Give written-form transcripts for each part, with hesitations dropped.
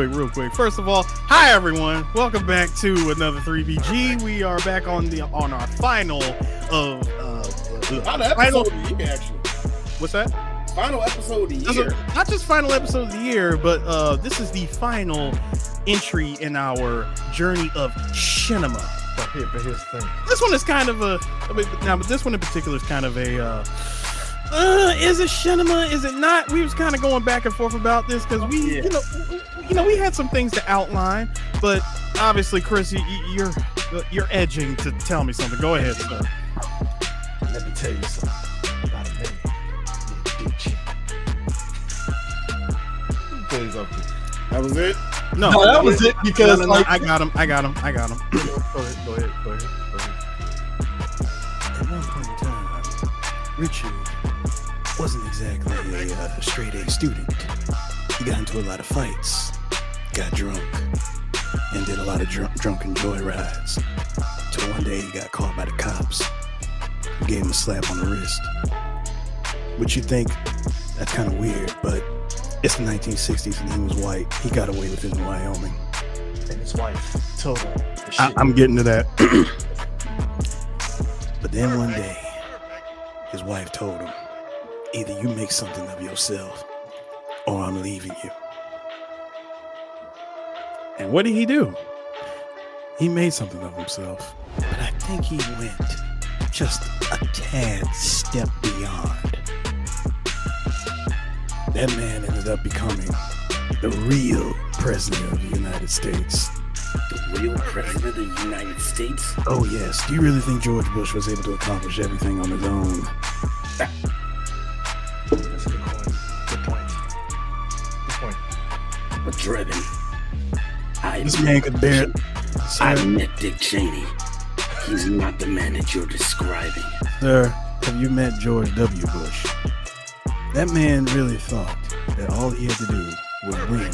quick. First of all, hi everyone. Welcome back to another 3BG. We are back on our final of final episode of the year, actually. What's that? Final episode of the year. Not just final episode of the year, but this is the final entry in our journey of cinema. But here's the thing. This one is kind of but this one in particular is kind of a is it cinema? Is it not? We was kind of going back and forth about this because we we had some things to outline, but obviously, Chris, you're edging to tell me something. Go ahead, sir. Let me tell you something about a man named Dick Cheaney. That was it? No, that was it because no, I got him. Go ahead. At one point in time, Richard wasn't exactly a straight A student. He got into a lot of fights, got drunk, and did a lot of drunken joyrides. Till one day he got caught by the cops, who gave him a slap on the wrist. Which you think that's kind of weird, but it's the 1960s and he was white. He got away with it in Wyoming. And his wife told him. I'm getting to that. But then one day, his wife told him, either you make something of yourself or I'm leaving you. And what did he do? He made something of himself. But I think he went just a tad step beyond. That man ended up becoming the real president of the United States. The real president of the United States? Oh, yes. Do you really think George Bush was able to accomplish everything on his own? That's a good point. But Drebin, This man could bear it. I met Dick Cheaney. He's not the man that you're describing. Sir, have you met George W. Bush? That man really thought that all he had to do was win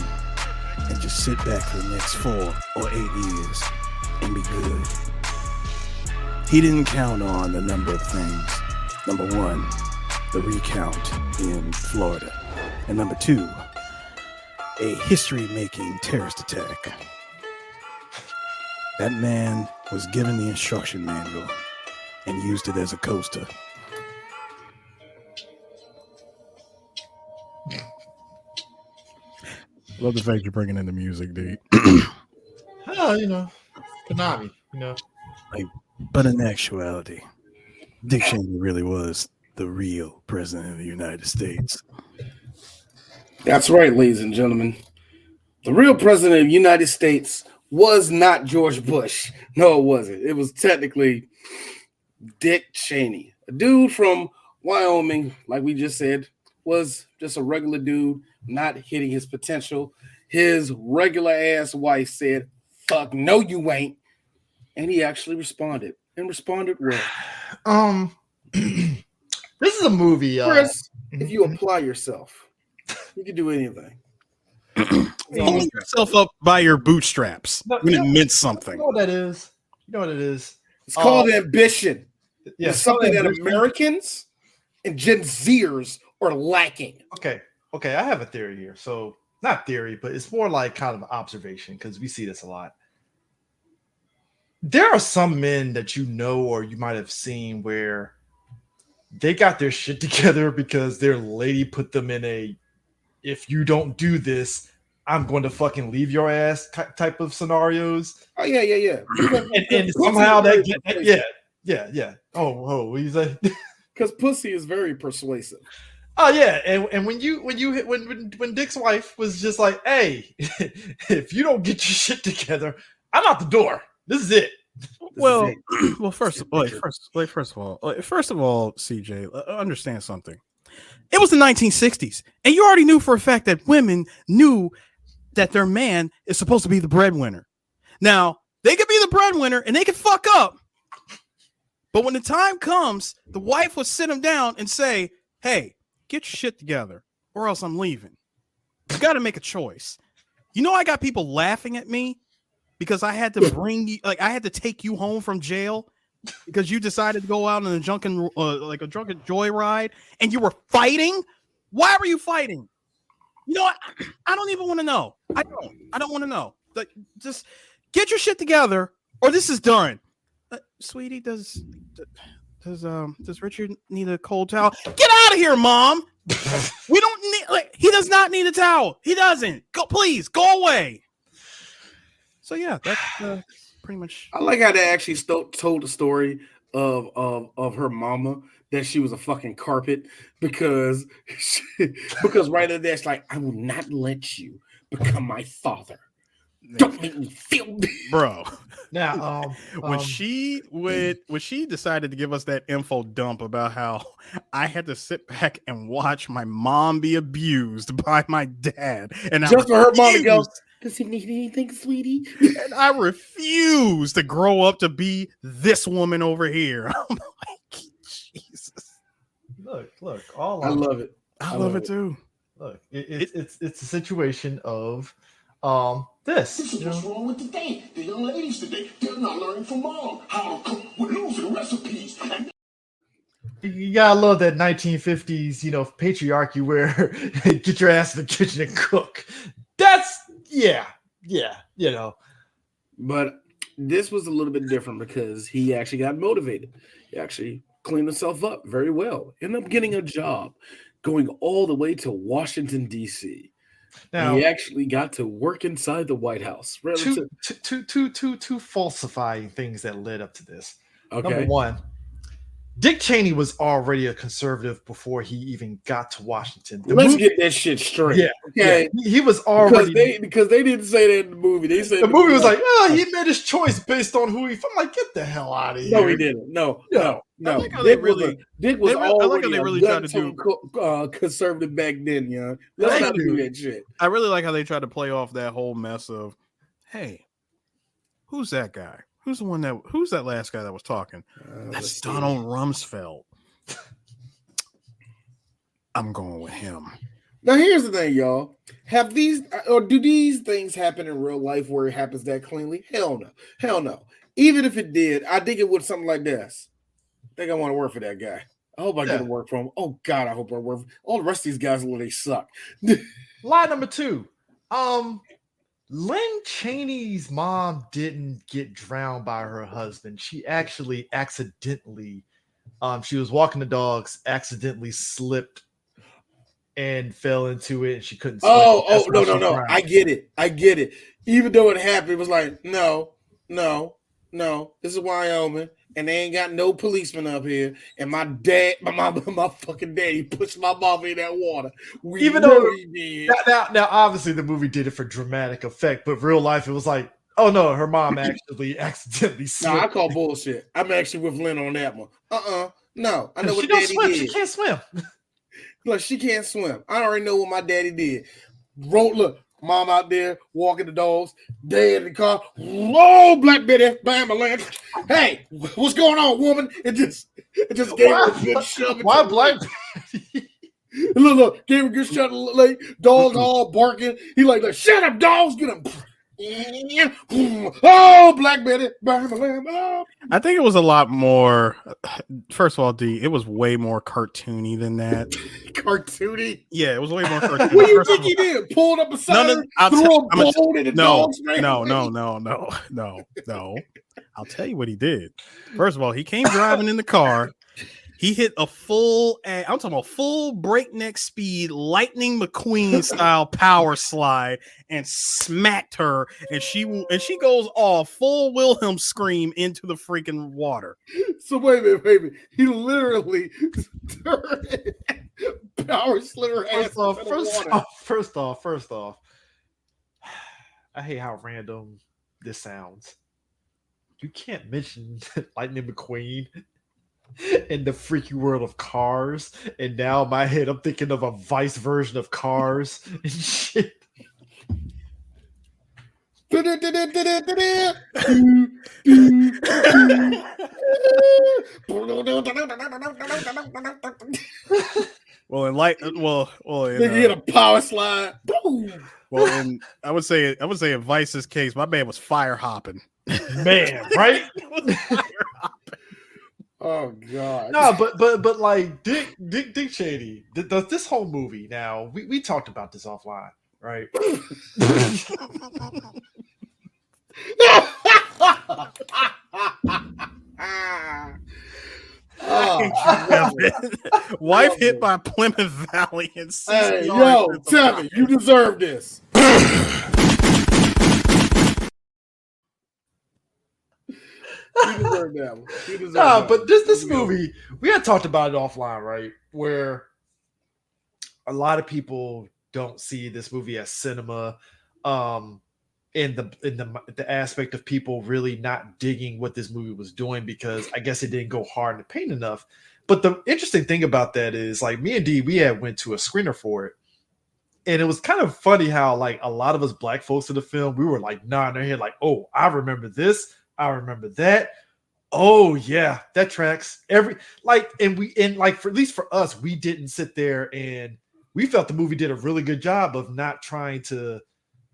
and just sit back for the next 4 or 8 years and be good. He didn't count on a number of things. Number 1, the recount in Florida. And number 2, a history-making terrorist attack. That man was given the instruction manual and used it as a coaster. Love the fact you're bringing in the music, dude. Konami, But in actuality, Dick Cheaney really was the real president of the United States. That's right, ladies and gentlemen. The real president of the United States was not George Bush. No, it wasn't. It was technically Dick Cheaney. A dude from Wyoming, like we just said, was just a regular dude, not hitting his potential. His regular ass wife said, "Fuck, no, you ain't." And he actually responded well. This is a movie. Chris, if you apply yourself, you can do anything. Hold yourself up by your bootstraps when it meant something. You know what that is? It's called ambition. Yeah, it's something that Americans and Gen Zers are lacking. Okay, I have a theory here. So, not theory, but it's more like kind of observation because we see this a lot. There are some men that or you might have seen where they got their shit together because their lady put them in a if you don't do this, I'm going to fucking leave your ass type of scenarios. Oh, yeah. and somehow yeah. Oh, what you say? Because pussy is very persuasive. Oh yeah, and when Dick's wife was just like, "Hey, if you don't get your shit together, I'm out the door. This is it." First of all, CJ, understand something. It was the 1960s, and you already knew for a fact that women knew that their man is supposed to be the breadwinner. Now, they could be the breadwinner and they could fuck up, but when the time comes, the wife will sit him down and say, "Hey, get your shit together or else I'm leaving." You got to make a choice. I got people laughing at me because I had to I had to take you home from jail because you decided to go out on a drunken joyride and you were fighting. Why were you fighting? You know what? I don't even want to know. I don't want to know. Just get your shit together, or this is done. Sweetie, does Richard need a cold towel? Get out of here, Mom. We don't need. He does not need a towel. He doesn't. Go, please, go away. So yeah, that's pretty much. I like how they actually told the story of her mama that she was a fucking carpet because right in there it's like, I will not let you become my father. Don't make me feel bro. Now when she decided to give us that info dump about how I had to sit back and watch my mom be abused by my dad, and just for her mom to go, does he need anything, sweetie? And I refuse to grow up to be this woman over here. I'm like, Jesus. Look, I love it. I love it too. Look, it's a situation of this. This is what's wrong with today. The young ladies today, they're not learning from mom how to cook. We're losing recipes. You gotta love that 1950s, patriarchy where get your ass in the kitchen and cook. That's yeah. But this was a little bit different because he actually got motivated. He actually cleaned himself up very well. Ended up getting a job, going all the way to Washington, D.C. Now, he actually got to work inside the White House. Two falsifying things that led up to this. Okay. Number one, Dick Cheaney was already a conservative before he even got to Washington. Let's get that shit straight. Yeah, okay. Yeah. He was already because they didn't say that in the movie. They said the movie was like, he made his choice based on who he. I'm like, get the hell out of here. No, he didn't. No. Like Dick was already they really tried to do conservative back then, young. Let's not do that shit. I really like how they tried to play off that whole mess of, hey, who's that guy? Who's that last guy that was talking? That's Donald Rumsfeld. I'm going with him. Now, here's the thing, y'all. Do these things happen in real life where it happens that cleanly? Hell no. Even if it did, I think it would something like this. I think I want to work for that guy. I hope I get to work for him. Oh, God, I hope I work for him. All the rest of these guys, they suck. Lie number two. Lynn Cheney's mom didn't get drowned by her husband. She actually accidentally, she was walking the dogs, accidentally slipped and fell into it, and she couldn't swim. No. I get it. Even though it happened, it was like, no. This is Wyoming, and they ain't got no policeman up here. And my fucking daddy pushed my mom in that water. Even though he did. Now, obviously, the movie did it for dramatic effect, but real life, it was like, oh no, her mom actually accidentally slipped. No, I call bullshit. I'm actually with Lynn on that one. No, I know what she daddy did. She can't swim. Look, she can't swim. I already know what my daddy did. Look. Mom out there walking the dogs, dad in the car. Whoa, Black Betty, bam, my land. Hey, what's going on, woman? It just gave her a good shove. Why Black Betty? Look, gave her a good shove. Like dogs all barking. He like, shut up, dogs, get them. Oh, Black Betty, bam, my land. Oh. I think it was a lot more. First of all, it was way more cartoony than that. Cartoony? Yeah, it was way more cartoony. What do you think he did? Pulled up a side, threw a bone in the dog's face? No. I'll tell you what he did. First of all, he came driving in the car. He hit a full breakneck speed, Lightning McQueen style power slide and smacked her. And she goes off full Wilhelm scream into the freaking water. So wait a minute. He literally power slid her ass. First off, I hate how random this sounds. You can't mention Lightning McQueen in the freaky world of Cars, and now in my head I'm thinking of a Vice version of Cars and shit. They get a power slide. Boom. Well, and I would say in Vice's case, my man was fire hopping. Man, right? Oh God. No, but like Dick Cheaney, does this whole movie now? We talked about this offline, right? Wife hit by Plymouth Valley and Hey, CCR. yo, Tevin, you deserve this. You deserve that one. You deserve that But one. this movie, we had talked about it offline, right? Where a lot of people don't see this movie as cinema, in the aspect of people really not digging what this movie was doing because I guess it didn't go hard in the paint enough. But the interesting thing about that is, like, me and D, we had went to a screener for it, and it was kind of funny how, like, a lot of us black folks in the film, we were like nodding our head, like, "Oh, I remember this, I remember that. Oh yeah, that tracks." And for at least for us, we didn't sit there, and we felt the movie did a really good job of not trying to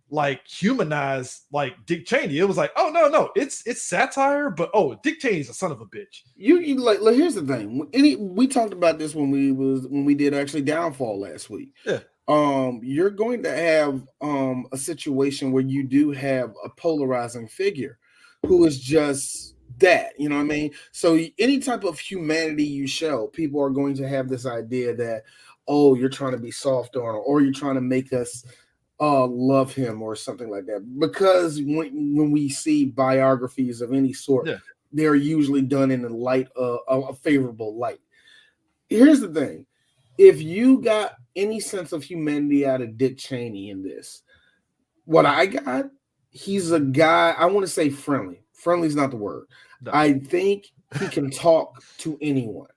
like humanize like Dick Cheaney. It was like, oh no, it's satire, but Dick Cheney's a son of a bitch. You like here's the thing. We talked about this when we did actually Downfall last week. Yeah. You're going to have a situation where you do have a polarizing figure who is just that, you know what I mean? So any type of humanity you show, people are going to have this idea that, oh, you're trying to be soft on, or you're trying to make us love him or something like that. Because when we see biographies of any sort, they're usually done in the light of a favorable light. Here's the thing. If you got any sense of humanity out of Dick Cheaney in this, what I got, he's a guy, I want to say friendly. Friendly is not the word. No. I think he can talk to anyone.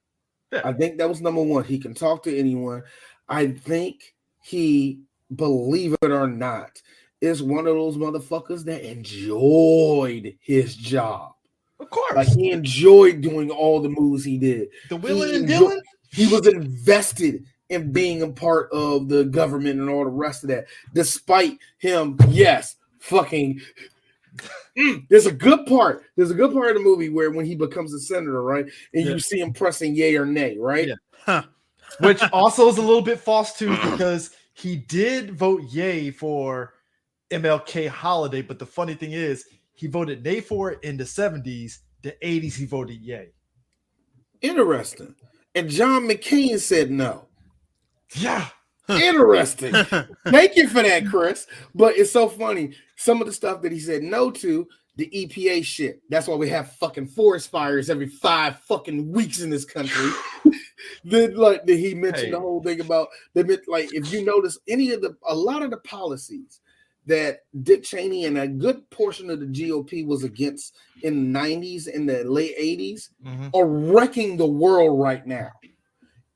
Yeah. I think that was number one. He can talk to anyone. I think he, believe it or not, is one of those motherfuckers that enjoyed his job. Of course. Like, he enjoyed doing all the moves he did. The Willing and Dylan? He was invested in being a part of the government and all the rest of that. Despite him, fucking... There's a good part. There's a good part of the movie where when he becomes a senator, right? And you see him pressing yay or nay, right? Yeah. Huh. Which also is a little bit false too, because he did vote yay for MLK holiday, but the funny thing is he voted nay for it in the 70s. The 80s he voted yay. Interesting. And John McCain said no. Yeah. Interesting. Thank you for that, Chris. But it's so funny. Some of the stuff that he said no to, the EPA shit. That's why we have fucking forest fires every 5 fucking weeks in this country. Then, like, he mentioned the whole thing about if you notice a lot of the policies that Dick Cheaney and a good portion of the GOP was against in the 90s and the late 80s are wrecking the world right now.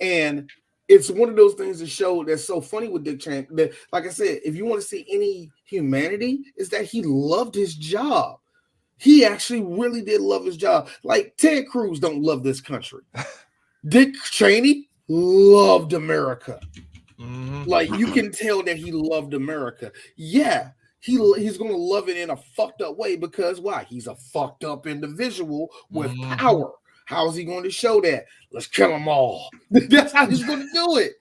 And it's one of those things to show that's so funny with Dick Cheaney. That, like I said, if you want to see any humanity, is that he loved his job. He actually really did love his job. Like, Ted Cruz don't love this country. Dick Cheaney loved America. Like, you can tell that he loved America. Yeah, he's going to love it in a fucked up way because why? He's a fucked up individual with power. How is he going to show that? Let's kill them all. That's how he's going to do it.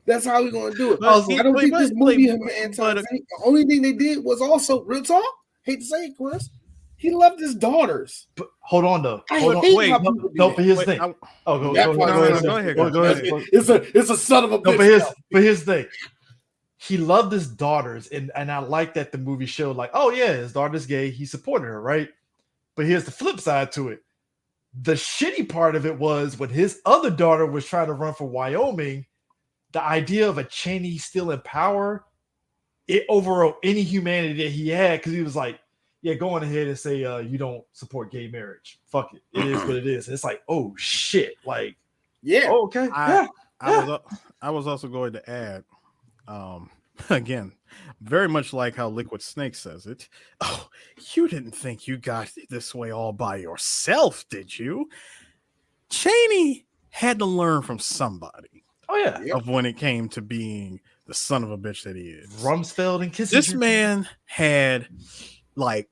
That's how he's going to do it. I don't think this movie the only thing they did was also, real talk, hate to say it, Chris, he loved his daughters. But hold on, though. But here's the thing. Go ahead. It's a son of a bitch. But here's the thing. He loved his daughters, and I like that the movie showed, like, oh yeah, his daughter's gay. He supported her, right? But here's the flip side to it. The shitty part of it was when his other daughter was trying to run for Wyoming, the idea of a Cheaney still in power, it overrode any humanity that he had, because he was like, yeah, go on ahead and say you don't support gay marriage. Fuck it. It is what it is. And it's like, oh shit. Like, yeah. Oh, okay. I was also going to add, again, very much like how Liquid Snake says it. Oh, you didn't think you got this way all by yourself, did you? Cheaney had to learn from somebody. Oh yeah. Of when it came to being the son of a bitch that he is. Rumsfeld and Kissinger. This man had, like,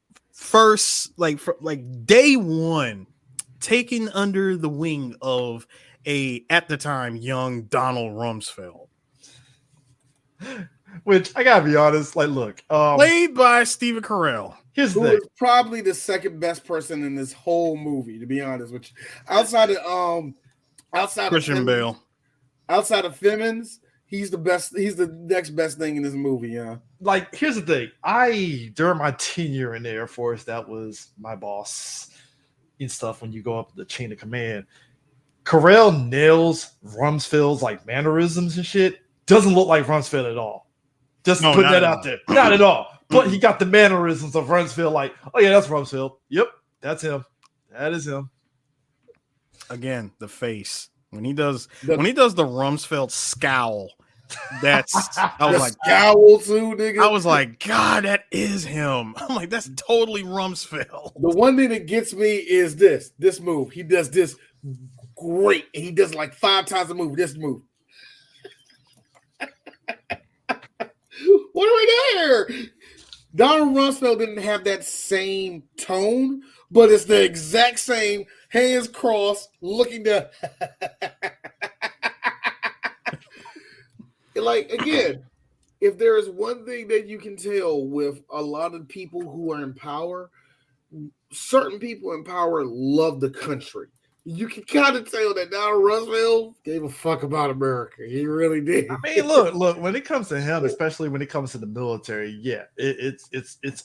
day one, taken under the wing of at the time, young Donald Rumsfeld. Which I gotta be honest, like, look, Played by Stephen Carell. here's the Who thing. is probably the second best person in this whole movie, to be honest with you. Outside Christian of Bale. Outside of Simmons, he's the best. He's the next best thing in this movie. Yeah. Like, here's the thing. During my tenure in the Air Force, that was my boss and stuff. When you go up the chain of command, Carell nails Rumsfeld's like mannerisms and shit. Doesn't look like Rumsfeld at all. Just No, putting not that at out all. there. Not at all. But he got the mannerisms of Rumsfeld. Like, oh yeah, that's Rumsfeld. Yep, that's him. That is him. Again, the face. When he does the Rumsfeld scowl, I was like, scowl too, nigga. I was like, God, that is him. I'm like, that's totally Rumsfeld. The one thing that gets me is this move. He does this great. He does like 5 times the move. This move. What are we doing? Donald Rumsfeld didn't have that same tone, but it's the exact same hands crossed, looking to like, again, if there is one thing that you can tell with a lot of people who are in power, certain people in power love the country. You can kind of tell that Donald Rumsfeld gave a fuck about America. He really did. I mean, look. When it comes to him, especially when it comes to the military, yeah, it's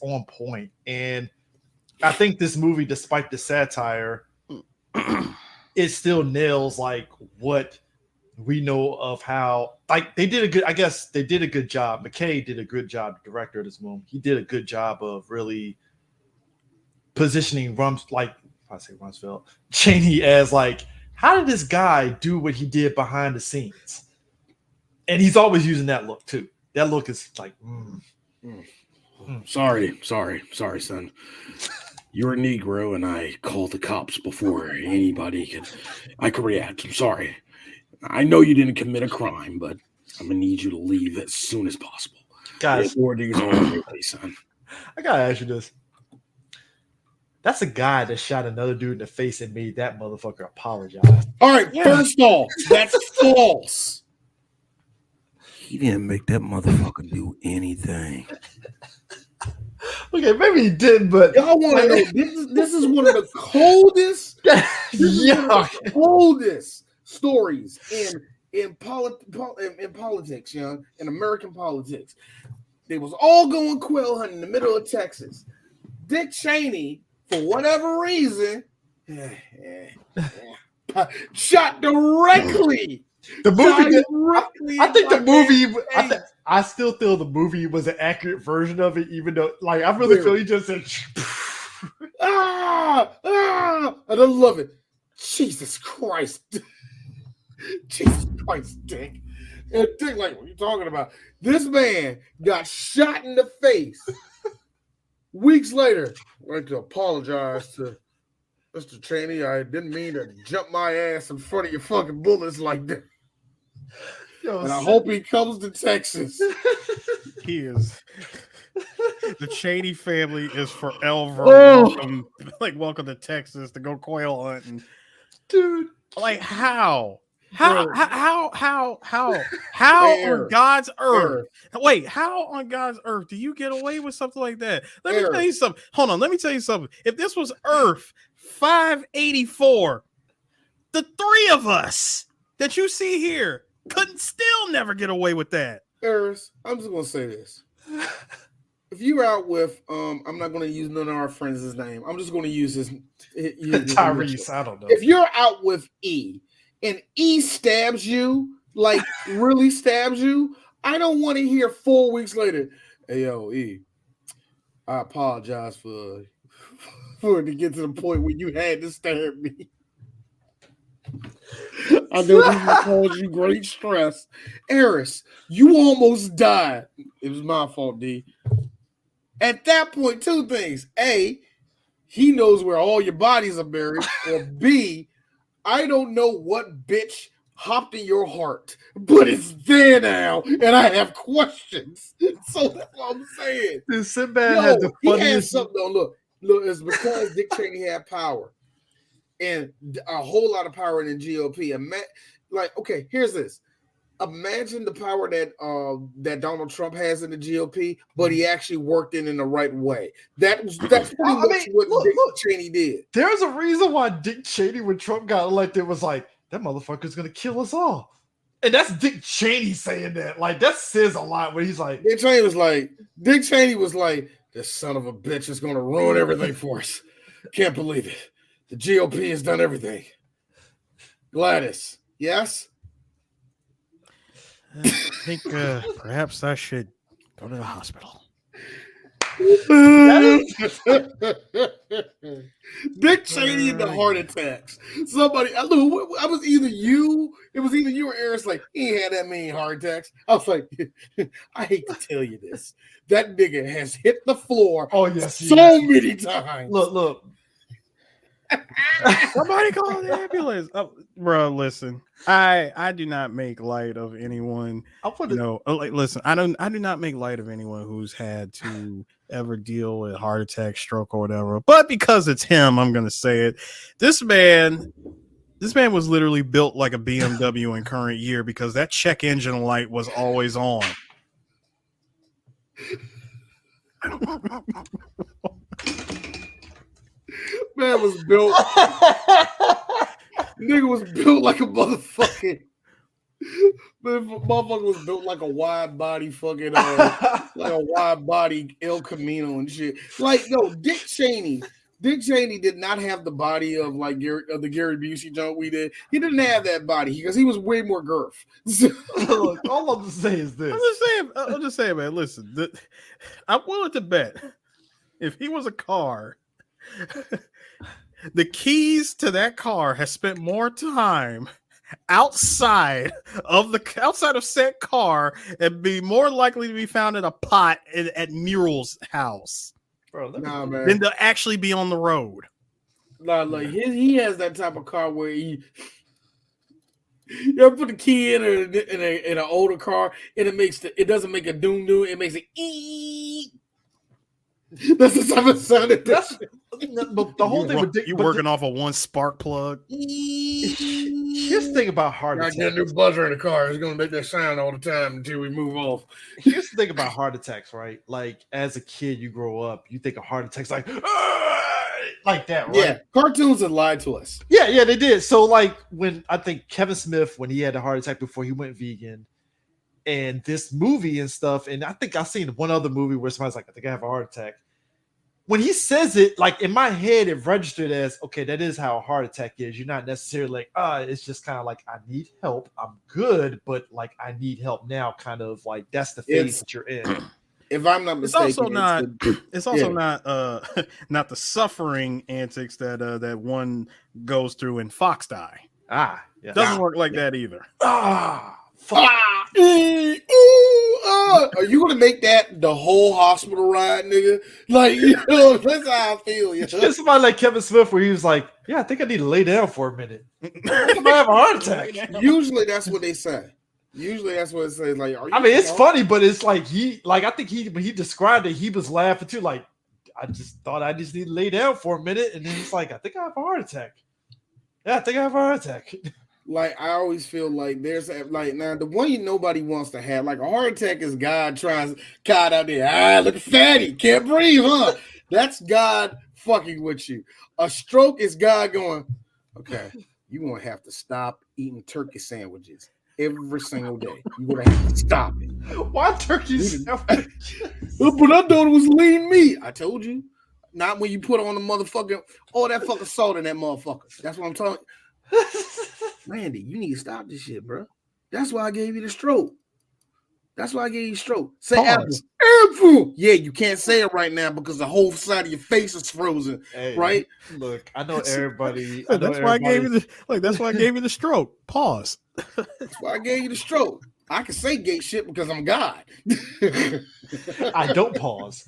on point. And I think this movie, despite the satire, it still nails like what we know of how like they did a good. I guess they did a good job. McKay did a good job. The director of this movie, he did a good job of really positioning Rumsfeld, Cheaney as like, how did this guy do what he did behind the scenes? And he's always using that look too. That look is like, Sorry, son. You're a Negro, and I called the cops before I could react. I'm sorry. I know you didn't commit a crime, but I'm gonna need you to leave as soon as possible. guys, The authorities are on their way, son. I gotta ask you this. That's a guy that shot another dude in the face and made that motherfucker apologize. All right, first off, that's false. He didn't make that motherfucker do anything. Okay, maybe he did, but Y'all want to know this is one of the coldest, coldest stories in politics, young, in American politics. They was all going quail hunting in the middle of Texas. Dick Cheaney, for whatever reason, shot directly. the movie. Directly I think the in movie. my face. I still feel the movie was an accurate version of it, even though, like, I really feel he just said. And I love it. Jesus Christ. Jesus Christ, Dick. And Dick, like, what are you talking about? This man got shot in the face. Weeks later, I like to apologize to Mr. Cheaney. I didn't mean to jump my ass in front of your fucking bullets like that. Yo, And I hope he comes to Texas. He is. The Cheaney family is forever welcome to Texas to go quail hunting. dude. Like how? How on God's earth? Wait, how on God's earth do you get away with something like that? Let me tell you something. Hold on, let me tell you something. If this was Earth 584, the three of us that you see here couldn't still never get away with that. Harris, I'm just gonna say this. If you're out with I'm not gonna use none of our friends' name. I'm just gonna use his Tyrese. I don't know. If you're out with E and E stabs you, like really stabs you, I don't want to hear 4 weeks later, hey yo, E, I apologize for it to get to the point where you had to stab me. I know this caused you great stress. Eris, you almost died. It was my fault, D. At that point, two things. A, he knows where all your bodies are buried. Or B, I don't know what bitch hopped in your heart, but it's there now, and I have questions. So that's what I'm saying. Dude, Sinbad has the He had funniest. something. Look, it's because Dick Cheaney had power. and a whole lot of power in the GOP. Like, okay, here's this. Imagine the power that Donald Trump has in the GOP, but he actually worked in the right way. That's pretty much what Dick Cheney did. There's a reason why Dick Cheney, when Trump got elected, was like, that motherfucker's gonna kill us all. And that's Dick Cheney saying that. Like, that says a lot when he's like, Dick Cheney was like, this son of a bitch is gonna ruin everything for us. Can't believe it. The GOP has done everything. Gladys, yes? I think perhaps I should go to the hospital. Dick Cheney and the heart attacks. Somebody, I was either you or Eric's like, he ain't had that many heart attacks. I was like, I hate to tell you this. That nigga has hit the floor so many times. Look. Somebody call the ambulance. Bro, listen. I do not make light of anyone. Listen, I do not make light of anyone who's had to ever deal with heart attack, stroke, or whatever. But because it's him, I'm gonna say it. This man was literally built like a BMW in current year because that check engine light was always on. Man was built. Nigga was built like a motherfucking. Motherfucker was built like a wide body fucking like a wide body El Camino and shit. Like, no, Dick Cheney did not have the body of like the Gary Busey joke we did. He didn't have that body because he was way more girth. Look, all I'm just saying is this. I'm just saying, man. Listen, I'm willing to bet if he was a car. The keys to that car has spent more time outside of said car and be more likely to be found in a pot at Mural's house, bro. Man. Than to actually be on the road. Nah, like he has that type of car where you ever put the key in an older car and it doesn't make a doom doom, it makes it ee. That's the type of sound it does. But the whole thing with Dick, you working off of one spark plug. Here's the thing about heart attacks. I got a new buzzer in the car. It's gonna make that sound all the time until we move off. Here's the thing about heart attacks, right? Like as a kid, you grow up, you think of heart attacks like that, right? Yeah, cartoons have lied to us. Yeah, they did. So like when I think Kevin Smith, when he had a heart attack before he went vegan, and this movie and stuff, and I think I've seen one other movie where somebody's like, I think I have a heart attack. When he says it, like in my head, it registered as, okay, that is how a heart attack is. You're not necessarily like, it's just kind of like, I need help. I'm good, but like, I need help now. Kind of like, that's the phase that you're in. If I'm not mistaken, it's also not not the suffering antics that one goes through in Fox Die. Yeah. Doesn't work like that either. Are you gonna make that the whole hospital ride, nigga? Like, that's how I feel. It's somebody like Kevin Smith where he was like, yeah, I think I need to lay down for a minute. I might have a heart attack. Usually that's what they say. Like, it's funny, but it's like I think when he described it, he was laughing too. Like, I just thought I just need to lay down for a minute, and then he's like, I think I have a heart attack. Yeah, I think I have a heart attack. Like, I always feel like there's like now the one nobody wants to have. Like a heart attack is God trying out there. Look fatty, can't breathe, huh? That's God fucking with you. A stroke is God going, okay, you're gonna have to stop eating turkey sandwiches every single day. You're gonna have to stop it. Why turkey sandwiches? But I thought it was lean meat. I told you. Not when you put on the motherfucking all that fucking salt in that motherfucker. That's what I'm talking. Randy, you need to stop this shit, bro. That's why I gave you the stroke. Say apple. Yeah, you can't say it right now because the whole side of your face is frozen. Hey, right? Look, I know everybody. That's why I gave you the stroke. Pause. That's why I gave you the stroke. I can say gay shit because I'm God. I don't pause.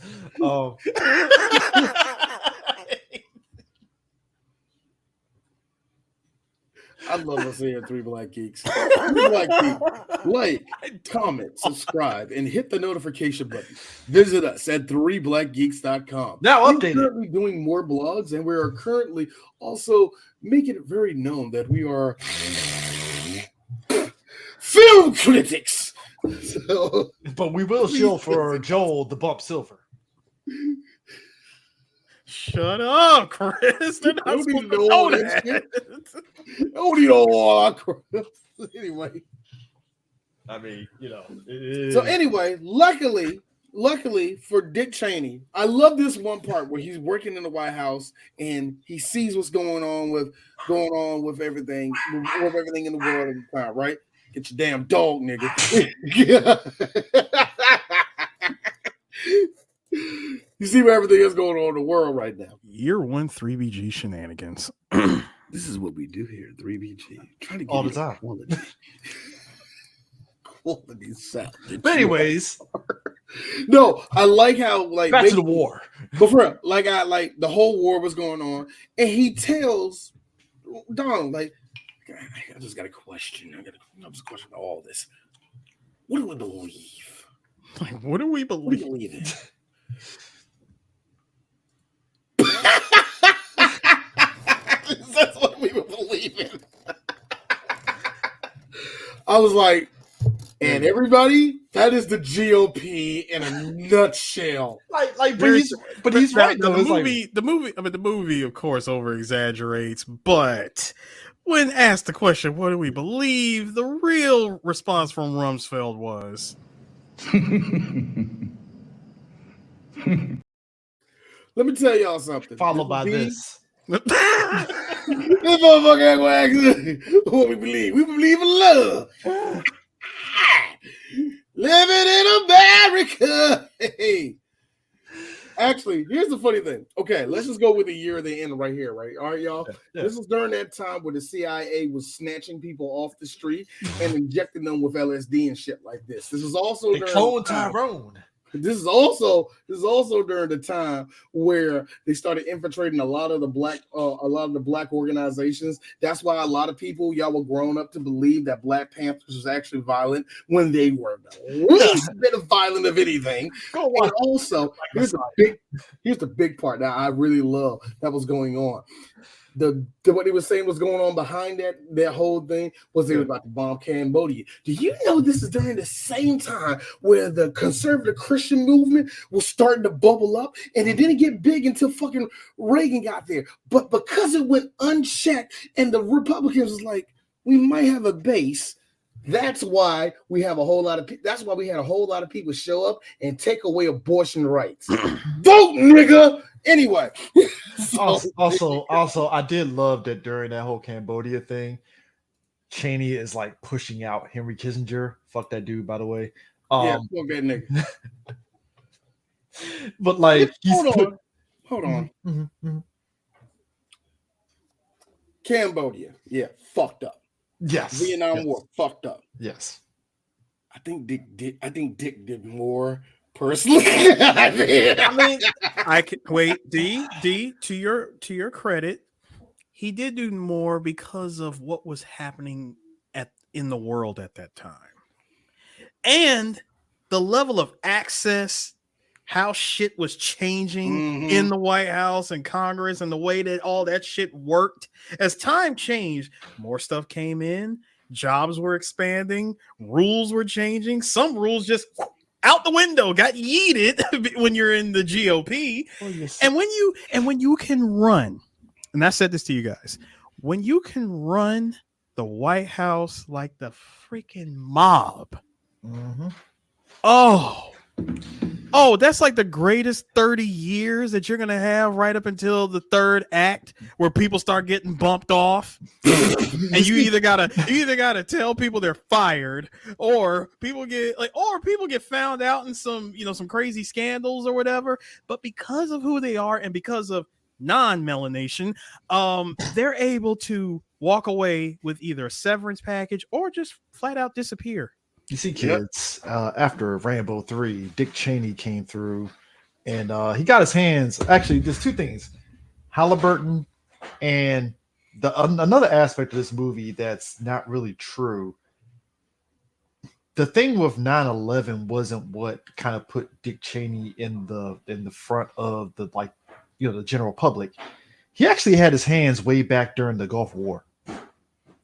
I love us here at 3 Black Geeks. 3 Black Geeks. Like, comment, subscribe, and hit the notification button. Visit us at 3blackgeeks.com. Now We're updated. currently doing more blogs, and we are currently also make it very known that we are film critics. So, But we will shill for Joel the Bump Silver. Shut up, Chris. They're not don't supposed need to to know know all that that. don't need all our crap. Anyway. I mean, So anyway, luckily for Dick Cheaney, I love this one part where he's working in the White House and he sees what's going on with everything in the world at the time, right? Get your damn dog, nigga. You see where everything is going on in the world right now. Year 1 3BG shenanigans. This is what we do here, 3BG. Trying to get all the time. Quality sound. But anyways, no, I like how back to the war. But for real, like the whole war was going on, and he tells Donald, like, I just got a question. I'm just questioning all this. What do we believe? Like, what do we What do believe? you believe in? That's what we believe in. I was like, and everybody, that is the GOP in a nutshell. But he's right though. The movie, of course, over exaggerates, but when asked the question, "What do we believe?" the real response from Rumsfeld was, Let me tell y'all something. Followed by this. This motherfucker gonna ask what we believe. We believe in love. Living in America. Hey. Actually, here's the funny thing. Okay, let's just go with the year they end right here, right? All right, y'all. Yeah. This was during that time where the CIA was snatching people off the street and injecting them with LSD and shit like this. This is also They during cloned Tyrone. This is also during the time where they started infiltrating a lot of the black organizations. That's why a lot of people, y'all were grown up to believe that Black Panthers was actually violent when they were the least bit of violent of anything. And also, here's the big part that I really love that was going on. What they were saying was going on behind that whole thing was they were about to bomb Cambodia. Do you know this is during the same time where the conservative Christian movement was starting to bubble up, and it didn't get big until fucking Reagan got there. But because it went unchecked and the Republicans was like, we might have a base. That's why we have a whole lot of that's why we had a whole lot of people show up and take away abortion rights. Vote, nigga. Anyway. Also, I did love that during that whole Cambodia thing, Cheaney is like pushing out Henry Kissinger. Fuck that dude, by the way. Yeah, fuck that nigga. But like, hold on. Mm-hmm. Cambodia, yeah, fucked up. Yes. Vietnam War, fucked up. Yes. I think Dick did more personally. I mean, I can wait. D to your credit, he did do more because of what was happening in the world at that time, and the level of access, how shit was changing in the White House and Congress, and the way that all that shit worked. As time changed, more stuff came in. Jobs were expanding. Rules were changing. Some rules just out the window, got yeeted when you're in the GOP. Oh, yes. And when you can run, and I said this to you guys, when you can run the White House like the freaking mob, oh, that's like the greatest 30 years that you're gonna have right up until the third act, where people start getting bumped off, and you either gotta tell people they're fired, or people get found out in some crazy scandals or whatever. But because of who they are and because of non-melanation, they're able to walk away with either a severance package or just flat out disappear. You see, kids, after Rambo 3, Dick Cheaney came through, and he got his hands. Actually, there's two things: Halliburton, and another aspect of this movie that's not really true. The thing with 9/11 wasn't what kind of put Dick Cheaney in the front of the the general public. He actually had his hands way back during the Gulf War.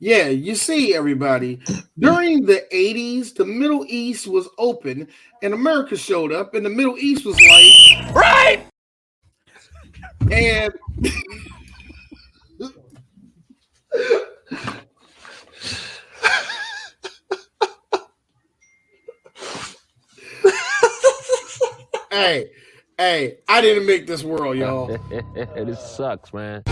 Yeah, you see, everybody, during the 80s, the Middle East was open and America showed up, and the Middle East was like, right? And hey, I didn't make this world, y'all. This sucks, man.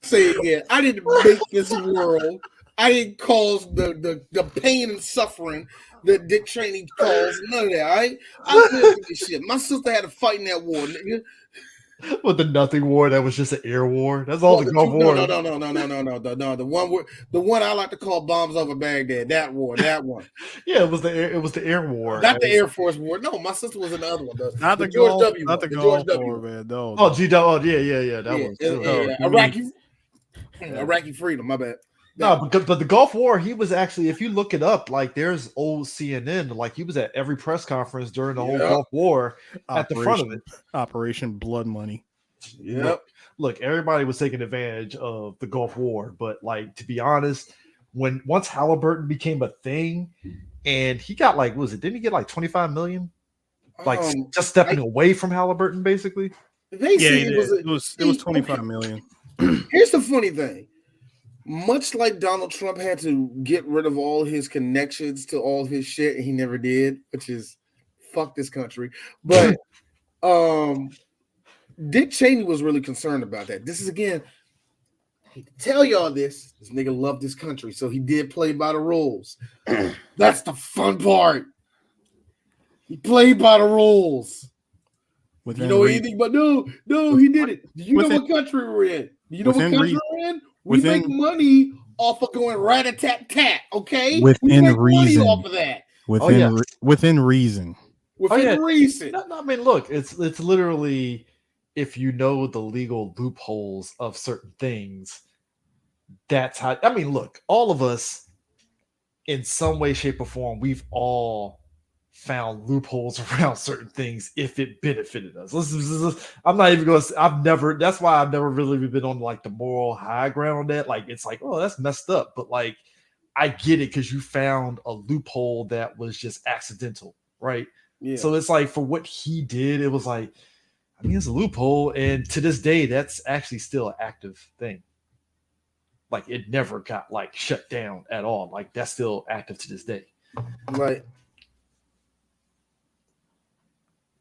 Say it again. I didn't make this world. I didn't cause the pain and suffering that Dick Cheaney caused. None of that. I lived with this shit. My sister had to fight in that war, nigga. With the nothing war, that was just an air war. That's all the Gulf War. No. The one I like to call bombs over Baghdad. That war. That one. Yeah, it was the air war. Not the Air Force war. No, my sister was in the other one. Not the George Gulf, W. not the George Gulf W. War, man. No. Oh, yeah. That was too. Iraqi freedom. My bad. No, but the Gulf War, he was actually, if you look it up, like there's old CNN, like he was at every press conference during the whole Gulf War at the front of it. Operation Blood Money. Yep. Look, everybody was taking advantage of the Gulf War, but like to be honest, once Halliburton became a thing, and he got like, didn't he get like 25 million? Like just stepping away from Halliburton, basically. It was 25 million. Here's the funny thing. Much like Donald Trump had to get rid of all his connections to all his shit, and he never did, which is fuck this country. But Dick Cheaney was really concerned about that. This is, again, I hate to tell y'all this nigga loved this country, so he did play by the rules. That's the fun part. He played by the rules. You know anything but no, he did it. Do you know what country we're in? Do you know what country we're in? We make money off of going rat-a-tat-tat, okay? Within reason. Money off of that. Within reason. Within reason. No, I mean, look, it's literally, if you know the legal loopholes of certain things, that's how. I mean, look, all of us, in some way, shape, or form, we've all found loopholes around certain things if it benefited us. I'm not even going to. That's why I've never really been on like the moral high ground on that. Like, it's like, oh, that's messed up, but like, I get it because you found a loophole that was just accidental, right? Yeah. So it's like, for what he did, it was like, I mean, it's a loophole, and to this day, that's actually still an active thing. Like, it never got like shut down at all. Like, that's still active to this day. Right.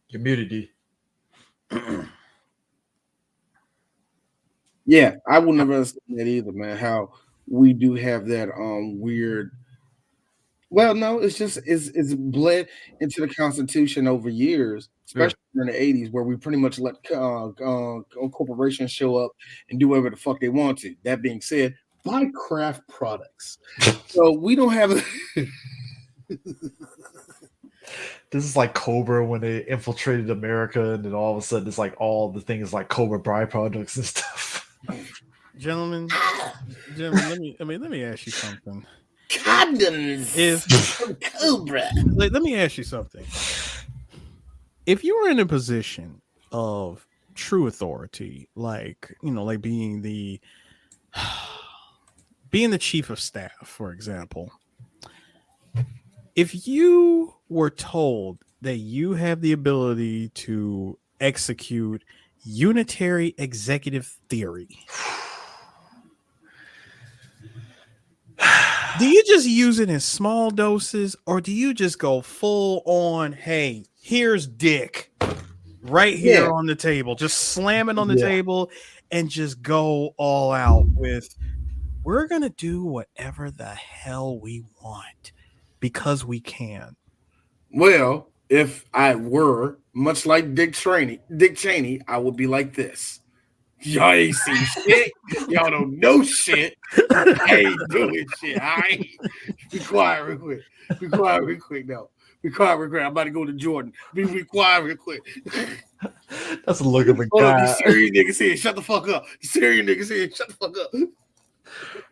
You're muted, D. Yeah, I will never understand that either, man. How we do have that weird. Well, no, it's just it's bled into the Constitution over years, especially in the 80s, where we pretty much let corporations show up and do whatever the fuck they want to. That being said, buy craft products. So we don't have. This is like Cobra when they infiltrated America, and then all of a sudden it's like all the things like Cobra byproducts and stuff. Gentlemen, let me ask you something. Condoms. Cobra. Let me ask you something. If you were in a position of true authority, like, you know, like being the chief of staff, for example, if you were told that you have the ability to execute unitary executive theory, do you just use it in small doses, or do you just go full on, hey, here's Dick right here on the table, just slam it on the table and just go all out with, we're going to do whatever the hell we want because we can? Well, if I were much like Dick Cheaney, I would be like this. Y'all ain't seen shit. Y'all don't know shit. I ain't doing shit. All right. Be quiet real quick. Now. Be quiet real quick. I'm about to go to Jordan. Be quiet real quick. That's a look of a guy. These serious niggas here. Shut the fuck up. Serious niggas here. Shut the fuck up.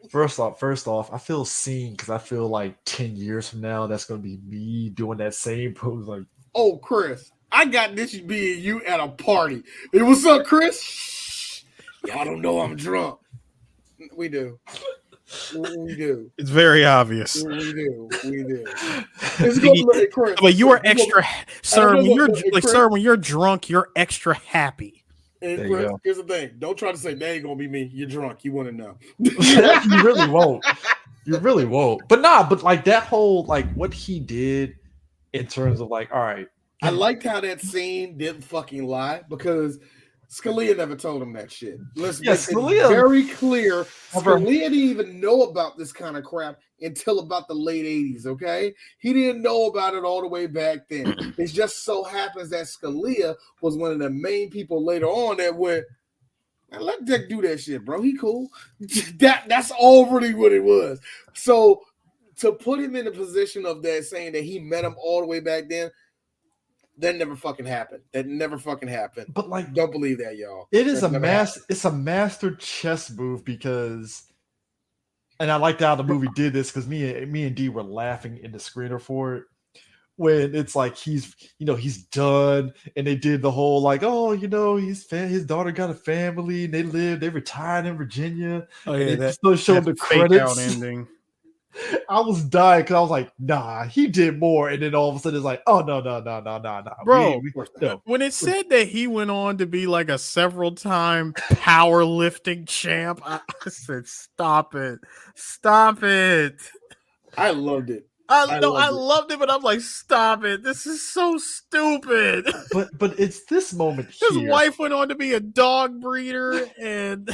First off, I feel seen because I feel like 10 years from now, that's going to be me doing that same pose. Like, oh, Chris, I got this being you at a party. Hey, what's up, Chris? Shh. Y'all don't know I'm drunk. We do. We do. It's very obvious. We do. It's gonna, Chris, But you are extra, sir. Chris, When you're drunk, you're extra happy. And Chris, here's the thing. Don't try to say that ain't gonna be me. You're drunk. You want to know. You really won't. You really won't. But like that whole like what he did in terms of like, all right. I liked how that scene didn't fucking lie because Scalia never told him that shit. Let's make it very clear. Scalia didn't even know about this kind of crap until about the late 80s, okay? He didn't know about it all the way back then. It just so happens that Scalia was one of the main people later on that went, man, let Dick do that shit, bro. He cool. That's already what it was. So to put him in the position of that saying that he met him all the way back then, that never fucking happened. But like, don't believe that, y'all. It is it's a master chess move because, and I liked how the movie did this because me and D were laughing in the screener for it when it's like he's done and they did the whole like, oh, his daughter got a family and they retired in Virginia. Oh yeah, they still showed the credits ending. I was dying because I was like, nah, he did more. And then all of a sudden it's like, oh, no. Bro, when it said that he went on to be like a several-time powerlifting champ, I said, stop it. I loved it. I loved it, but I'm like, stop it. This is so stupid. But it's this moment His wife went on to be a dog breeder and...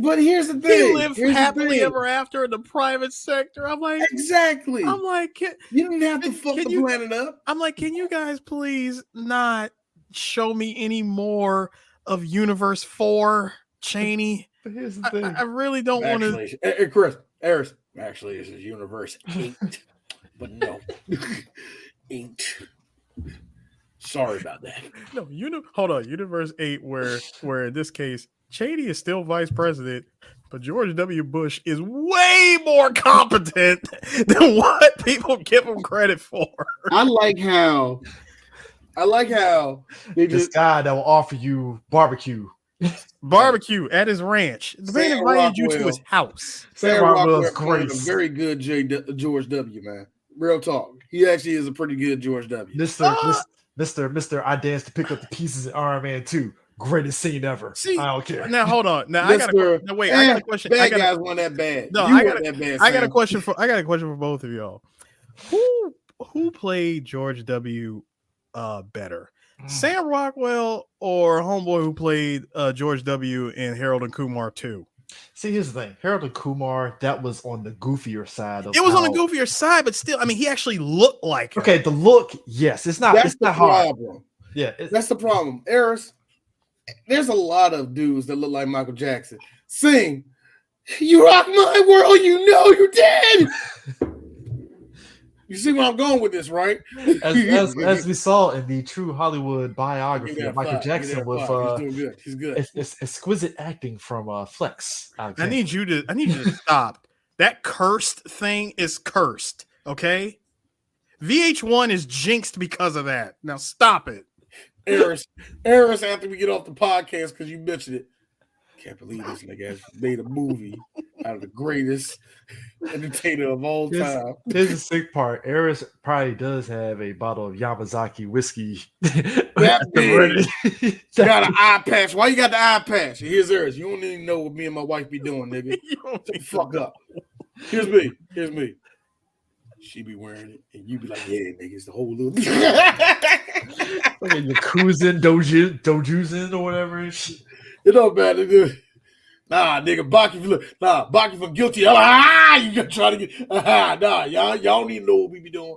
But here's the thing. He lives happily ever after in the private sector. I'm like, exactly. I'm like, you didn't have to fuck the planet up. I'm like, can you guys please not show me any more of Universe 4 Cheaney? But here's the thing. I really don't want to. Chris, Eris, actually, this is Universe 8, but no, 8. Sorry about that. No, hold on. Universe 8, where in this case, Cheaney is still vice president, but George W. Bush is way more competent than what people give him credit for. I like how they this guy that will offer you barbecue at his ranch. The man invited you to his house. Sam Rockwell's great. A very good George W. Man. Real talk. He actually is a pretty good George W. Mr. I danced to pick up the pieces in Iron Man 2. Greatest scene ever. See, I don't care. Now hold on. Now I got a question. Bad guys want that bad. No, I got a question for both of y'all. Who played George W. Better, Sam Rockwell or homeboy who played George W. in Harold and Kumar 2? See, here's the thing. Harold and Kumar, that was on the goofier side. On the goofier side, but still, I mean, he actually looked like him. Okay, the look, yes, it's not. It's not hard. Yeah, that's the problem. Eris, there's a lot of dudes that look like Michael Jackson. Sing, you rock my world, you're dead. You see where I'm going with this, right? As we saw in the True Hollywood biography of Michael Jackson with he's good. It's exquisite acting from Flex. I need you to stop. That cursed thing is cursed. Okay, VH1 is jinxed because of that. Now stop it. Eris, after we get off the podcast, because you mentioned it. Can't believe this nigga made a movie out of the greatest entertainer of all time. Here's the sick part. Eris probably does have a bottle of Yamazaki whiskey. That big. Got an eye patch. Why you got the eye patch? Here's Eris. You don't even know what me and my wife be doing, nigga. Shut the fuck up. Here's me. She be wearing it, and you be like, yeah, nigga, it's the whole little. Okay, you're cruising, dojuzin or whatever. It don't matter, dude. Nah, nigga, Baki for guilty. You gonna try to get nah, y'all don't even know what we be doing.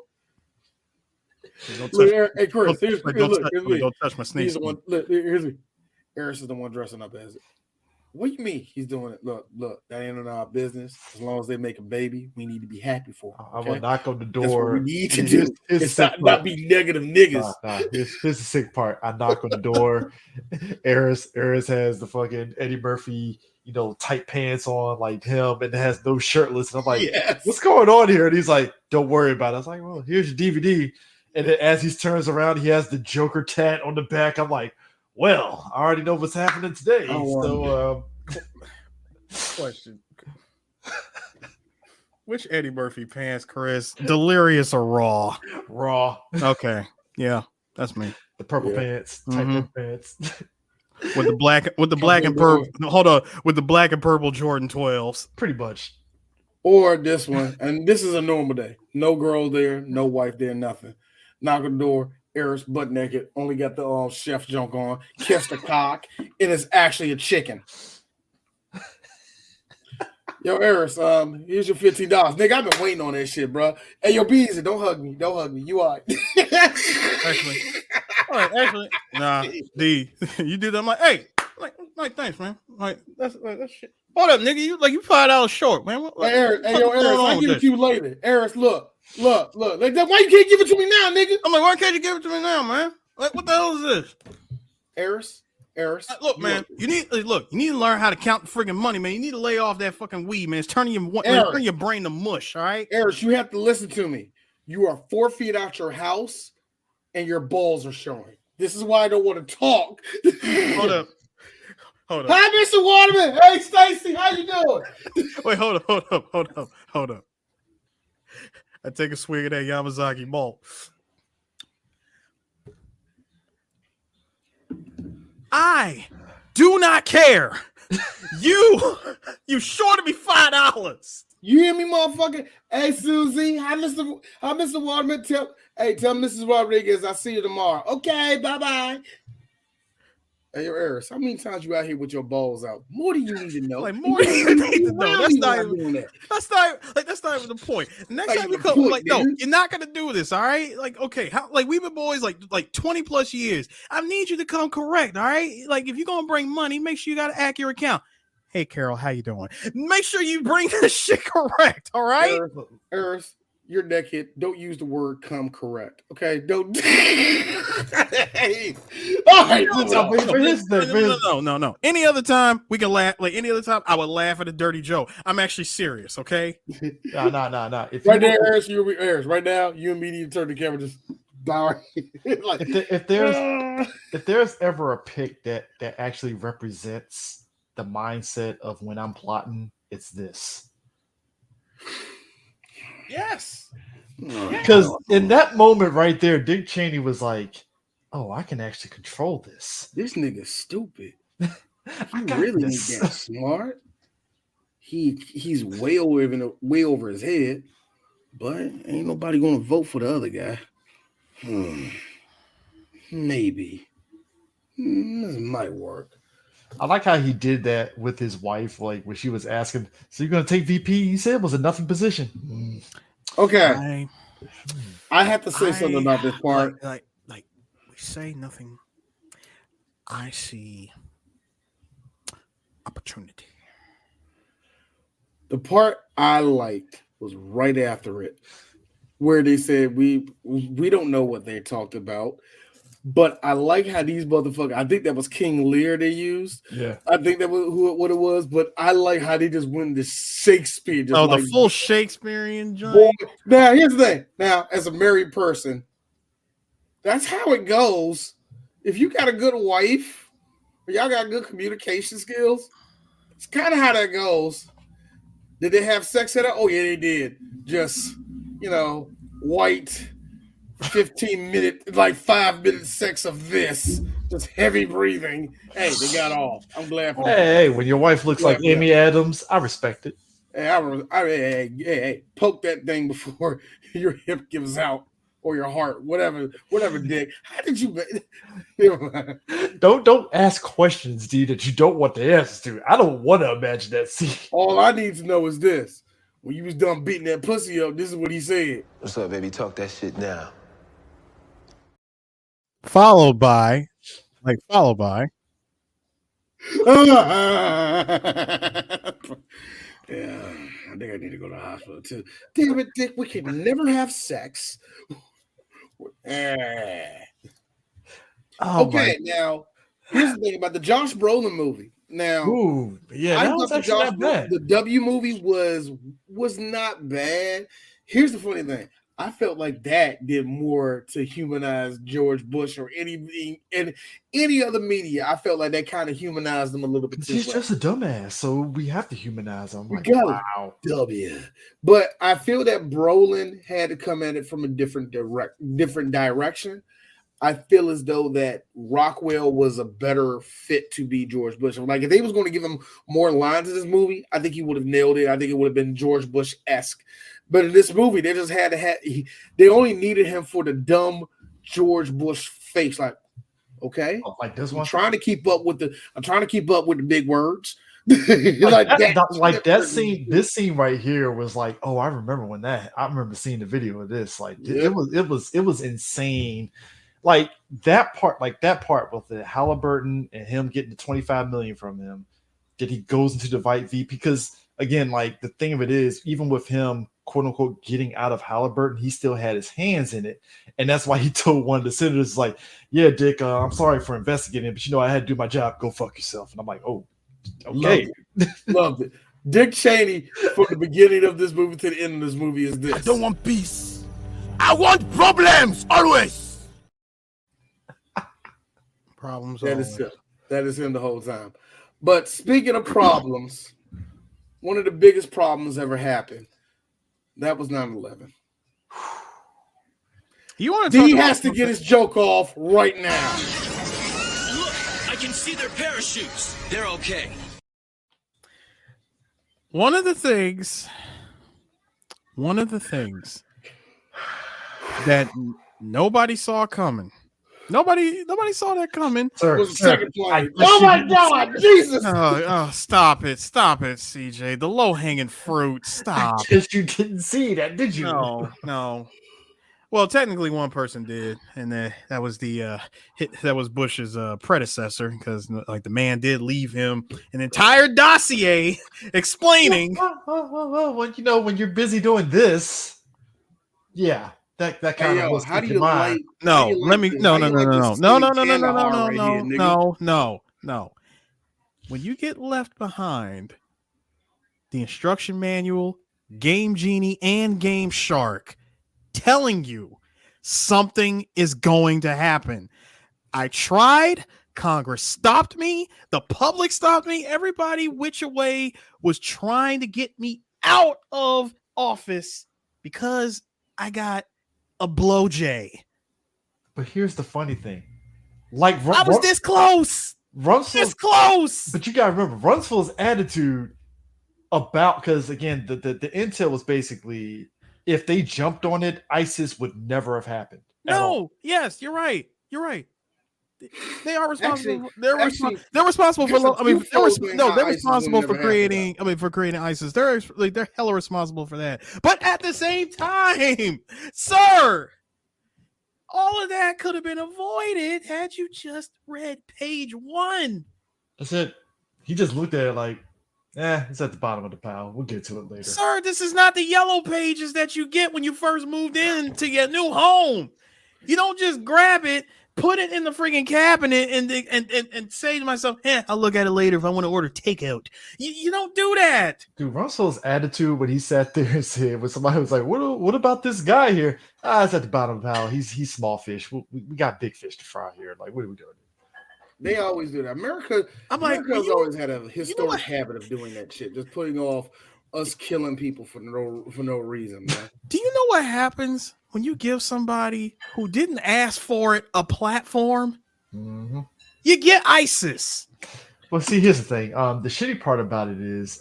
Hey, Chris, here's me. Don't touch my snake. Here's me. Eris is the one dressing up as it. What do you mean he's doing it? Look, that ain't in our business. As long as they make a baby, we need to be happy for them. Okay? I will knock on the door. That's what we need to do. It's not be negative niggas. Here's the sick part. I knock on the door. Eris has the fucking Eddie Murphy, tight pants on like him, and has no shirtless. And I'm like, yes. What's going on here? And he's like, don't worry about it. I was like, well, here's your DVD. And then as he turns around, he has the Joker tat on the back. I'm like, well, I already know what's happening today. So, question. Which Eddie Murphy pants, Chris? Delirious or Raw? Raw. Okay. Yeah, that's me. The purple pants. Tight purple pants. With the black and purple. No, hold on. With the black and purple Jordan 12s. Pretty much. Or this one, and this is a normal day. No girl there, no wife there, nothing. Knock on the door, Eris butt naked, only got the chef junk on, kiss the cock. It is actually a chicken. Yo, Eris, here's your $15. Nigga, I've been waiting on that shit, bro. Hey, yo, be easy. Don't hug me. Don't hug me. You all right. Actually, nah, D, you do that. I'm like, hey, like, thanks, man. Like, that's shit. Hold up, nigga. You $5 short, man. Hey, Eris, I'll give it to you later. Eris, look. Like, why you can't give it to me now, nigga? I'm like, why can't you give it to me now, man? Like, what the hell is this? Eris. Look, man, you need to learn how to count the friggin' money, man. You need to lay off that fucking weed, man. It's turning your brain to mush, all right? Eris, you have to listen to me. You are 4 feet out your house, and your balls are showing. This is why I don't want to talk. Hold up. Hi, Mr. Waterman. Hey, Stacy, how you doing? Wait, hold up. I take a swig of that Yamazaki malt. I do not care. You shorted me $5. You hear me, motherfucker? Hey, Susie. Hi, Mr. Waterman. Tell Mrs. Rodriguez I see you tomorrow. Okay, bye-bye. Hey, Eris, how many times you out here with your balls out? More than you need to know. Like, more than you need to know. That's not even the point. Next time you come, like, no, you're not gonna do this, all right? Like, okay, we've been boys like 20 plus years. I need you to come correct, all right? Like, if you're gonna bring money, make sure you got an accurate account. Hey, Carol, how you doing? Make sure you bring this shit correct, all right? Eris, you're naked. Don't use the word "come" correct. Okay, don't. All right, no. Any other time we can laugh. Like any other time, I would laugh at a dirty joke. I'm actually serious. Okay. No. Right there, Eris. Eris. Right now, you and me need to turn the camera just down. Like, if there's ever a pic that actually represents the mindset of when I'm plotting, it's this. Yes. Because in that moment right there, Dick Cheaney was like, oh, I can actually control this. This nigga's stupid. I really ain't that smart. He's way over his head, but ain't nobody gonna vote for the other guy. Maybe. This might work. I like how he did that with his wife, like when she was asking, so you're gonna take VP? He said it was a nothing position. Okay. I have to say something about this part. Like we say nothing. I see opportunity. The part I liked was right after it, where they said we don't know what they talked about, but I like how these motherfuckers. I think that was King Lear they used. Yeah, I think that was what it was. But I like how they just went into Shakespeare. Just the full Shakespearean joint. Now here's the thing. Now, as a married person, that's how it goes. If you got a good wife, or y'all got good communication skills, it's kind of how that goes. Did they have sex at it? Oh yeah, they did. Just white 15-minute, like 5-minute sex of this, just heavy breathing. Hey, they got off. I'm glad for that. Hey, when your wife looks like Amy Adams, I respect it. Hey, poke that thing before your hip gives out or your heart, whatever, Dick. How did you? Don't ask questions, D, that you don't want the answers to. I don't want to imagine that scene. All I need to know is this: when you was done beating that pussy up, this is what he said. What's up, baby? Talk that shit now. Followed by. Yeah, I think I need to go to the hospital too. Damn it, Dick, we can never have sex. Okay, now here's the thing about the Josh Brolin movie. Now, that was actually not bad. The W movie was not bad. Here's the funny thing: I felt like that did more to humanize George Bush or any other media. I felt like that kind of humanized him a little bit too. He's just a dumbass, so we have to humanize him. We Like, got wow. W. But I feel that Brolin had to come at it from a different direction. I feel as though that Rockwell was a better fit to be George Bush. Like if they was going to give him more lines in this movie, I think he would have nailed it. I think it would have been George Bush-esque. But in this movie, they just had to have. They only needed him for the dumb George Bush face. Like, okay, like this one. I'm trying to keep up with the big words. like that scene. This scene right here was like, oh, I remember when that. I remember seeing the video of this. Like it was insane. Like that part with the Halliburton and him getting the $25 million from him. That he goes into the Vite V because again, like the thing of it is, even with him, quote unquote, getting out of Halliburton, he still had his hands in it. And that's why he told one of the senators, like, yeah, Dick, I'm sorry for investigating, but I had to do my job. Go fuck yourself. And I'm like, oh, okay. Loved it. Dick Cheaney, from the beginning of this movie to the end of this movie, is this. I don't want peace. I want problems, always. Problems. That is him the whole time. But speaking of problems, one of the biggest problems ever happened. That was 9/11. You want to? He has to get his joke off right now. Look, I can see their parachutes. They're okay. One of the things that nobody saw coming. Nobody saw that coming. Sir, Was the second plane. Oh my God, Jesus! Oh, stop it, CJ. The low-hanging fruit. Stop. Because you didn't see that, did you? No. Well, technically, one person did, and that was Bush's predecessor, because like the man did leave him an entire dossier explaining. Well, when you're busy doing this, yeah. That kind of how do you like? No. When you get left behind, the instruction manual, Game Genie, and Game Shark telling you something is going to happen. I tried. Congress stopped me. The public stopped me. Everybody which way was trying to get me out of office because I got a blowjay. But here's the funny thing. Like I was this close. This close. But you gotta remember Rumsfeld's attitude about, because again, the intel was basically if they jumped on it, ISIS would never have happened. No, yes, you're right. They are responsible. They're responsible for. They're responsible for creating. For creating ISIS. They're hella responsible for that. But at the same time, sir, all of that could have been avoided had you just read page 1. That's it. He just looked at it like, it's at the bottom of the pile. We'll get to it later. Sir, this is not the yellow pages that you get when you first moved into your new home. You don't just grab it, put it in the freaking cabinet, and say to myself, I'll look at it later if I want to order takeout. You don't do that. Dude, Russell's attitude when he sat there and said, when somebody was like, what about this guy here? It's at the bottom of the pile. He's small fish. We got big fish to fry here. Like, what are we doing? They always do that. America's always had a historic habit of doing that shit, just putting off us killing people for no reason, man. Do you know what happens when you give somebody who didn't ask for it a platform? Mm-hmm. You get ISIS. Well, see, here's the thing. The shitty part about it is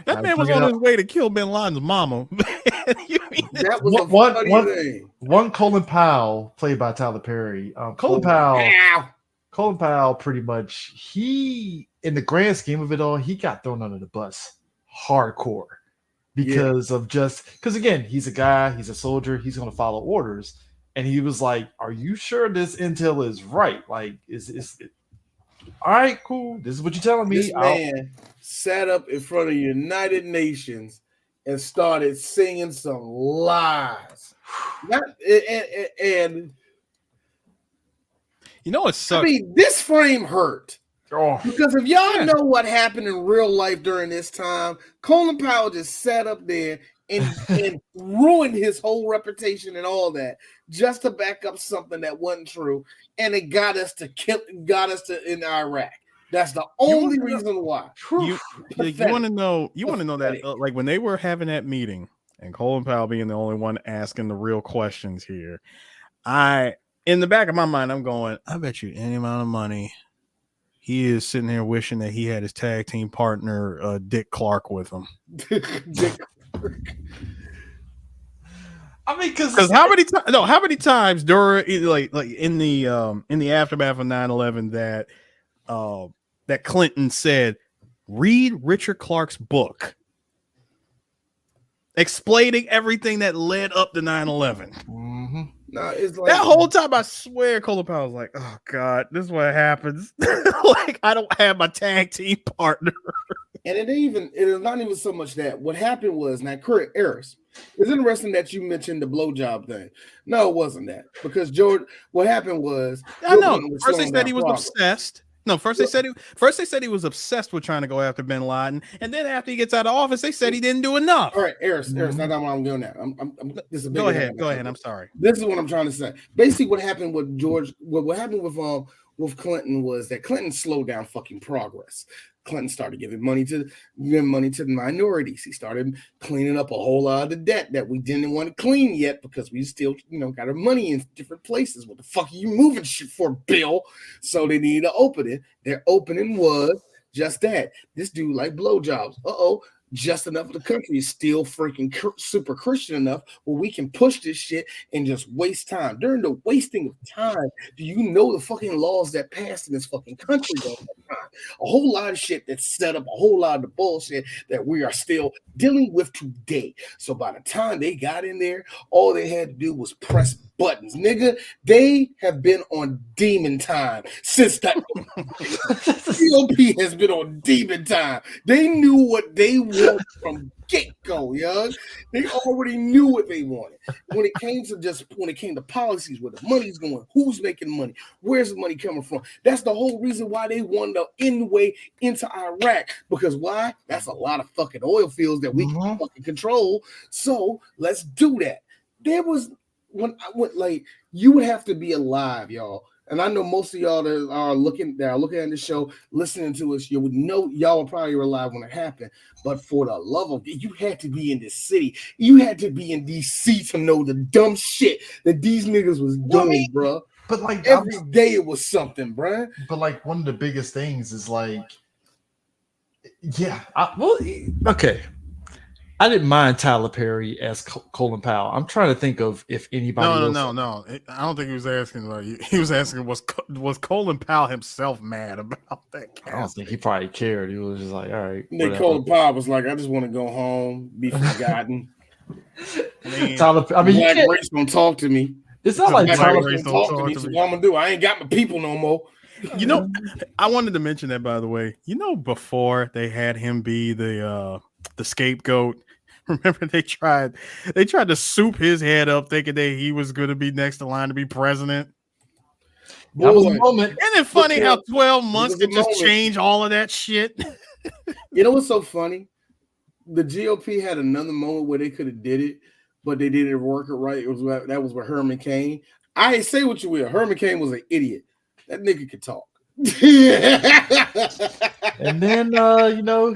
that man was on his way to kill Bin Laden's mama. That was a funny thing. One Colin Powell, played by Tyler Perry. Colin Powell, pretty much, he, in the grand scheme of it all, he got thrown under the bus hardcore because again, he's a guy, he's a soldier, he's going to follow orders. And he was like, are you sure this intel is right? Like, is it all right, cool. This is what you're telling me. This man sat up in front of the United Nations and started singing some lies. And you know, it sucks. I mean, this frame hurt. Because if y'all know what happened in real life during this time, Colin Powell just sat up there and ruined his whole reputation and all that just to back up something that wasn't true, and it got us to in Iraq. That's the only reason why. You want to know that like when they were having that meeting and Colin Powell being the only one asking the real questions here, in the back of my mind, I'm going, I bet you any amount of money he is sitting there wishing that he had his tag team partner Dick Clark with him. Dick Clark. I mean, because how many times during like in the aftermath of 9/11 that Clinton said, read Richard Clark's book explaining everything that led up to 9/11. Mm-hmm. No, it's like that whole time, I swear, Colin Powell was like, "Oh God, this is what happens." Like, I don't have my tag team partner, and it is not even so much that. What happened was, now, correct, Eris. It's interesting that you mentioned the blowjob thing. No, it wasn't that, because George. What happened was, I know. First they said he was obsessed. No, first they said he was obsessed with trying to go after Bin Laden, and then after he gets out of office, they said he didn't do enough. All right, Eris, that's not what I'm doing now. Go ahead. I'm sorry. This is what I'm trying to say. Basically, what happened with George, what happened with Clinton was that Clinton slowed down fucking progress. Clinton started giving money to the minorities. He started cleaning up a whole lot of the debt that we didn't want to clean yet because we still, got our money in different places. What the fuck are you moving shit for, Bill? So they needed to open it. Their opening was just that. This dude like blowjobs. Just enough of the country is still freaking super Christian enough where we can push this shit and just waste time. During the wasting of time, do you know the fucking laws that passed in this fucking country during that time? A whole lot of shit that set up a whole lot of the bullshit that we are still dealing with today. So by the time they got in there, all they had to do was press buttons. Nigga, they have been on demon time since that COP has been on demon time. They knew what they wanted from get-go, young. They already knew what they wanted. When it came to policies, where the money's going, who's making money, where's the money coming from? That's the whole reason why they wanted to end the way into Iraq. Because why? That's a lot of fucking oil fields that we can fucking control. So let's do that. There was when I went, like, you would have to be alive, y'all. And I know most of y'all that are looking at the show, listening to us, you would know y'all were probably alive when it happened. But for the love of it, you had to be in this city. You had to be in DC to know the dumb shit that these niggas was doing, bro. But like every day it was something, bro. But like one of the biggest things is like, okay. I didn't mind Tyler Perry as Colin Powell. I'm trying to think of if anybody else. No. I don't think he was asking. He was asking, was Colin Powell himself mad about that cast? I don't think he probably cared. He was just like, all right. Colin Powell was like, I just want to go home, be forgotten. Tyler, Black race don't talk to me. It's not like Tyler race don't talk to me. So what I'm gonna do? I ain't got my people no more. I wanted to mention that, by the way. Before they had him be the scapegoat. Remember, they tried to soup his head up, thinking that he was going to be next in line to be president. That was a moment. Isn't it funny how 12 months could just change all of that shit? You know what's so funny? The GOP had another moment where they could have did it, but they didn't work it right. That was with Herman Cain. I ain't say what you will. Herman Cain was an idiot. That nigga could talk. And then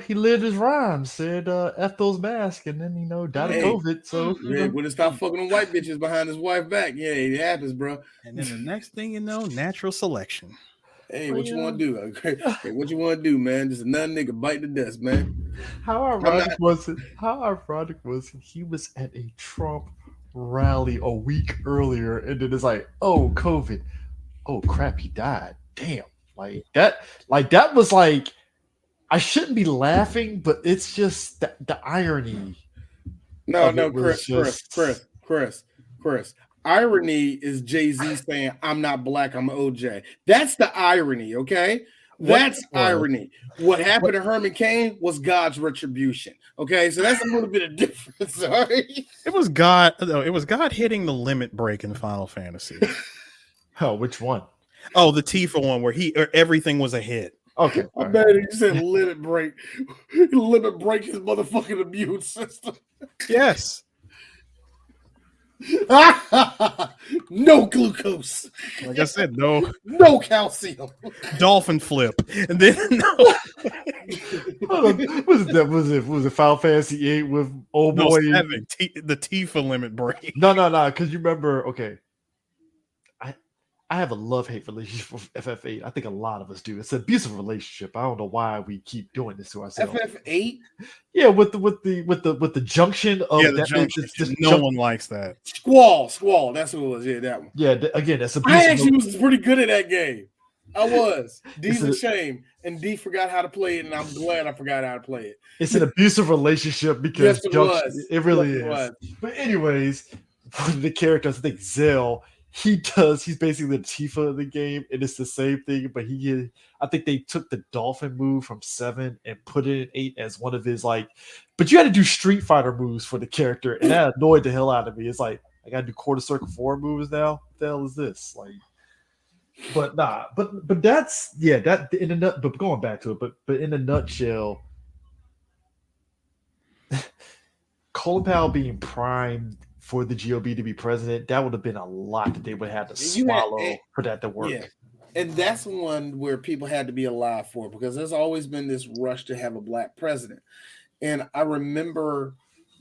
he lived his rhymes, said F those masks, and then died of COVID. So when it stopped fucking them white bitches behind his wife back, it happens, bro. And then the next thing you know, natural selection. Hey, what you want to do? Hey, what you want to do, man? Just another nigga bite the dust, man. How ironic was it? He was at a Trump rally a week earlier, and then it's like, oh, COVID. Oh crap, he died. Damn. Like that was like, I shouldn't be laughing, but it's just the irony. No, Chris. Irony is Jay-Z saying, I'm not black, I'm OJ. That's the irony, okay? That's irony. What happened to Herman Cain was God's retribution. Okay, so that's a little bit of difference. Sorry. It was God hitting the limit break in Final Fantasy. Oh, which one? Oh, the Tifa one where everything was a hit. Okay. I bet you said limit break. Limit break his motherfucking immune system. Yes. No glucose. Like I said, no calcium. dolphin flip. And then Was it Final Fantasy VIII with old boy? 7, the Tifa limit break. No. Because you remember, okay. I have a love-hate relationship with FF8. I think a lot of us do. It's an abusive relationship. I don't know why we keep doing this to ourselves. FF8? Yeah, with the junction of the junction. No one likes that. Squall. That's what it was. Yeah, that one. Yeah, again, that's I actually was pretty good at that game. I was. D's a shame, and D forgot how to play it, and I'm glad I forgot how to play it. It's an abusive relationship because it really is. But anyways, one of the characters, I think Zell, he's basically the Tifa of the game, and it's the same thing, but I think they took the dolphin move from 7 and put it in 8 as one of his, like, but you had to do Street Fighter moves for the character, and that annoyed the hell out of me. It's like, I gotta do quarter circle 4 moves now? What the hell is this? Like, but that's, that in a nut, but going back to it, but in a nutshell, Colin Powell being primed for the GOP to be president, that would have been a lot that they would have to swallow for that to work. Yeah. And that's one where people had to be alive for, because there's always been this rush to have a black president. And I remember,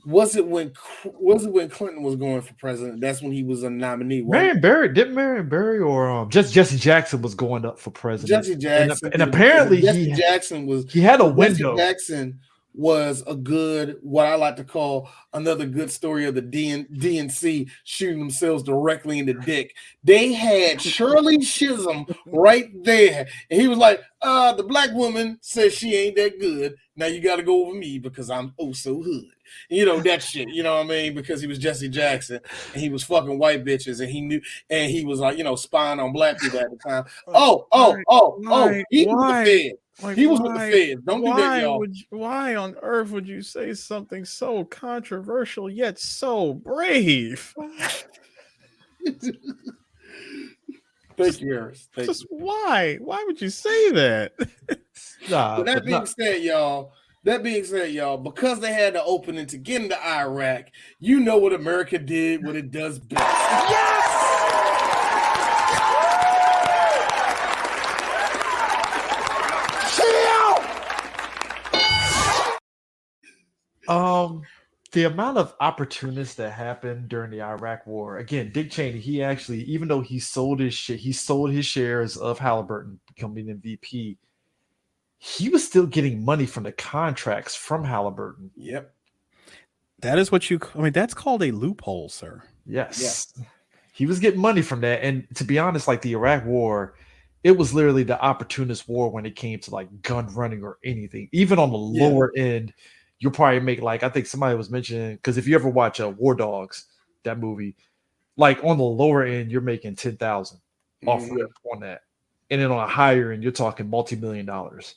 was it when Clinton was going for president? That's when he was a nominee. Marion Barry or just Jesse Jackson was going up for president. Jesse Jackson, and apparently he had a window. Jesse Jackson was a good, what I like to call another good story of the DNC shooting themselves directly in the dick. They had Shirley Chisholm right there. And he was like, the black woman says she ain't that good. Now you got to go over me because I'm oh so hood. You know, that shit, you know what I mean? Because he was Jesse Jackson and he was fucking white bitches and he knew, and he was like, spying on black people at the time. He was the Fed. Like, he was with the Feds. Don't do that, y'all. Why on earth would you say something so controversial yet so brave? Thank you, Harris. Why? Why would you say that? That being said, y'all, because they had the opening to get into Iraq, you know what America did, what it does best. Yes! The amount of opportunists that happened during the Iraq War. Again, Dick Cheaney, he actually, even though he sold his shares of Halliburton becoming an VP, he was still getting money from the contracts from Halliburton. Yep. That is that's called a loophole, sir. Yes. Yeah. He was getting money from that. And to be honest, like the Iraq War, it was literally the opportunist war when it came to like gun running or anything. Even on the lower end, you'll probably make, like, I think somebody was mentioning, because if you ever watch War Dogs, that movie, like on the lower end, you're making 10,000 off rip on that. And then on a higher end, you're talking multi-million dollars.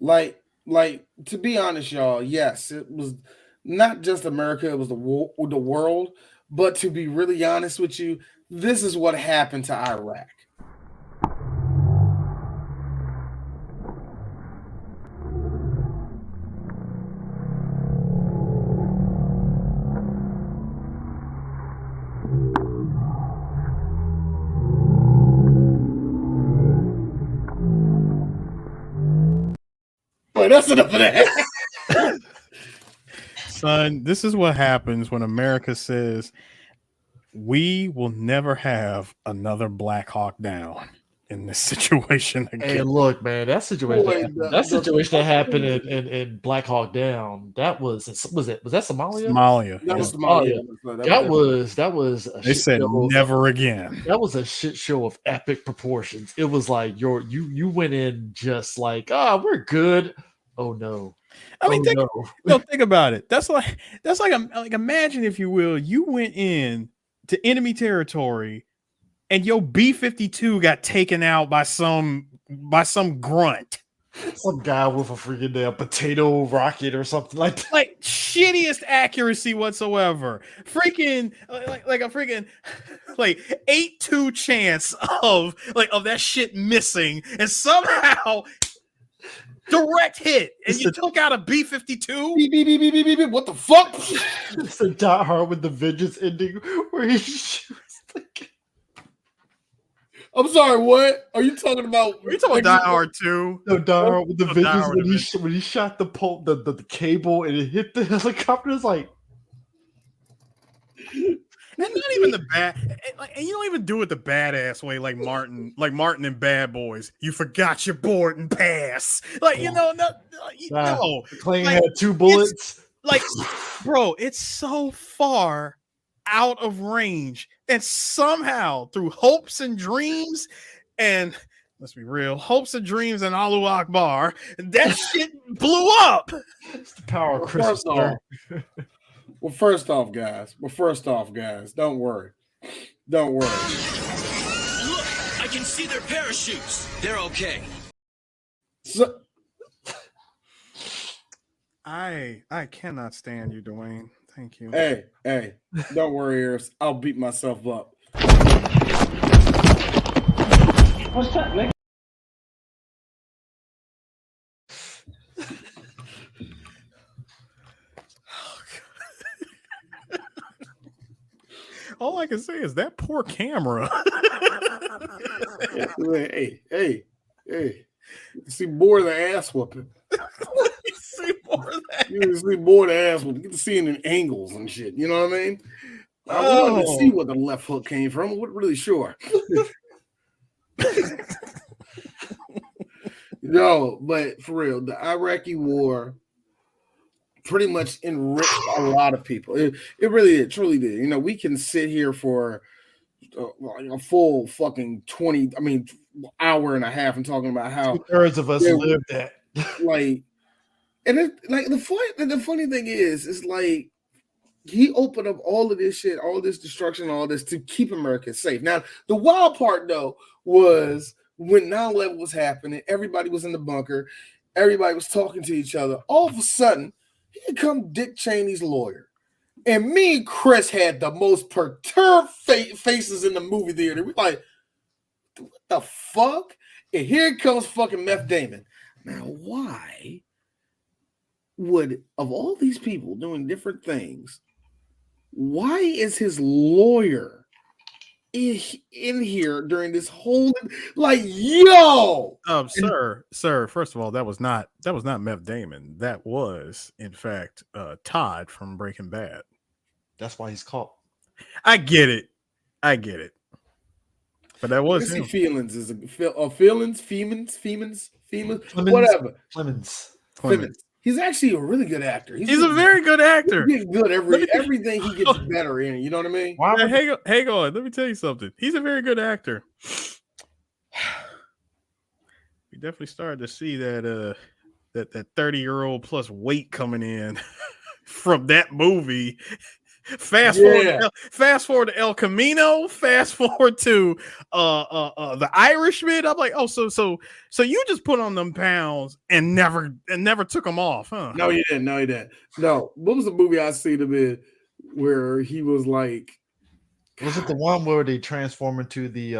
Like, to be honest, y'all, yes, it was not just America, it was the world. But to be really honest with you, this is what happened to Iraq. That's enough of that. Son, this is what happens when America says we will never have another Black Hawk Down in this situation again. Hey, look, man, that situation that happened in Black Hawk Down, that was that Somalia? Somalia. That was Somalia. That was they said never again. That was a shit show of epic proportions. It was like you went in just like, we're good. Oh no. I mean, think about it. That's like imagine, if you will, you went in to enemy territory and your B-52 got taken out by some grunt. Some guy with a freaking damn potato rocket or something like that. Like shittiest accuracy whatsoever. Freaking like a freaking 8-2 chance of that shit missing, and somehow direct hit, and you took out a B-52. Beep, beep, beep, beep, beep, beep, beep. What the fuck? It's a Die Hard with the Vengeance ending where he shoots the kid. I'm sorry, what? Are you talking about? Are you talking about Die Hard 2? No, Die Hard with the Die Vengeance Hard when with he shot the pole, the cable and it hit the helicopter. It's like, And not even the bad, and you don't even do it the badass way, like Martin in Bad Boys. You forgot your boarding pass, like no. Clang like, had 2 bullets. Like, bro, it's so far out of range, and somehow through hopes and dreams, and let's be real, hopes and dreams and Allahu Akbar, that shit blew up. It's the power of Christmas. Well, first off, guys, don't worry. Look, I can see their parachutes. They're okay. So, I cannot stand you, Dwayne. Thank you. hey, don't worry, Ears. I'll beat myself up. What's that, Nick? All I can say is that poor camera. Hey. You see more of the ass whooping. You see more of that. You see more of the ass whooping. You get to see it in angles and shit. You know what I mean? I wanted to see where the left hook came from. I wasn't really sure. No, but for real, the Iraqi war pretty much enriched a lot of people. It really did, truly did. You know, we can sit here for a full fucking hour and a half and talking about how 2/3 of us lived that. Like, and the funny thing is like he opened up all of this shit, all this destruction, all this to keep America safe. Now, the wild part though was when 9/11 was happening, everybody was in the bunker, everybody was talking to each other. All of a sudden, here come Dick Cheney's lawyer. And me and Chris had the most perturbed faces in the movie theater. We're like, what the fuck? And here comes fucking Meth Damon. Now, why would, of all these people doing different things, why is his lawyer in here during this whole, like, yo? Sir, first of all, that was not Meth Damon. That was, in fact, Todd from Breaking Bad. That's why he's caught. I get it. But that was him. Feelings is feelings, whatever. Clemens. He's actually a really good actor. He's a very good actor. He's good everything he gets better in. You know what I mean? Hang on. Let me tell you something. He's a very good actor. We definitely started to see that 30-year-old plus weight coming in from that movie. Fast forward to El Camino. Fast forward to the Irishman. I'm like, oh, so you just put on them pounds and never took them off, huh? No, he didn't. No, what was the movie I seen him in where he was like? Was it the one where they transform into the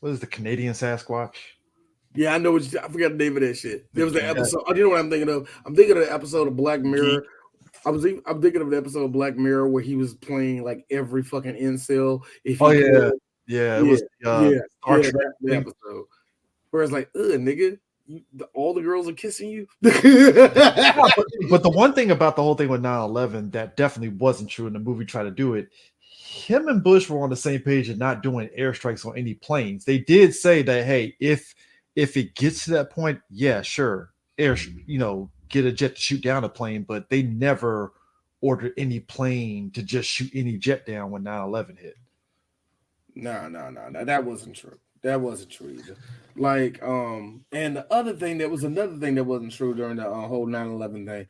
what is the Canadian Sasquatch? Yeah, I know. I forgot the name of that shit. There was an episode. You know what I'm thinking of? I'm thinking of the episode of Black Mirror. I'm thinking of the episode of Black Mirror where he was playing like every fucking incel. It was the episode where it's like, nigga, all the girls are kissing you. But the one thing about the whole thing with 9/11 that definitely wasn't true, and the movie tried to do it. Him and Bush were on the same page and not doing airstrikes on any planes. They did say that, hey, if it gets to that point, yeah, sure, get a jet to shoot down a plane, but they never ordered any plane to just shoot any jet down when 9/11 hit. No, that wasn't true. That wasn't true either. Like, and the other thing, that was another thing that wasn't true during the whole 9/11 thing.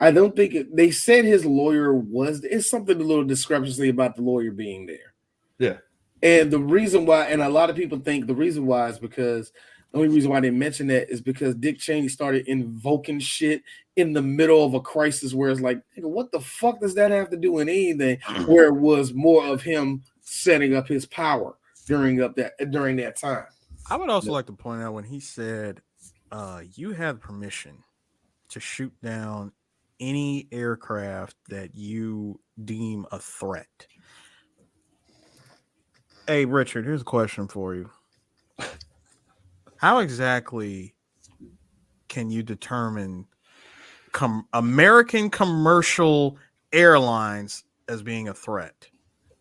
I don't think they said his lawyer was. It's something a little discrepancy about the lawyer being there. Yeah, and the reason why, and a lot of people think the reason why is because. The only reason why they mention that is because Dick Cheney started invoking shit in the middle of a crisis where it's like, what the fuck does that have to do with anything? Where it was more of him setting up his power during that time. I would also like to point out when he said, "You have permission to shoot down any aircraft that you deem a threat." Hey, Richard, here's a question for you. How exactly can you determine American commercial airlines as being a threat?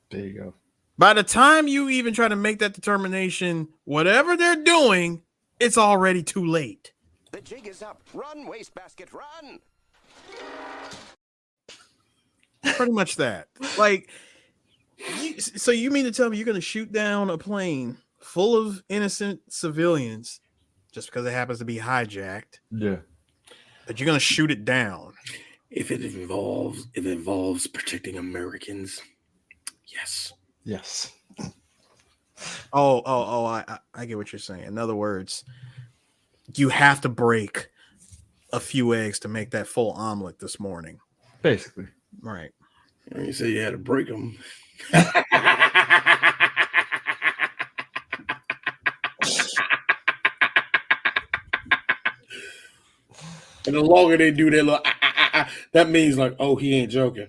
There you go. By the time you even try to make that determination, whatever they're doing, it's already too late. The jig is up. Run, wastebasket, run. Pretty much that. Like, so you mean to tell me you're going to shoot down a plane full of innocent civilians just because it happens to be hijacked? Yeah. But you're going to shoot it down? If it involves protecting Americans, yes. Yes. I get what you're saying. In other words, you have to break a few eggs to make that full omelet this morning. Basically. Right. You say you had to break them. And the longer they do their little, that means like, oh, he ain't joking.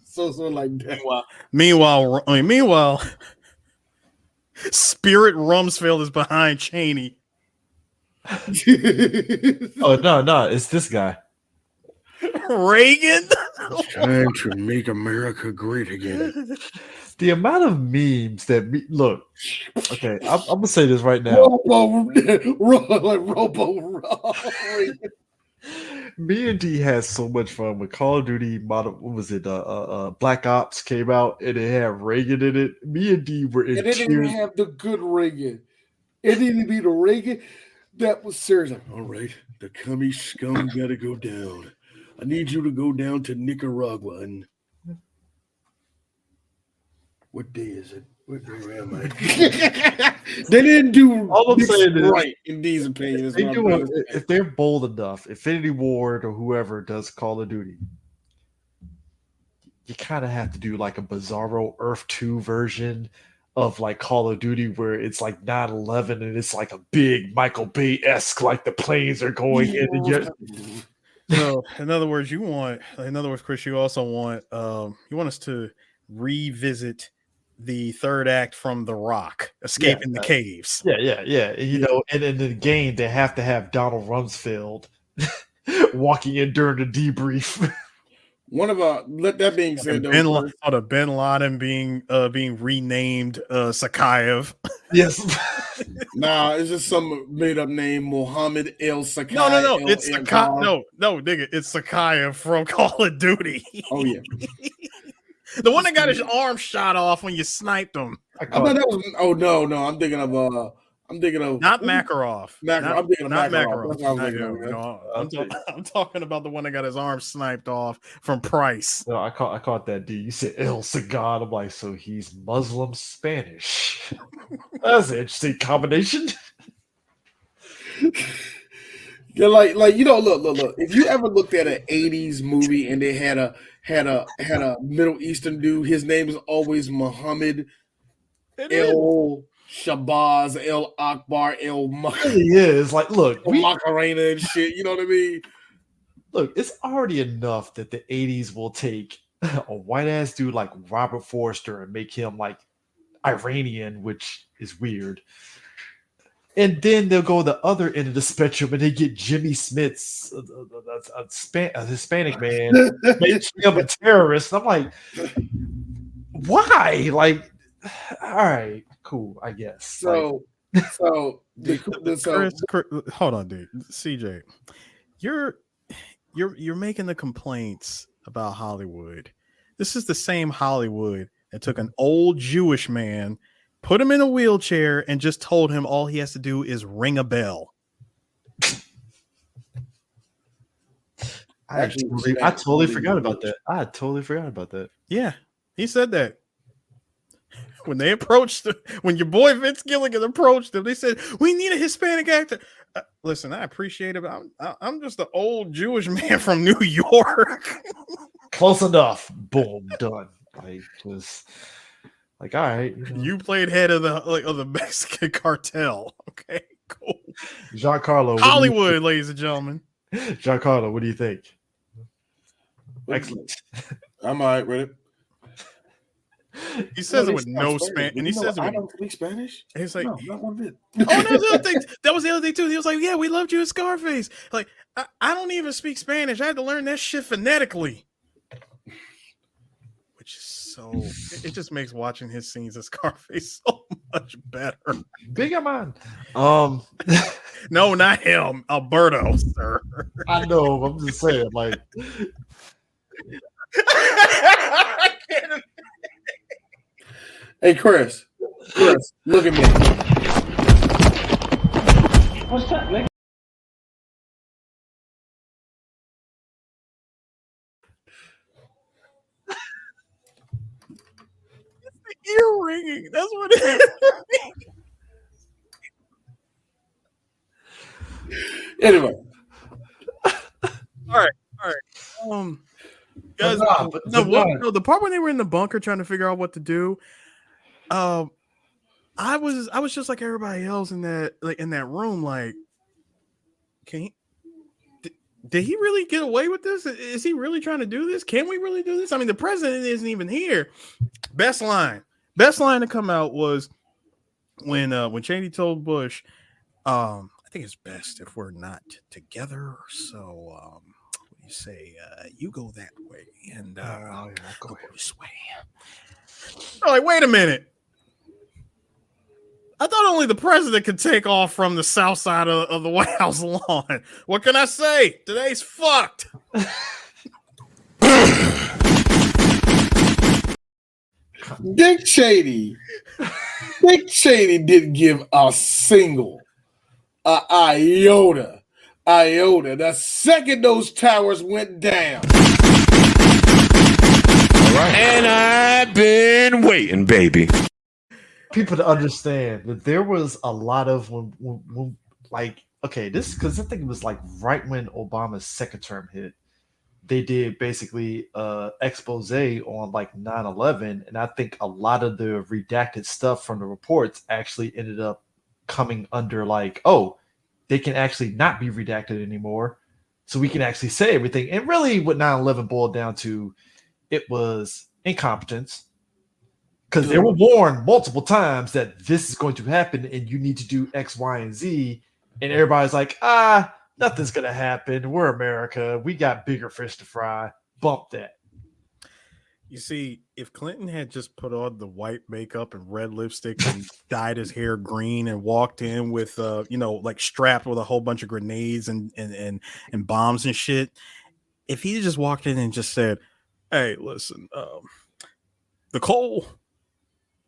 so like that. Meanwhile, Spirit Rumsfeld is behind Cheaney. Oh no, it's this guy. Reagan. It's time to make America great again. The amount of memes that look. Okay, I'm gonna say this right now. Me and D had so much fun with Call of Duty. What was it? Black Ops came out and it had Reagan in it. Me and D were in tears. It didn't even have the good Reagan. It didn't be the Reagan that was serious. Like, all right, the commie scum gotta go down. I need you to go down to Nicaragua. And what day is it? What day am I? They didn't do all I'm saying is right in these opinions. If they're bold enough, Infinity Ward or whoever does Call of Duty, you kind of have to do like a Bizarro Earth 2 version of like Call of Duty where it's like 9/11 and it's like a big Michael Bay-esque, like the planes are going in and yet. So, in other words, Chris, you also want you want us to revisit the third act from The Rock, escaping the caves. Yeah. You know, and in the game, they have to have Donald Rumsfeld walking in during the debrief. One of that being said, Ben Laden being renamed Sakayev. Yes. Nah, it's just some made up name, Mohammed El Sakai. No, it's Sakayev. No, nigga, it's Sakayev from Call of Duty. Oh yeah. The one that got his arm shot off when you sniped him. I thought that was. Oh no, I'm thinking of not Makarov. I'm thinking of not Makarov. Makarov. I'm talking about the one that got his arm sniped off from Price. No, I caught that D. You said El Sagad. I'm like, so he's Muslim Spanish. That's an interesting combination. Yeah, like you know, look. If you ever looked at an '80s movie and they had a Middle Eastern dude, his name is always Muhammad El Shabazz El Akbar El Makarena. He is like, look, Macarena and shit. You know what I mean? Look, it's already enough that the '80s will take a white ass dude like Robert Forster and make him like Iranian, which is weird. And then they'll go the other end of the spectrum and they get Jimmy Smith's a Hispanic man, make him a terrorist. I'm like, why? Like, all right, cool, I guess. So hold on, dude. CJ, you're making the complaints about Hollywood. This is the same Hollywood that took an old Jewish man, put him in a wheelchair, and just told him all he has to do is ring a bell. I totally forgot about that. Yeah, he said that. When they approached, when your boy Vince Gilligan approached them, they said, "We need a Hispanic actor." Listen, I appreciate it, but I'm just an old Jewish man from New York. Close enough. Boom, done. Like, Like, all right, you played head of the Mexican cartel. Okay, cool. Giancarlo, Hollywood, ladies and gentlemen. Giancarlo, what do you think? Excellent. I'm all right with it. He says it with no Spanish, and he says it I with. don't speak Spanish. He's like, no, not one bit. Oh, that was the other thing. That was the other thing too. He was like, "Yeah, we loved you in Scarface." Like, I don't even speak Spanish. I had to learn that shit phonetically, which is so. It just makes watching his scenes of Scarface so much better. Big man. No, not him, Alberto, sir. I know. I'm just saying, like. I can't. Hey, Chris, look at me. What's that, Nick? Ear ringing. That's what it is. Anyway. All right. Guys, the part when they were in the bunker trying to figure out what to do, I was just like everybody else in that room. Like, did he really get away with this? Is he really trying to do this? Can we really do this? I mean, the president isn't even here. Best line to come out was when Cheaney told Bush, I think it's best if we're not together. So, what do you say? You go that way, and I'll go this way. I'm like, wait a minute. I thought only the president could take off from the south side of the White House lawn. What can I say? Today's fucked. Dick Cheaney didn't give a single iota. The second those towers went down. All right. And I've been waiting, baby. People to understand that there was a lot of when like, okay, this because I think it was like right when Obama's second term hit, they did basically expose on like 9/11, and I think a lot of the redacted stuff from the reports actually ended up coming under like, oh, they can actually not be redacted anymore, so we can actually say everything. And really, what 9/11 boiled down to, it was incompetence. Because they were warned multiple times that this is going to happen and you need to do X, Y, and Z. And everybody's like, nothing's going to happen. We're America. We got bigger fish to fry. Bump that. You see, if Clinton had just put on the white makeup and red lipstick and dyed his hair green and walked in with, like strapped with a whole bunch of grenades and bombs and shit, if he just walked in and just said, hey, listen, the coal,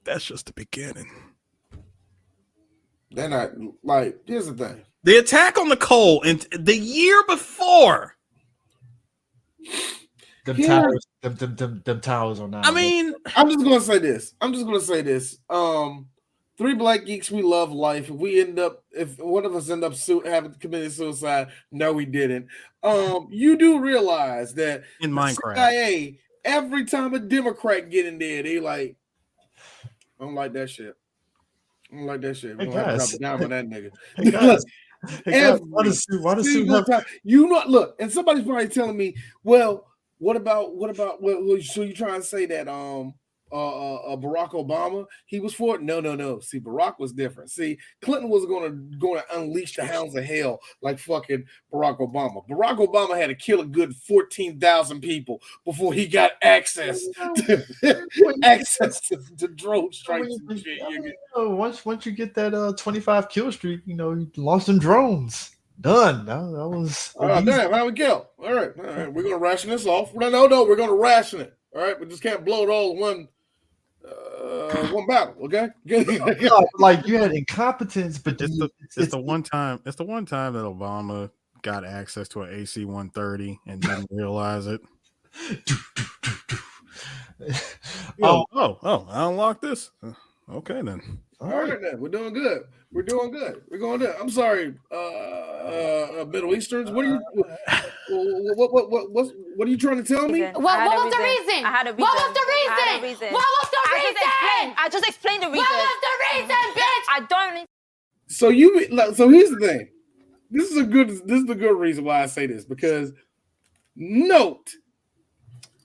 that's just the beginning. They're not like, here's the thing. The attack on the coal and the year before. Them towers are not. I mean, I'm just gonna say this. Three black geeks, we love life. If one of us end up having committed suicide, no, we didn't. You do realize that in Minecraft, CIA, every time a Democrat get in there, they like, I don't like that shit. We're gonna have to drop it down on that nigga. Look, and somebody's probably telling me, well, what about so you trying to say that Barack Obama, he was for it? No. See, Barack was different. See, Clinton was going to unleash the hounds of hell like fucking Barack Obama. Barack Obama had to kill a good 14,000 people before he got access to drone strikes and shit. Once you get that 25 kill streak, you launch some drones. Done. That was. Damn, how we kill? All right, we're gonna ration this off. No, we're gonna ration it. All right, we just can't blow it all in one battle. Okay. Like you had incompetence, but it's the one time that Obama got access to an AC-130 and didn't realize it. I unlocked this. Okay, then All right, then. We're doing good. We're going good. I'm sorry, Middle Easterns. What are you? What are you trying to tell me? What was the reason? I had a reason. What was the reason? What was the reason? I just explained the reason. What was the reason, bitch? I don't. So here's the thing. This is a good reason why I say this, because note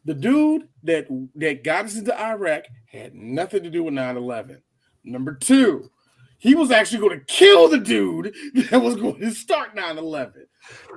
the dude that got us into Iraq had nothing to do with 9/11. Number 2, he was actually going to kill the dude that was going to start 9/11.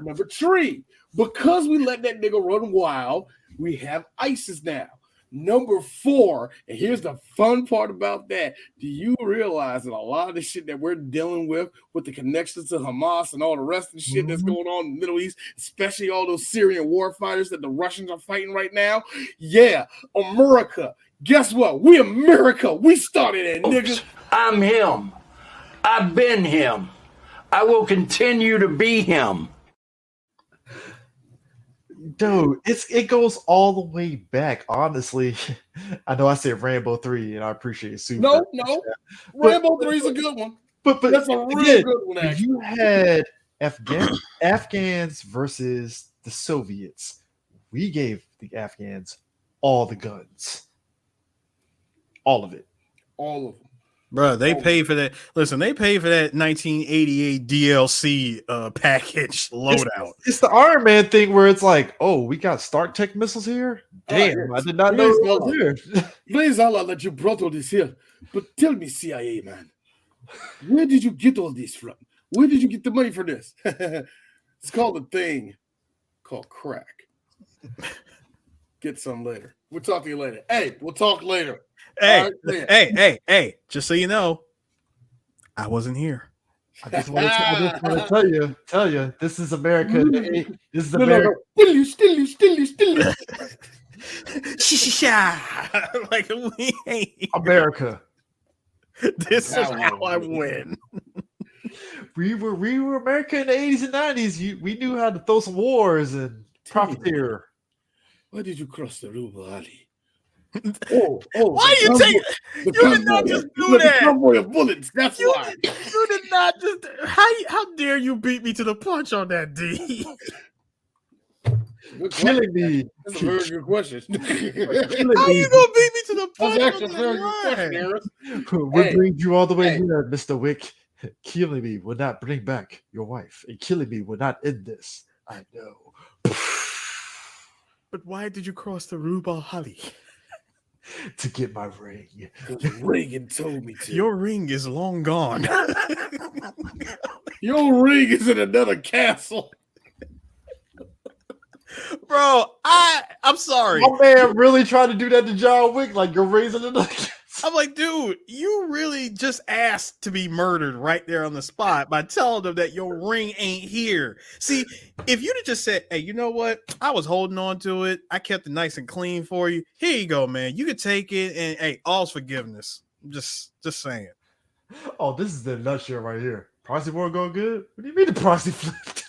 Number 3, because we let that nigga run wild, we have ISIS now. Number 4, and here's the fun part about that. Do you realize that a lot of the shit that we're dealing with the connections to Hamas and all the rest of the shit that's going on in the Middle East, especially all those Syrian war fighters that the Russians are fighting right now? Yeah, America. Guess what? We America. We started it, nigga. I'm him. I've been him. I will continue to be him. Dude, it goes all the way back. Honestly, I know I said Rambo 3, and I appreciate it. Super. No. Rambo 3 is a good one. But that's a real good one, actually. You had Afghans versus the Soviets. We gave the Afghans all the guns. All of it. All of them. Bro, they paid for that. Listen, they paid for that 1988 DLC package loadout. It's the Iron Man thing where it's like, oh, we got Stark Tech missiles here? Damn, I did not know it was here. Please, Allah, that you brought all this here. But tell me, CIA man, where did you get all this from? Where did you get the money for this? It's called a thing called crack. Get some later. We'll talk to you later. Hey, we'll talk later. Hey, just so you know, I wasn't here. I just want to tell you, this is America. This is America. Still. Like, we ain't America. This is how I win. We were America in the 80s and 90s. We knew how to throw some wars and profiteer. Why did you cross the river, Ali? Why do you take it? You did not just do that. Convoy of bullets. That's why. You did not just. How dare you beat me to the punch on that, D? Killing me. That's a very good question. How you gonna beat me to the punch? That's actually a very good question, Harris. We'll bring you all the way here, Mr. Wick. Killing me will not bring back your wife, and killing me will not end this. I know. But why did you cross the Rubal Hali? To get my ring. Reagan told me to. Your ring is long gone. Your ring is in another castle. Bro, I'm sorry. My man really tried to do that to John Wick, like you're raising another castle. I'm like, dude, you really just asked to be murdered right there on the spot by telling them that your ring ain't here. See, if you'd have just said, hey, you know what? I was holding on to it. I kept it nice and clean for you. Here you go, man. You could take it, and hey, all's forgiveness. Just saying. Oh, this is the nutshell right here. Proxy war go good? What do you mean the proxy flipped?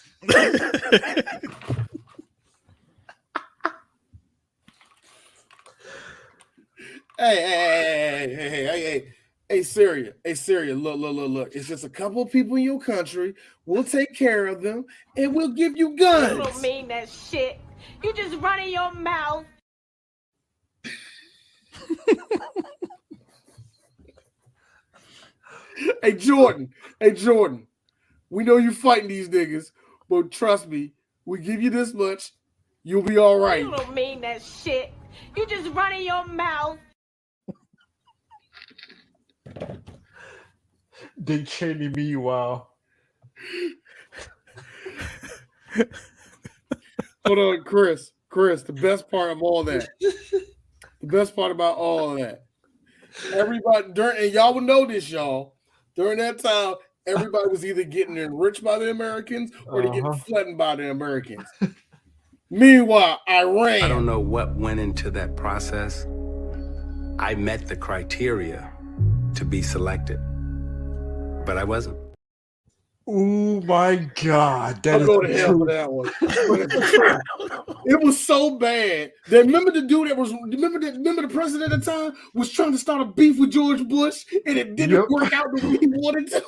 Hey, Syria. Look. It's just a couple of people in your country. We'll take care of them, and we'll give you guns. You don't mean that shit. You just running your mouth. Hey, Jordan. We know you're fighting these niggas, but trust me, we give you this much, you'll be all right. You don't mean that shit. You just running your mouth. Dick Cheaney, meanwhile. Hold on, Chris, the best part of all that. The best part about all of that. Everybody, and y'all will know this, y'all. During that time, everybody was either getting enriched by the Americans or they getting flattened by the Americans. Meanwhile, Iran. I don't know what went into that process. I met the criteria to be selected, but I wasn't. Oh my God. I'll go to hell for that one. It was so bad. Remember the dude that was remember the president at the time was trying to start a beef with George Bush and it didn't work out the way he wanted to.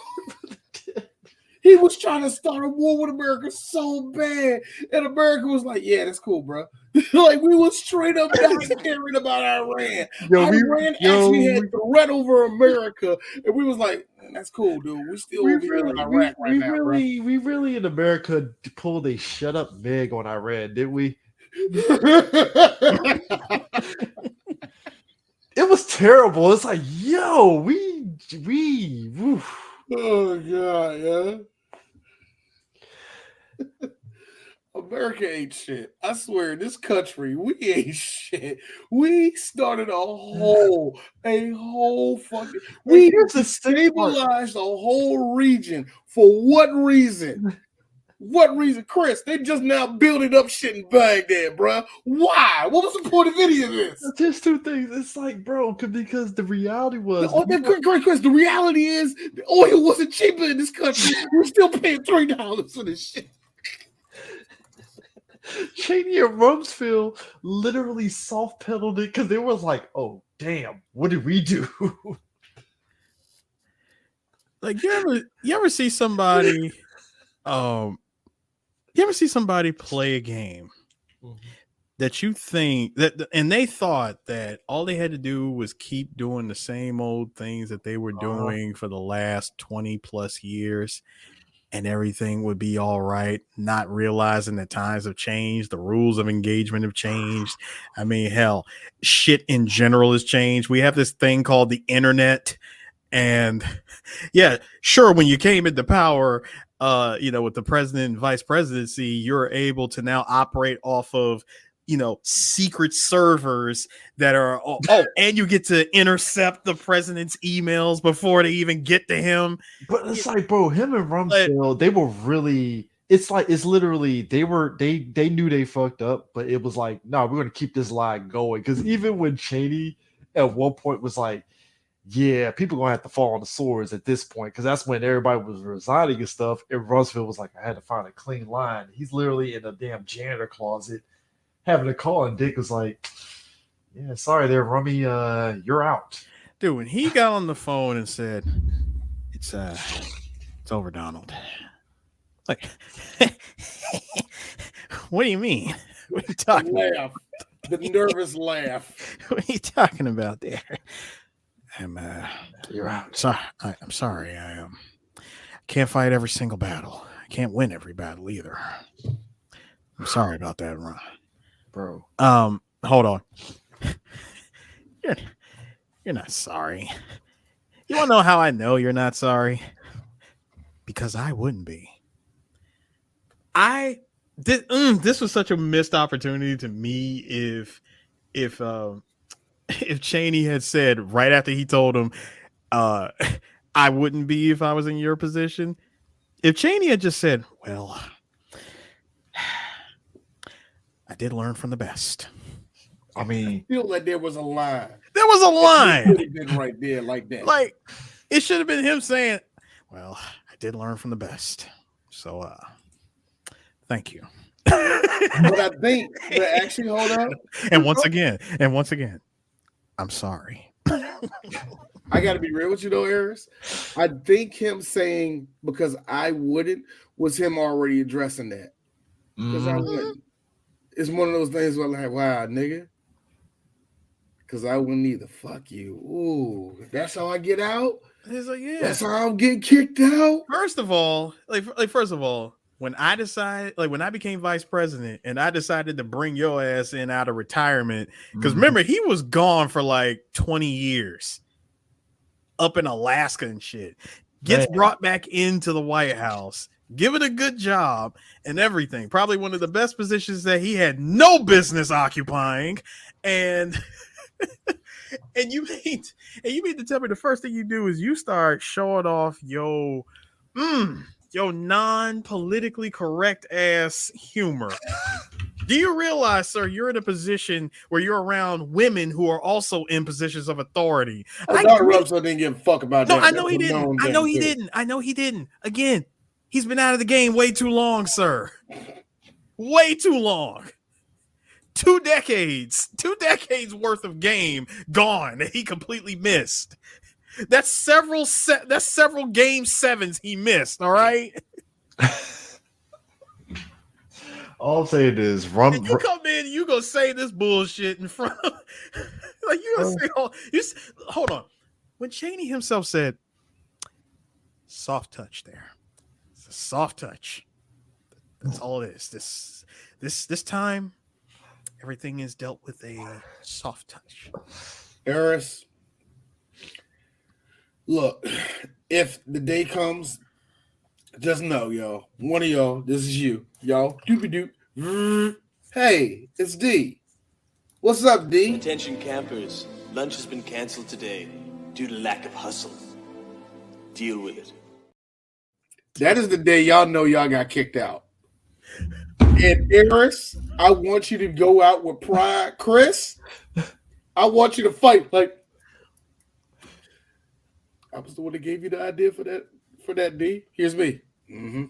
He was trying to start a war with America so bad. And America was like, yeah, that's cool, bro. Like, we was straight up not caring about Iran. Iran actually had threat over America. And we was like, that's cool, dude. We still over here in Iraq right now, bro. We really in America pulled a shut up Meg on Iran, didn't we? It was terrible. It's like, yo, we oof. Oh God, yeah. America ain't shit. I swear, this country, we ain't shit. We started a whole fucking. We destabilized a whole region. For what reason? What reason, Chris? They just now building up shit in Baghdad, bro. Why? What was the point of any of this? There's two things. It's like, bro, because the reality was. Chris, the reality is the oil wasn't cheaper in this country. We're still paying $3 for this shit. Cheaney and Rumsfeld literally soft pedaled it because they was like, oh, damn, what did we do? Like, you ever see somebody play a game that you think that, and they thought that all they had to do was keep doing the same old things that they were doing for the last 20 plus years and everything would be all right, not realizing that times have changed, the rules of engagement have changed. I mean, hell, shit in general has changed. We have this thing called the internet, and yeah, sure, when you came into power, with the president and vice presidency, you're able to now operate off of, secret servers that are, and you get to intercept the president's emails before they even get to him. But it's like, bro, him and Rumsfeld, they were really, it's literally, they knew they fucked up, but it was like, no, we're going to keep this lie going. Because even when Cheaney at one point was like, yeah, people going to have to fall on the swords at this point, because that's when everybody was resigning and stuff. And Rumsfeld was like, I had to find a clean line. He's literally in a damn janitor closet having a call, and Dick was like, yeah, sorry there, Rummy, you're out. Dude, when he got on the phone and said, it's over, Donald. Like, what do you mean? What are you talking about? The nervous laugh. What are you talking about there? You're out. Sorry, I'm sorry. I can't fight every single battle. I can't win every battle either. I'm sorry about that, Ron. Bro. Hold on. You're not sorry. You want to know how I know you're not sorry? Because I wouldn't be. This was such a missed opportunity to me if Cheaney had said right after he told him, I wouldn't be if I was in your position. If Cheaney had just said, well, I did learn from the best. I mean, I feel like there was a line. There was a line. It could have been right there like that. Like, it should have been him saying, well, I did learn from the best. So, thank you. But I think that actually, hold on. And once again, I'm sorry. I got to be real with you though, Harris. I think him saying because I wouldn't was him already addressing that. Because I wouldn't. It's one of those things where like, wow, nigga. Because I wouldn't either. Fuck you. Ooh, that's how I get out. It's like, yeah. That's how I'm getting kicked out. First of all, when I became vice president and I decided to bring your ass in out of retirement, because remember, he was gone for like 20 years up in Alaska and shit, gets brought back into the White House, given a good job and everything, probably one of the best positions that he had no business occupying. And you mean to tell me the first thing you do is you start showing off your non-politically correct ass humor. Do you realize, sir, you're in a position where you're around women who are also in positions of authority? I thought Rumsfeld didn't give a fuck about that. I know he didn't. I know he didn't. Again, He's been out of the game way too long, sir. Way too long. 2 decades worth of game gone that he completely missed. That's several game 7s he missed. All right. All I'm saying is run. And you come in, you gonna say this bullshit in front of, like you gonna say, hold on. When Cheaney himself said, "Soft touch," there, it's a soft touch. That's all it is. This time, everything is dealt with a soft touch. Eris, look, if the day comes, just know, yo, one of y'all, this is you, y'all. Doop-a-doop. Hey, it's D. What's up, D? Attention campers, lunch has been canceled today due to lack of hustle. Deal with it. That is the day y'all know y'all got kicked out. And Eris, I want you to go out with pride. Chris, I want you to fight. Like, I was the one that gave you the idea for that D. Here's me. Mm-hmm.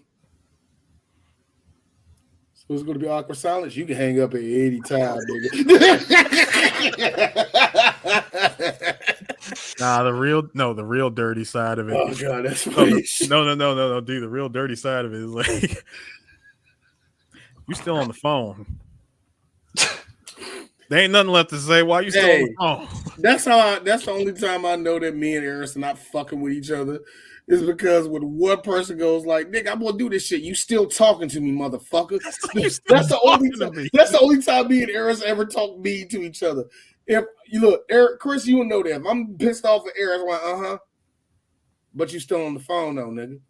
So it's going to be awkward silence. You can hang up at any time, nigga. Nah, the real dirty side of it. Oh God, that's funny. No, dude. The real dirty side of it is like you still on the phone. There ain't nothing left to say. Why you still on the phone? That's the only time I know that me and Eris are not fucking with each other. Is because when one person goes like, "Nick, I'm gonna do this shit," you still talking to me, motherfucker. That's the only time me and Eris ever talk mean to each other. If you look, Chris, you will know that. If I'm pissed off at Eris, I'm like, but you still on the phone though, nigga.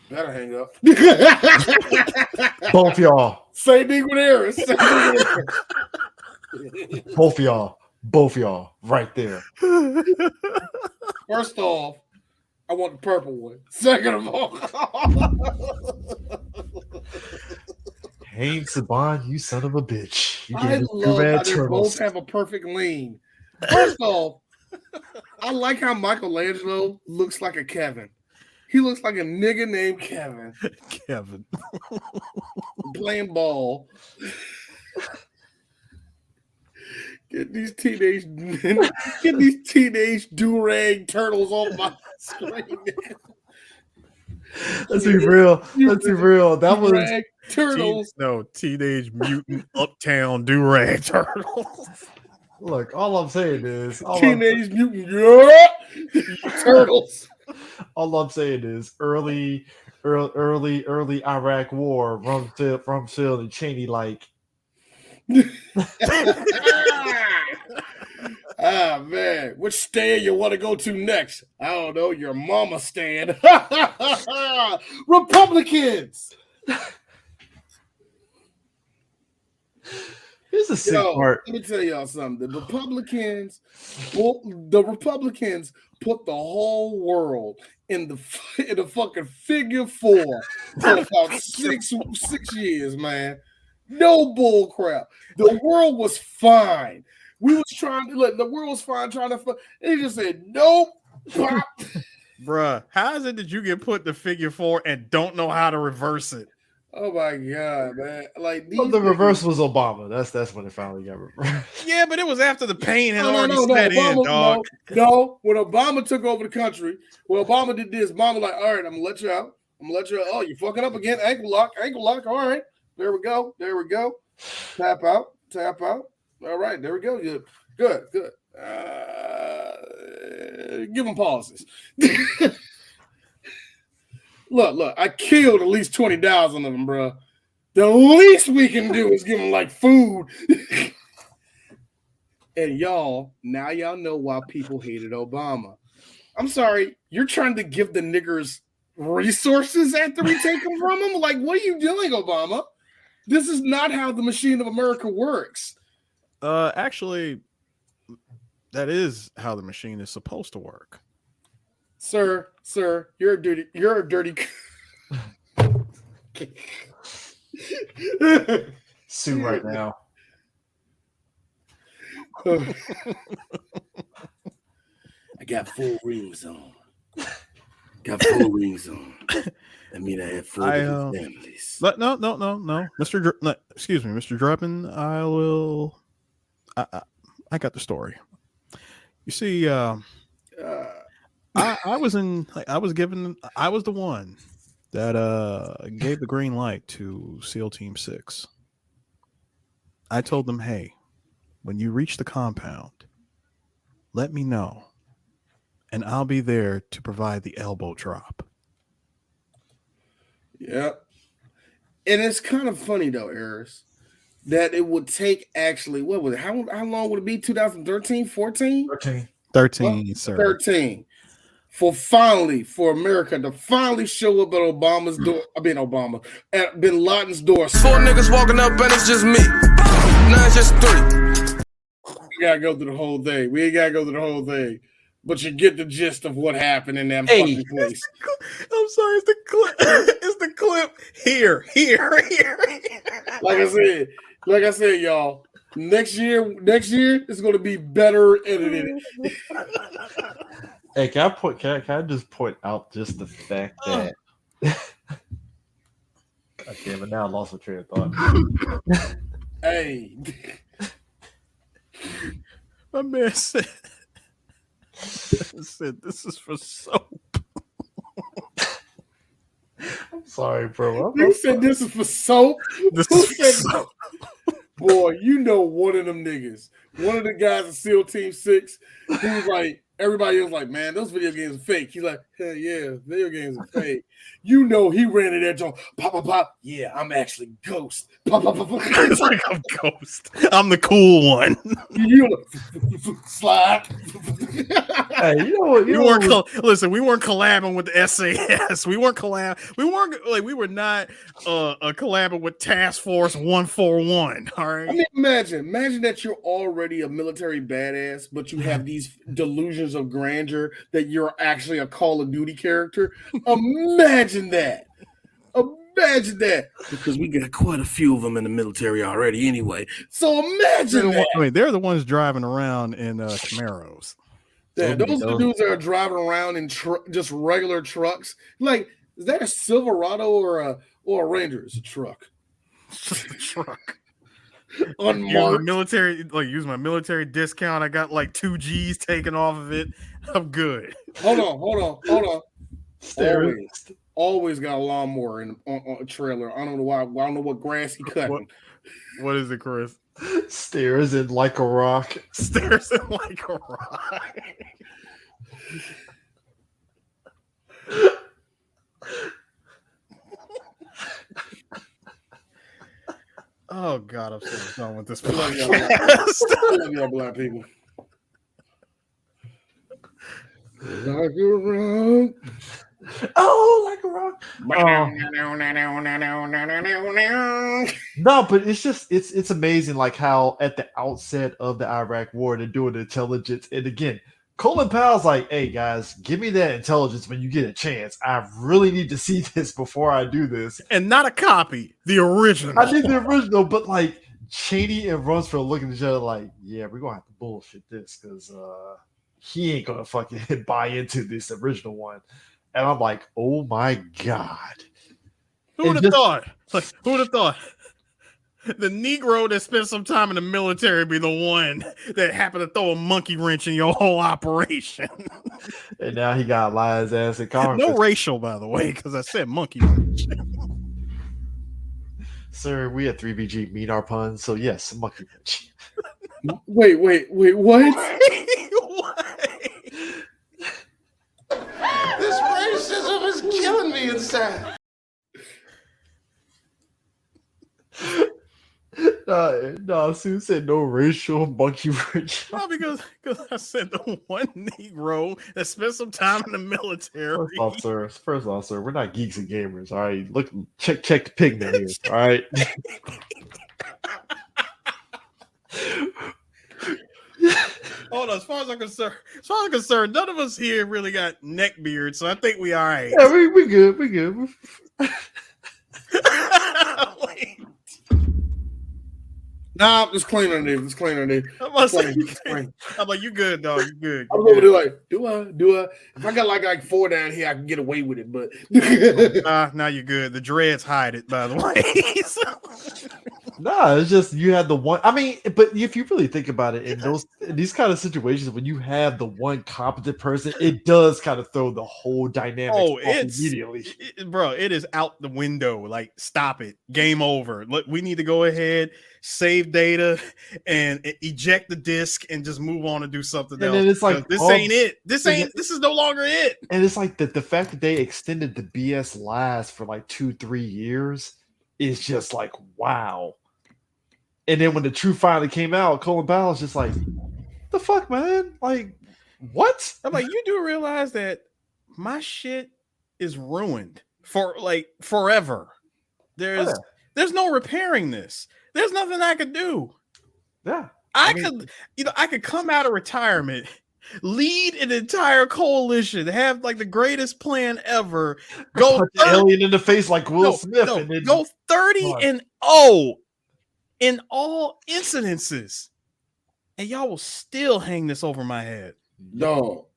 Better hang up. Both y'all. Same thing with Eris. Both y'all, right there. First off, I want the purple one. Second of all, hey, Saban, you son of a bitch. You I love how they both have a perfect lean. First off, I like how Michelangelo looks like a Kevin. He looks like a nigga named Kevin. Kevin. Playing ball. Get these teenage do-rag turtles off my screen. Let's be real. That was turtles. Teenage Mutant Uptown do-rag turtles. Look, all I'm saying is Teenage Mutant turtles. All I'm saying is early Iraq War, Rumsfeld and Cheaney like. Ah man, which stand you want to go to next? I don't know, your mama stand. Republicans. Here's the sick part. Let me tell y'all something. The Republicans put the whole world in the fucking figure 4 for about 6 years, man. No bull crap. The world was fine. We was trying to the world was fine trying to. And he just said nope. Bruh, how is it that you get put in the figure 4 and don't know how to reverse it? Oh my God, man! Like the reverse was Obama. That's when it finally got reversed. Yeah, but it was after the pain had already set in, dog. No, when Obama took over the country, when Obama did this, Obama like, all right, I'm gonna let you out. Oh, you fucking up again. Ankle lock. All right, there we go. Tap out. All right, there we go. Good. Give them pauses. Look, I killed at least 20,000 of them, bro. The least we can do is give them like food. And y'all know why people hated Obama. I'm sorry, you're trying to give the niggers resources after we take them from them? Like, what are you doing, Obama? This is not how the machine of America works. Actually, that is how the machine is supposed to work. Sir, you're a dirty. Sue right now. I got 4 rings on. Got 4 rings on. I mean, I have 4 different families. No. Excuse me, Mr. Druppin. I got the story. You see, I was the one that gave the green light to SEAL Team 6. I told them, hey, when you reach the compound, let me know, and I'll be there to provide the elbow drop. Yep. And it's kind of funny though, Eris, that it would take actually, what was it? How long would it be? 2013, 14? 13, sir. 13. For America to finally show up at Obama's door. At Bin Laden's door. 4 niggas walking up and it's just me. Now it's just 3. We gotta go through the whole thing. We ain't gotta go through the whole thing. But you get the gist of what happened in that fucking place. I'm sorry, it's the clip. It's the clip here. Like I said, y'all. Next year it's gonna be better edited. Hey, can I just point out just the fact that God damn it, now I lost my train of thought. Hey. My man said this is for soap. I'm sorry, bro. You said this is for soap? Who said soap? Boy, you know one of them niggas. One of the guys in SEAL Team 6, he was like, everybody was like, man, those video games are fake. He's like, hell yeah, video games are fake. You know he ran in there, Joe. Pop. Yeah, I'm actually Ghost. Pop. It's like I'm Ghost. I'm the cool one. You slide. Hey, you know what? Listen, we weren't collabing with the SAS. We were not collabing with Task Force 141. All right. I mean, imagine that you're already a military badass, but you have these delusions of grandeur that you're actually a Call of Duty character. Imagine that. Because we got quite a few of them in the military already anyway. So imagine that. They're the ones driving around in Camaros. Yeah, those are the dudes that are driving around in just regular trucks. Like, is that a Silverado or a Ranger? It's a truck. It's just a truck. Unmarked. Use my military discount. I got like 2 G's taken off of it. I'm good. Hold on. Always got a lawnmower on a trailer. I don't know why. I don't know what grass he cutting. What is it, Chris? Stares in like a rock. Stares in like a rock. Oh God, I'm so done with this podcast. Love y'all black people. Like a rock. Oh, like a rock. No, but it's amazing, like how at the outset of the Iraq War they're doing intelligence, and again, Colin Powell's like, "Hey guys, give me that intelligence when you get a chance. I really need to see this before I do this." And not a copy, the original. I did the original, but like Cheaney and Rumsfeld looking at each other like, "Yeah, we're gonna have to bullshit this because he ain't gonna fucking buy into this original one." And I'm like, oh my God. Who would have thought? Like, who would have thought? The Negro that spent some time in the military be the one that happened to throw a monkey wrench in your whole operation. And now he got lie his ass in Congress. No racial, by the way, because I said monkey wrench. Sir, we at 3BG meet our puns, so yes, monkey wrench. Wait, what? What? This racism is killing me inside. No, Sue said no racial monkey wrench. No, because I said the one Negro that spent some time in the military. First off, sir, we're not geeks and gamers. All right, look, check the pigment here. All right. Hold on, as far as I'm concerned, none of us here really got neck beards, so I think we all right. Yeah, we good. Nah, just clean underneath. Just clean underneath. I'm like, you good, dog. You good. I was over there like, do I? If I got like 4 down here, I can get away with it. But nah, you're good. The dreads hide it, by the way. Nah, it's just you had the one. I mean, but if you really think about it, in these kind of situations, when you have the one competent person, it does kind of throw the whole dynamic off immediately. Bro, it is out the window. Like, stop it. Game over. Look, we need to go ahead, save data, and eject the disk, and just move on and do something else. And it's like this ain't it. This is no longer it. And it's like the fact that they extended the BS last for like 2-3 years is just like wow. And then when the truth finally came out, Colin Powell's just like, the fuck, man? Like, what? I'm like, you do realize that my shit is ruined for like forever. There's no repairing this. There's nothing I could do. Yeah. I could come out of retirement, lead an entire coalition, have like the greatest plan ever, go alien in the face like Will Smith, and then go 30-0 in all incidences, and y'all will still hang this over my head. No,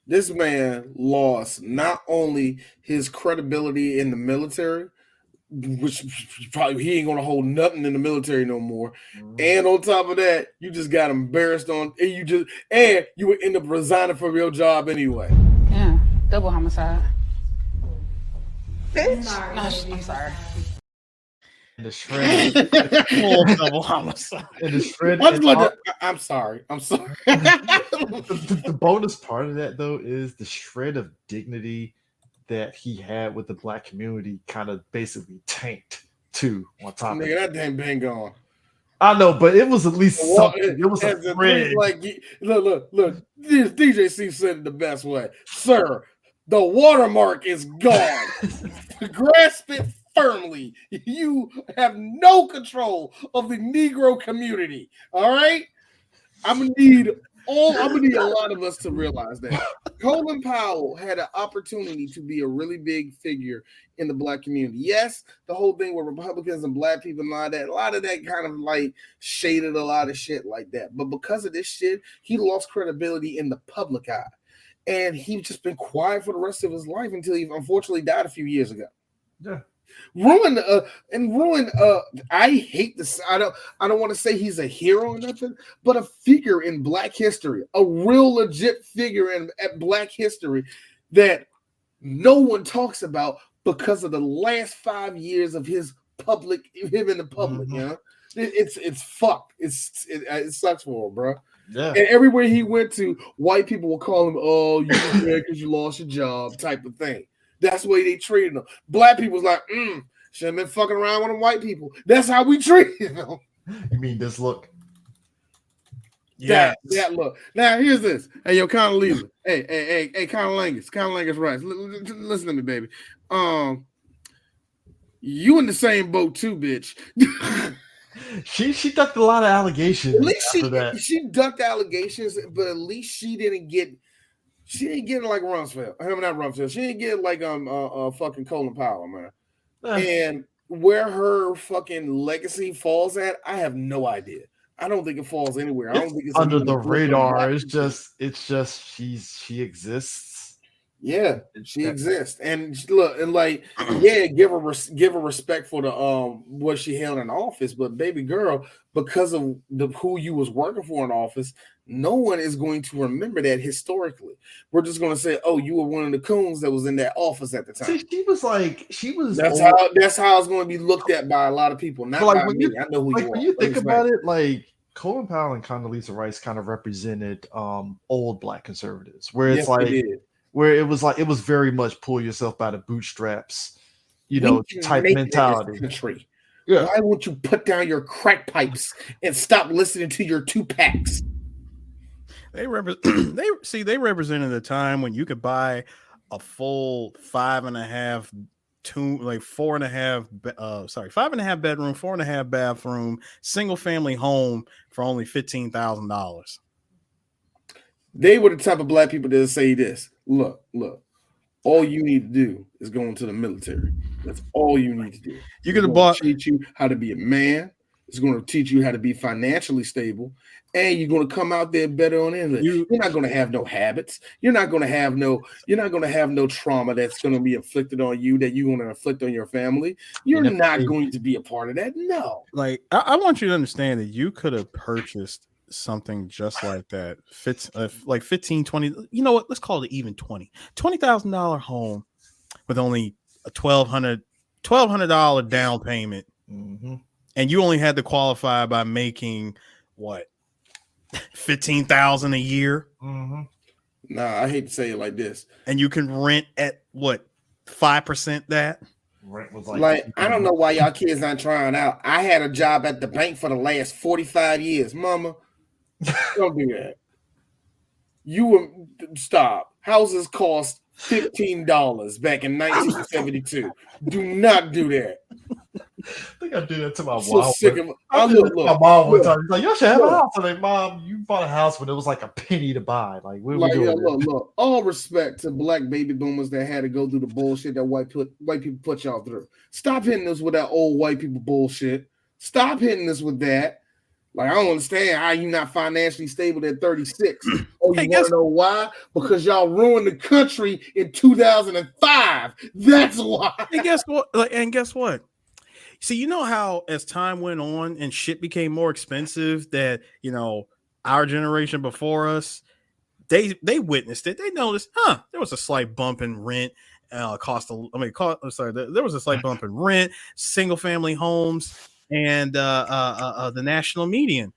this man lost not only his credibility in the military, which probably he ain't gonna hold nothing in the military no more. And on top of that, you just got embarrassed and you would end up resigning from your job anyway. Yeah, double homicide. Bitch. No, I'm sorry. And the shred, double homicide. And the shred. I'm sorry. The bonus part of that though is the shred of dignity that he had with the black community kind of basically tanked too on top of Nigga, that damn been gone. I know, but it was at least something. It was a thread. Like, look. DJC said it the best way. Sir, the watermark is gone. Grasp it firmly. You have no control of the Negro community. All right? I'm gonna need a lot of us to realize that Colin Powell had an opportunity to be a really big figure in the black community. Yes, the whole thing with Republicans and black people and a lot of that kind of like shaded a lot of shit like that. But because of this shit, he lost credibility in the public eye. And he's just been quiet for the rest of his life until he unfortunately died a few years ago. Yeah. Ruined. I hate this. I don't want to say he's a hero or nothing, but a figure in Black history, a real legit figure in Black history that no one talks about because of the last 5 years of him in the public. You know, it's fucked. It sucks for him, bro. Yeah. And everywhere he went to, white people will call him, "Oh, you mad because you lost your job," type of thing. That's the way they treated him. Black people was like, should have been fucking around with them white people. That's how we treated them. You mean this look? Yeah, that look. Now here's this. Hey, yo, Conor Leaser. Hey, Conor Langus. Conor Langus Rice. Listen to me, baby. You in the same boat too, bitch. She ducked a lot of allegations. At least she ducked allegations, but at least she didn't get like Rumsfeld. Not Rumsfeld. She didn't get like fucking Colin Powell, man. And where her fucking legacy falls at, I have no idea. I don't think it falls anywhere. I don't think it's under the radar. It's just she exists. Yeah, she exists, and look, and like, yeah, give her respect for the what she held in office, but baby girl, because of who you was working for in office, no one is going to remember that historically. We're just going to say, oh, you were one of the coons that was in that office at the time. See, That's how it's going to be looked at by a lot of people. Not like by me. I know who you are. When you think about it, like Colin Powell and Condoleezza Rice kind of represented old Black conservatives, where it's where it was very much pull yourself by the bootstraps, type mentality. Yeah. Why won't you put down your crack pipes and stop listening to your 2-packs? They represented a time when you could buy a full 5.5 bedroom, 4.5 bathroom, single family home for only $15,000. They were the type of Black people that say this. Look, all you need to do is go into the military. That's all you need to do. You could have bought teach you how to be a man, It's going to teach you how to be financially stable, and you're going to come out there better on it. You're not going to have no habits. You're not going to have no trauma that's going to be inflicted on you that you're going to inflict on your family. You're not going to be a part of that. No. Like, I want you to understand that you could have purchased something just like that. Like 15, 20. You know what? Let's call it even $20,000 home with only a $1,200 down payment. Mm-hmm. And you only had to qualify by making what, $15,000 a year. Mm-hmm. Nah, I hate to say it like this. And you can rent at what, 5% that? Rent was like I don't know why y'all kids not trying out. I had a job at the bank for the last 45 years. Mama, don't do that. You will stop. Houses cost $15 back in 1972. Do not do that. I think I do that to my So mom. sick of My mom one time. She's like, y'all should have a house. I'm like, Mom, you bought a house when it was like a penny to buy. Like, what are we doing? Look. All respect to black baby boomers that had to go through the bullshit that white people put y'all through. Stop hitting us with that old white people bullshit. Stop hitting us with that. Like, I don't understand how you not financially stable at 36. Oh, you want to know why? Because y'all ruined the country in 2005. That's why. And guess what? See, you know how as time went on and shit became more expensive that, you know, our generation before us, they witnessed it. They noticed, there was a slight bump in rent. There was a slight bump in rent, single family homes, and the national median.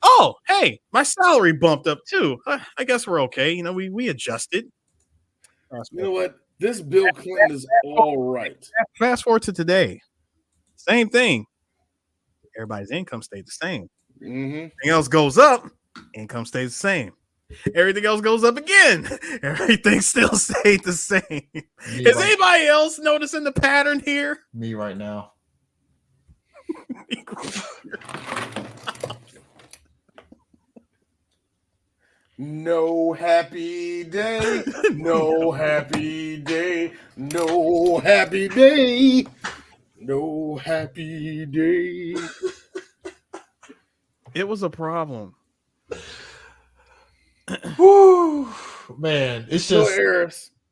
Oh, hey, my salary bumped up too. I guess we're okay. You know, we adjusted. You know what? This Bill Clinton is all right. Fast forward to today. Same thing. Everybody's income stayed the same. Mm-hmm. Everything else goes up. Income stays the same. Everything else goes up again. Everything still stayed the same. Is anybody else noticing the pattern here? Me right now. No happy day. No happy day. No happy day. No happy day. It was a problem. Woo, man, it's just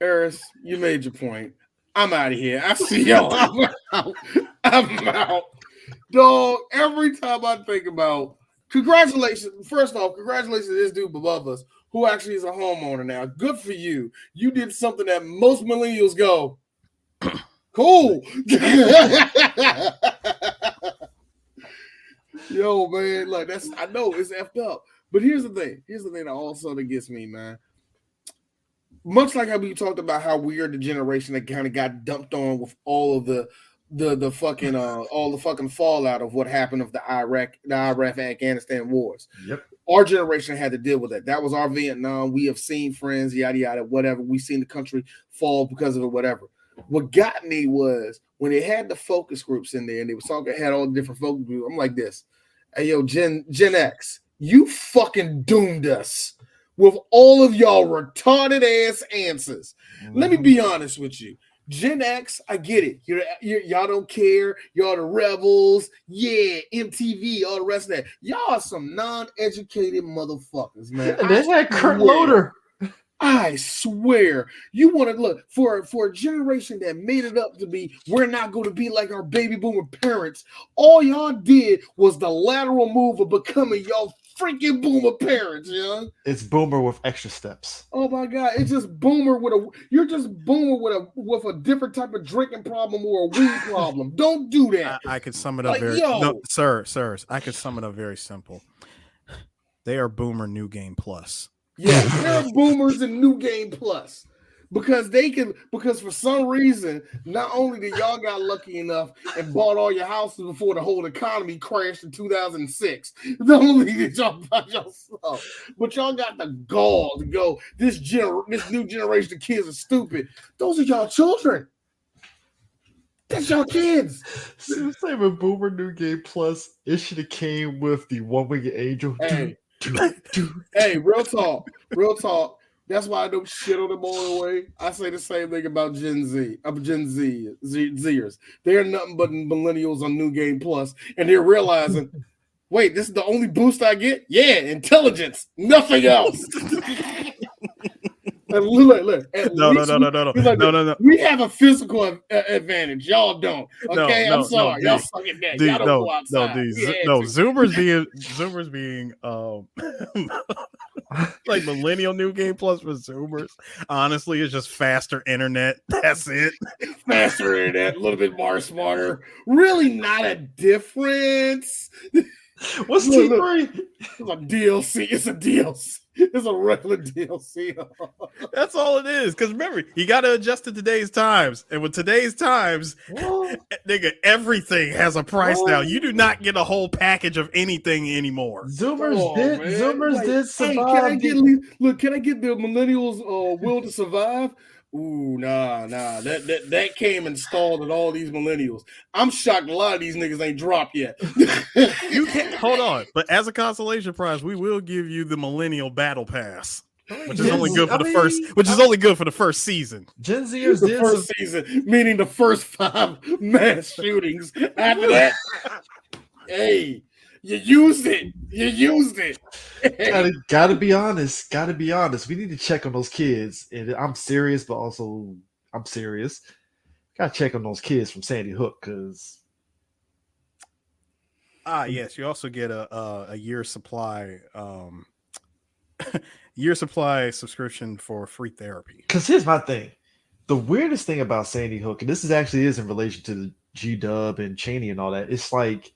Eris, you made your point. I'm out of here. I see y'all. I'm out. Dog, every time I think about congratulations. First off, congratulations to this dude above us who actually is a homeowner now. Good for you. You did something that most millennials go, cool. Yo, man, like I know it's effed up. But here's the thing. Here's the thing that also that gets me, man. Much like how we talked about how we are the generation that kind of got dumped on with all of the fucking all the fucking fallout of what happened of the Iraq-Afghanistan wars. Yep. Our generation had to deal with that. That was our Vietnam. We have seen friends, yada yada, whatever. We've seen the country fall because of it, whatever. What got me was when they had the focus groups in there and they was talking, had all the different focus groups. I'm like this. Hey, yo, Gen X, you fucking doomed us with all of y'all retarded ass answers. Mm-hmm. Let me be honest with you. Gen X, I get it. Y'all don't care. Y'all the rebels. Yeah, MTV, all the rest of that. Y'all are some non-educated motherfuckers, man. And they had Kurt Loder. I swear, you want to look for a generation that made it up to be, we're not going to be like our baby boomer parents. All y'all did was the lateral move of becoming y'all freaking boomer parents, young. It's boomer with extra steps. Oh my God, it's just boomer you're just boomer with a different type of drinking problem or a weed problem. Don't do that. I could sum it up sirs. I could sum it up very simple. They are boomer New Game Plus. Yeah, they're boomers in New Game Plus because for some reason, not only did y'all got lucky enough and bought all your houses before the whole economy crashed in 2006, not only did y'all buy your stuff, but y'all got the gall to go, this new generation of kids are stupid. Those are y'all children. That's y'all kids. See, the same with Boomer New Game Plus, it should have came with the one-winged angel. Hey, hey, real talk. That's why I don't shit on them all the way. I say the same thing about Gen Zers. They're nothing but millennials on New Game Plus, and they're realizing, wait, this is the only boost I get? Yeah, intelligence, nothing else. Look. No. We have a physical advantage. Y'all don't. Okay, I'm sorry. Y'all suck at that. Y'all don't go outside. Zoomers being like millennial New Game Plus for Zoomers. Honestly, it's just faster internet. That's it. Faster internet, a little bit more smarter. Really, not a difference. What's T3? It's a DLC. It's a DLC. It's a regular DLC. That's all it is. Because remember, you got to adjust to today's times. And with today's times, nigga, everything has a price now. You do not get a whole package of anything anymore. Zoomers did survive. Hey, can I get the millennials' will to survive? Ooh, nah. That came installed at all these millennials. I'm shocked a lot of these niggas ain't dropped yet. You can't hold on, but as a consolation prize, we will give you the Millennial Battle Pass, which is only good for the first. Which is only good for the first season. Gen Zers the first season, meaning the first 5 mass shootings. After that, hey. You used it. Gotta be honest. We need to check on those kids. And I'm serious, but also I'm serious. Gotta check on those kids from Sandy Hook, because yes, you also get a year supply subscription for free therapy. Because here's my thing. The weirdest thing about Sandy Hook, and this is actually in relation to the G-Dub and Cheaney and all that, it's like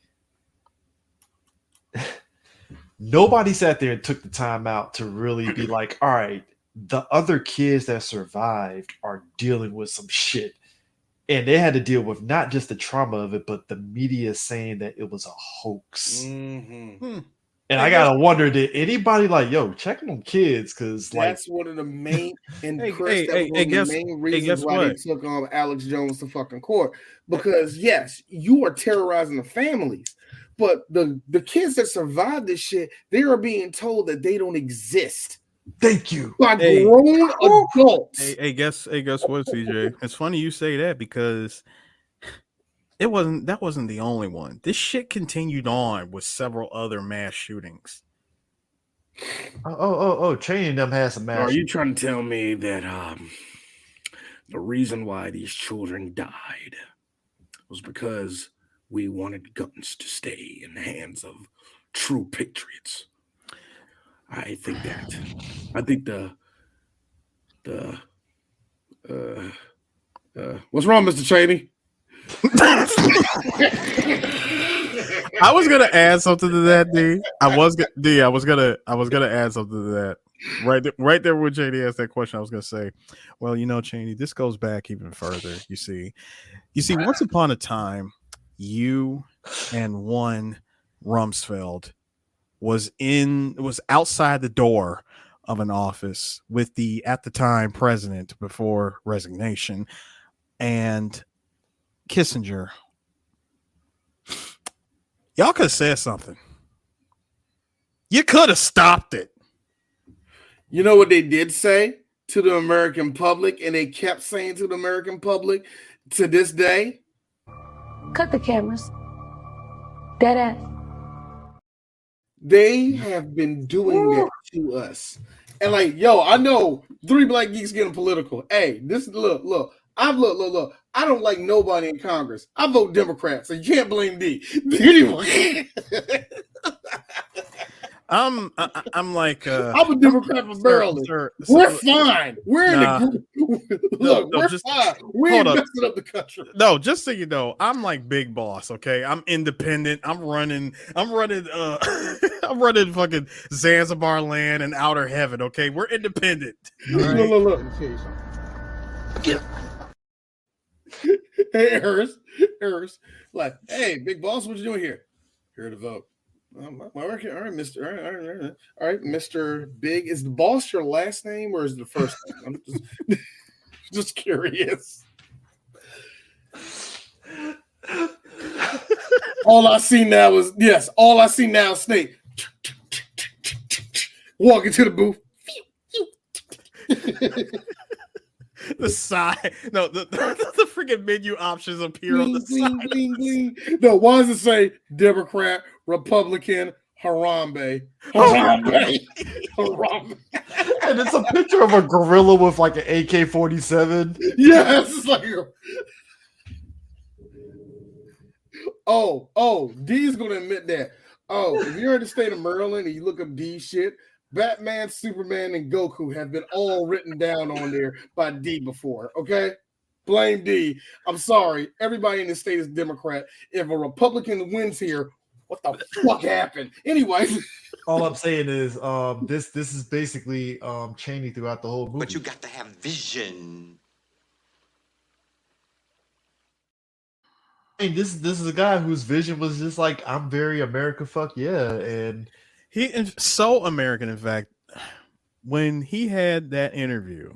nobody sat there and took the time out to really be like, all right, the other kids that survived are dealing with some shit. And they had to deal with not just the trauma of it, but the media saying that it was a hoax. Mm-hmm. And I gotta wonder, did anybody like, yo, check on them kids? Because that's one of the main reasons why they took Alex Jones to fucking court. Because yes, you are terrorizing the families. But the kids that survived this shit, they are being told that they don't exist. Thank you. By grown adults. Hey, guess what, CJ? It's funny you say that, because that wasn't the only one. This shit continued on with several other mass shootings. Cheaney and them has some mass. Are you trying to tell me that the reason why these children died was because we wanted guns to stay in the hands of true patriots? I think what's wrong, Mr. Cheaney? I was gonna add something to that, D. I was gonna add something to that. Right there when Cheaney asked that question, I was gonna say, well, Cheaney, this goes back even further. You see, once upon a time, you and one Rumsfeld was outside the door of an office with the, at the time, president before resignation, and Kissinger. Y'all could have said something. You could have stopped it. You know what they did say to the American public, and they kept saying to the American public to this day? Cut the cameras. Dead ass. They have been doing that to us. And like, yo, I know 3 Black Geeks getting political. Hey, look. I don't like nobody in Congress. I vote Democrat, so you can't blame D. Anyway. I'm like I'm a Democrat for Maryland. We're fine. We're in the group. Look, we're fine. We ain't messing up the country. No, just so you know, I'm like big boss. Okay, I'm independent. I'm running fucking Zanzibar land and outer heaven. Okay, we're independent. Right? Look. Hey, Harris, like, hey, big boss, what you doing here? Here to vote. All right, Mr. All right, Mr. Big. Is the boss your last name or is it the first name? I'm just curious. All I see now is Snake walking to the booth. The side, no, the freaking menu options appear on the side. Gling. No, why does it say Democrat, Republican, Harambe? Harambe. And it's a picture of a gorilla with like an AK-47. Yes, it's like. D's gonna admit that. If you're in the state of Maryland and you look up D shit, Batman, Superman, and Goku have been all written down on there by D before, okay? Blame D. I'm sorry. Everybody in the state is Democrat. If a Republican wins here, what the fuck happened? Anyway. All I'm saying is this is basically Cheaney throughout the whole movie. But you got to have vision. I mean, this is a guy whose vision was just like, I'm very America, fuck yeah. And he is so American, in fact, when he had that interview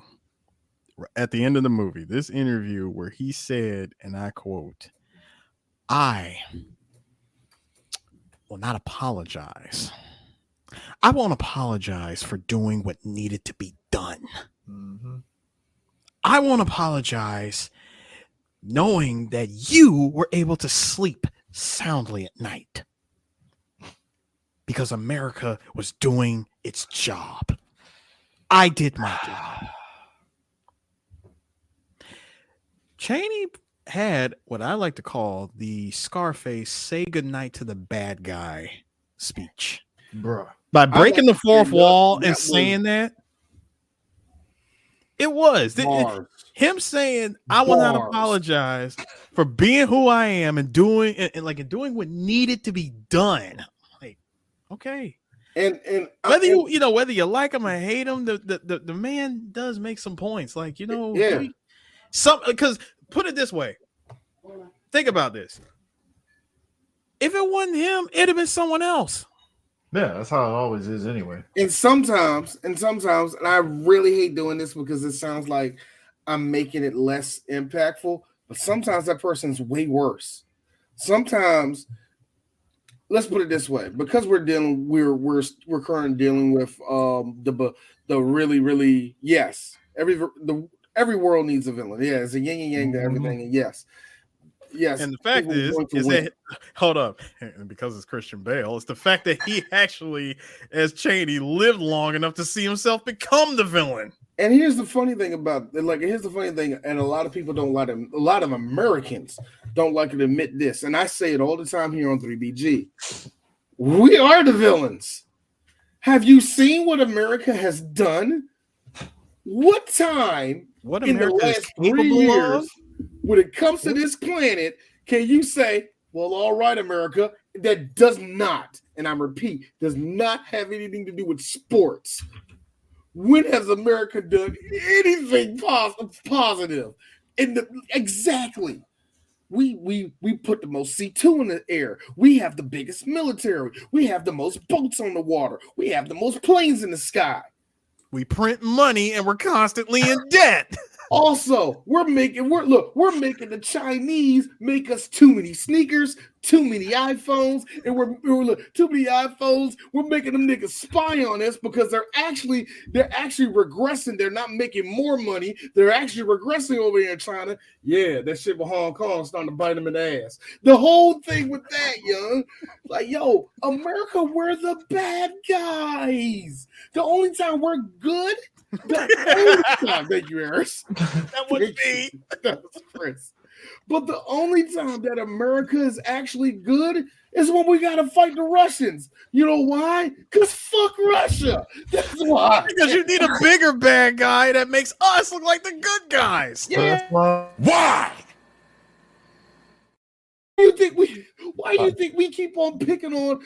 at the end of the movie, this interview where he said, and I quote, I will not apologize. I won't apologize for doing what needed to be done. Mm-hmm. I won't apologize knowing that you were able to sleep soundly at night because America was doing its job. I did my job. Cheaney had what I like to call the Scarface say goodnight to the bad guy speech. Bruh. By breaking the fourth wall and saying that, it was him saying, I will not apologize for being who I am and doing doing what needed to be done. Like, okay. And whether you like him or hate him, the man does make some points. Like, because put it this way. Think about this. If it wasn't him, it'd have been someone else. Yeah, that's how it always is anyway. And sometimes, and I really hate doing this because it sounds like I'm making it less impactful, but sometimes that person's way worse. Sometimes, let's put it this way, because we're currently dealing with the really, really, yes, every world needs a villain. Yeah, it's a yin and yang to everything, and yes. And the fact is that hold up, and because it's Christian Bale, it's the fact that he actually, as Cheaney, lived long enough to see himself become the villain. And here's the funny thing and a lot of people don't like him. A lot of Americans don't like to admit this, and I say it all the time here on 3BG. We are the villains. Have you seen what America has done? What time in the last 3 years, when it comes to this planet, can you say, well, all right, America, that does not, and I repeat, does not have anything to do with sports. When has America done anything positive? Exactly. We put the most C2 in the air. We have the biggest military. We have the most boats on the water. We have the most planes in the sky. We print money and we're constantly in debt. Also, we're making the Chinese make us too many sneakers, too many iPhones, and we're too many iPhones. We're making them niggas spy on us because they're actually regressing. They're not making more money. They're actually regressing over here in China. Yeah, that shit with Hong Kong starting to bite them in the ass. The whole thing with that, young, like, yo, America, we're the bad guys. The only time we're good. Thank you, Eris. That would be. That was Chris. But the only time that America is actually good is when we gotta fight the Russians. You know why? Because fuck Russia. That's why. Because you need a bigger bad guy that makes us look like the good guys. Yeah. Why? Why do you think we keep on picking on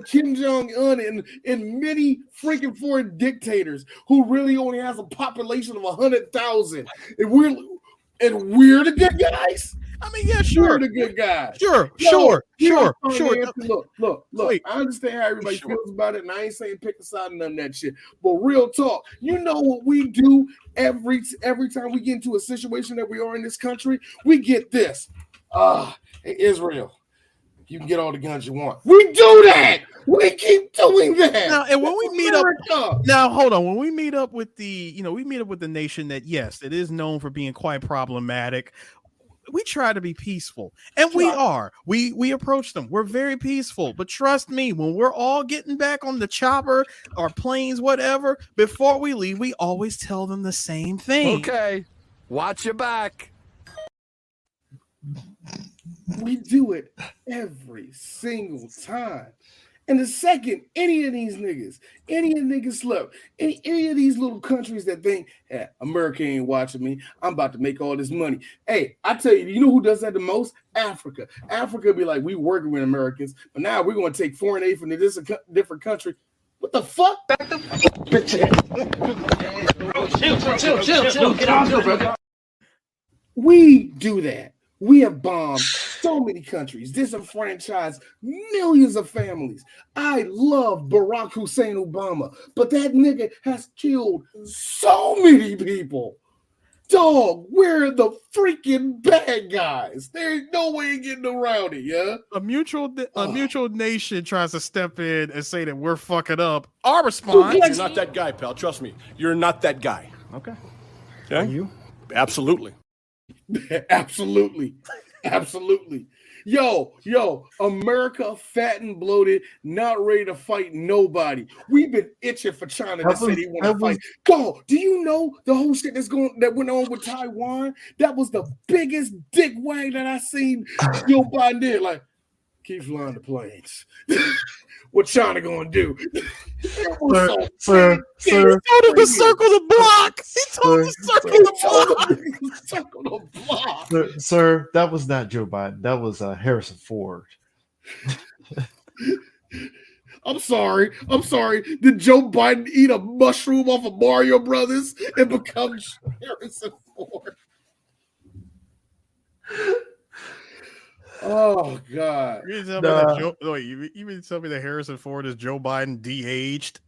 Kim Jong-un and many freaking foreign dictators who really only has a population of 100,000, and we're the good guys? I mean, yeah, sure, we're the good guys. Sure. Look. I understand how everybody feels about it, and I ain't saying pick a side and none of that shit. But real talk, you know what we do every time we get into a situation that we are in this country? We get this. Israel, you can get all the guns you want. We do that. We keep doing that. Now, and when we meet up, now hold on. When we meet up with the, we meet up with the nation that, yes, it is known for being quite problematic. We try to be peaceful, and we are. We approach them. We're very peaceful, but trust me, when we're all getting back on the chopper or planes, whatever, before we leave, we always tell them the same thing. Okay, watch your back. We do it every single time. And the second any of these niggas slip, any of these little countries that think, hey, America ain't watching me, I'm about to make all this money. Hey, I tell you, you know who does that the most? Africa. Africa be like, we working with Americans, but now we're going to take foreign aid from this different country. What the fuck? Back the chill. Get off, bro. We do that. We have bombed so many countries, disenfranchised millions of families. I love Barack Hussein Obama, but that nigga has killed so many people. Dog, we're the freaking bad guys. There's no way getting around it, yeah? A mutual nation tries to step in and say that we're fucking up. Our response... You're not that guy, pal. Trust me. You're not that guy. Okay. Are you? Absolutely. Absolutely. Yo, America fat and bloated, not ready to fight nobody. We've been itching for China to say they want to fight. Go, do you know the whole shit that went on with Taiwan? That was the biggest dick wag that I seen Joe Biden did. Like, keep flying the planes. What China gonna do? Sir, he told him to circle the block. He told him to circle the block. Sir, that was not Joe Biden. That was Harrison Ford. I'm sorry. Did Joe Biden eat a mushroom off of Mario Brothers and become Harrison Ford? Oh God! You mean tell me that Harrison Ford is Joe Biden de-aged?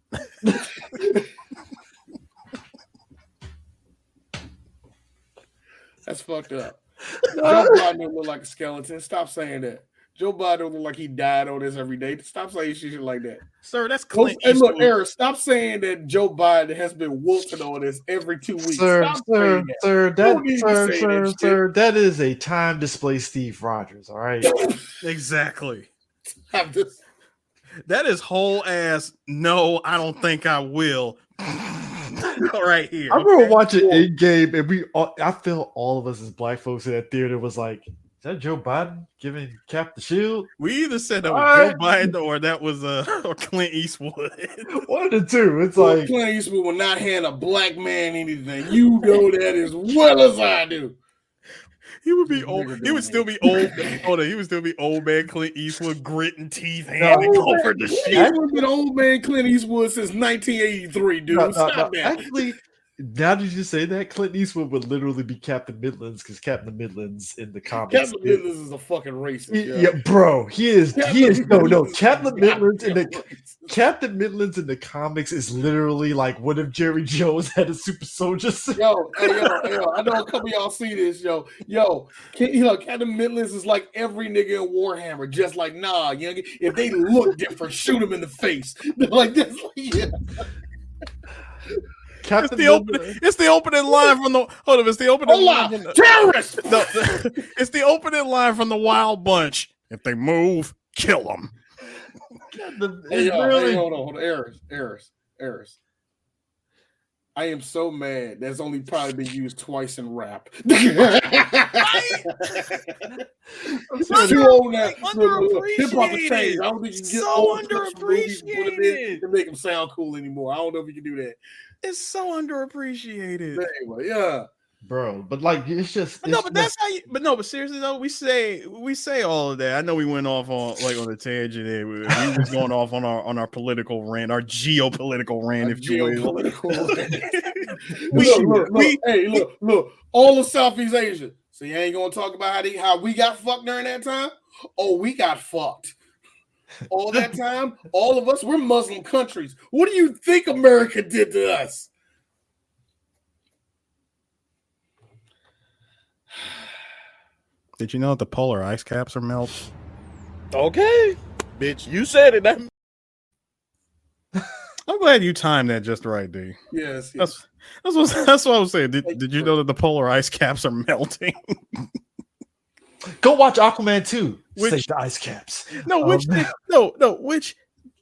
That's fucked up. Joe Biden don't look like a skeleton. Stop saying that. Joe Biden don't look like he died on this every day. Stop saying shit like that. Sir, that's Clint Eastwood. And look, Eric, stop saying that Joe Biden has been wilting on this every 2 weeks. Sir, that is a time displaced Steve Rogers, all right? Exactly. That is whole ass, no, I don't think I will. Right here. I remember watching Endgame, and I felt all of us as black folks in that theater was like, is that Joe Biden giving Cap the shield? We either said that was Joe Biden or that was or Clint Eastwood. One of the two. It's like Clint Eastwood will not hand a black man anything. You know that as well as I do. He would be old. He would still be old. Hold on. He would still be old man Clint Eastwood, grit and teeth, handing over the shit. He's been old man Clint Eastwood since 1983, dude. Stop that. Actually, now did you say that? Clint Eastwood would literally be Captain Midlands because Captain Midlands in the comics. Captain Midlands is a fucking racist. Yeah, bro. He is. Captain Midlands in the comics is literally like what if Jerry Jones had a super soldier suit? Yo, I know a couple of y'all see this, yo. Captain Midlands is like every nigga in Warhammer, just like, nah, young, if they look different, shoot them in the face. Like this, yeah. It's the opening line from the It's the opening line from the terrorists. It's the opening line from the Wild Bunch. If they move, kill them. Hold on, Eris. I am so mad. That's only probably been used twice in rap. Underappreciated. I don't think you can get so underappreciated to make them sound cool anymore. I don't know if you can do that. It's so underappreciated. But anyway, yeah. Bro, but like it's just but seriously though, we say all of that. I know we went off on a tangent there. We was going off on our political rant, our geopolitical rant, if you will. Look, all of Southeast Asia. So you ain't gonna talk about how we got fucked during that time? Oh, we got fucked. All that time, all of us, we're Muslim countries. What do you think America did to us? Did you know that the polar ice caps are melting? Okay, bitch, you said it. I'm glad you timed that just right, D. Yes. That's what I was saying. Did you know that the polar ice caps are melting? Go watch Aquaman 2. Save the ice caps. No, which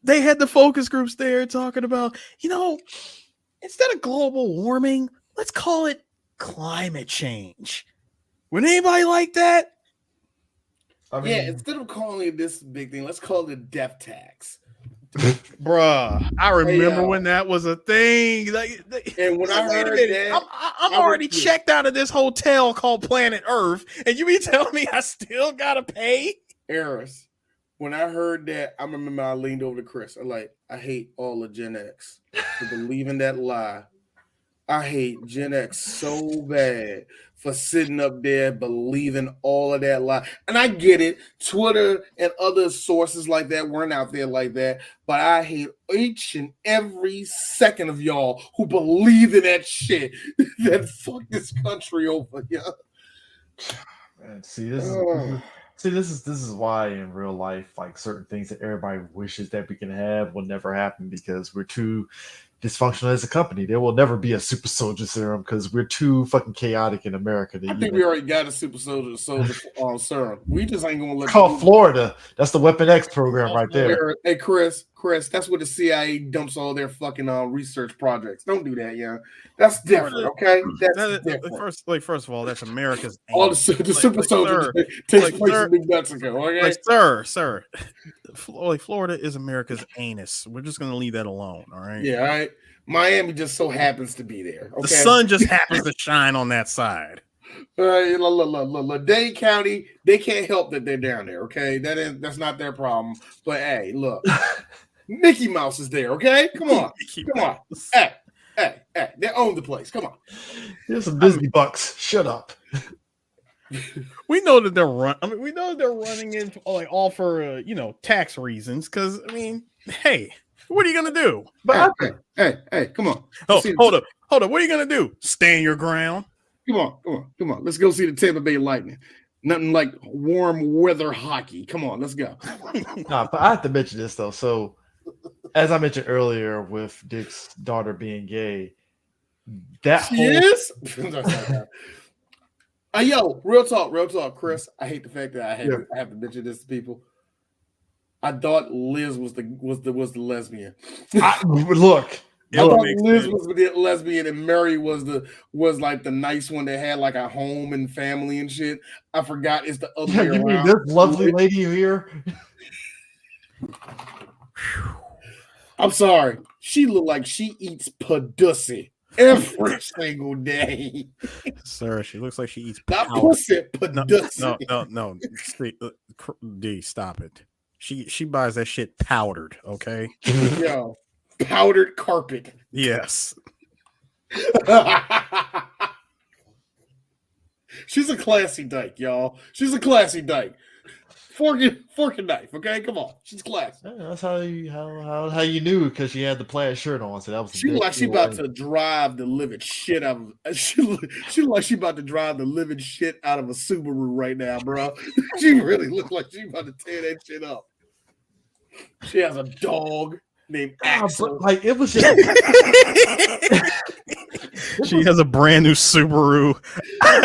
they had the focus groups there talking about, instead of global warming, let's call it climate change. Would anybody like that? Instead of calling it this big thing, let's call it death tax. Bruh, I remember when that was a thing. And when I heard that, I'm already checked out of this hotel called Planet Earth, and you be telling me I still gotta pay? Eris, when I heard that, I remember I leaned over to Chris. I'm like, I hate all of Gen X for believing that lie. I hate Gen X so bad for sitting up there believing all of that lie. And I get it. Twitter and other sources like that weren't out there like that. But I hate each and every second of y'all who believe in that shit that fucked this country over. Yeah. Man, this is why in real life, like certain things that everybody wishes that we can have will never happen because we're too dysfunctional as a company. There will never be a super soldier serum because we're too fucking chaotic in America. I think we already got a super soldier serum. We just ain't gonna let call Florida. That's the Weapon X program right there. Hey, Chris, that's where the CIA dumps all their fucking research projects. Don't do that, yeah. That's different, okay? That's different. First of all, that's America's aim. All the super soldiers takes place in New Mexico, okay? Sir. Florida is America's anus. We're just gonna leave that alone, all right? Yeah, all right. Miami just so happens to be there. Okay? The sun just happens to shine on that side. Look, Dade County, they can't help that they're down there, okay? That's not their problem. But hey, look, Mickey Mouse is there, okay? Come on. Hey, they own the place. Come on. Here's some Disney bucks. Shut up. We know that they're running in all for tax reasons. Because hey, what are you gonna do? But hey, come on. Hold up. What are you gonna do? Stand your ground? Come on. Let's go see the Tampa Bay Lightning. Nothing like warm weather hockey. Come on, let's go. Nah, but I have to mention this though. So, as I mentioned earlier, with Dick's daughter being gay, Yo, real talk, Chris. I hate the fact that I have to mention this to people. I thought Liz was the lesbian. I thought Liz was the lesbian and Mary was like the nice one that had like a home and family and shit. I forgot it's the other way you around. mean this lovely lady here? I'm sorry. She looked like she eats pussy every single day. Sir, she looks like she eats not pussy, pussy. No. D, stop it. She buys that shit powdered, okay? Yo, powdered carpet. Yes. She's a classy dyke, y'all. She's a classy dyke. Fork and knife, okay? Come on, she's classy. Yeah, that's how you knew because she had the plaid shirt on. So that was. She like she about to drive the living shit out of. She like she about to drive the living shit out of a Subaru right now, bro. She really looks like she about to tear that shit up. She has a dog named Axel. Like it was just. She has a brand new Subaru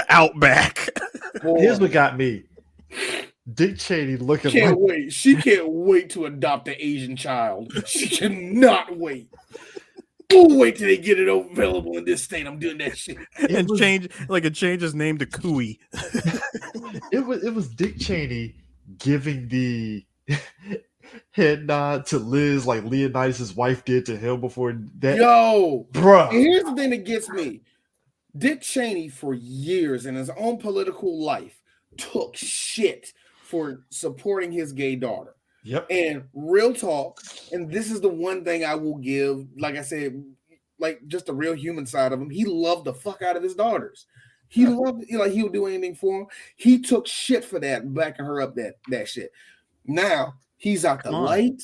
Outback. Here's what got me. Dick Cheaney looking. Wait. She can't wait to adopt an Asian child. She cannot wait. We'll wait till they get it available in this state. I'm doing that shit. And change his name to Cooey. It was Dick Cheaney giving the head nod to Liz like Leonidas' wife did to him before that. Yo, bruh. Here's the thing that gets me. Dick Cheaney for years in his own political life took shit for supporting his gay daughter. Yep. And real talk, and this is the one thing I will give, like I said, like just the real human side of him. He loved the fuck out of his daughters. He loved, like he would do anything for them. He took shit for that, backing her up that shit. Now he's out the light.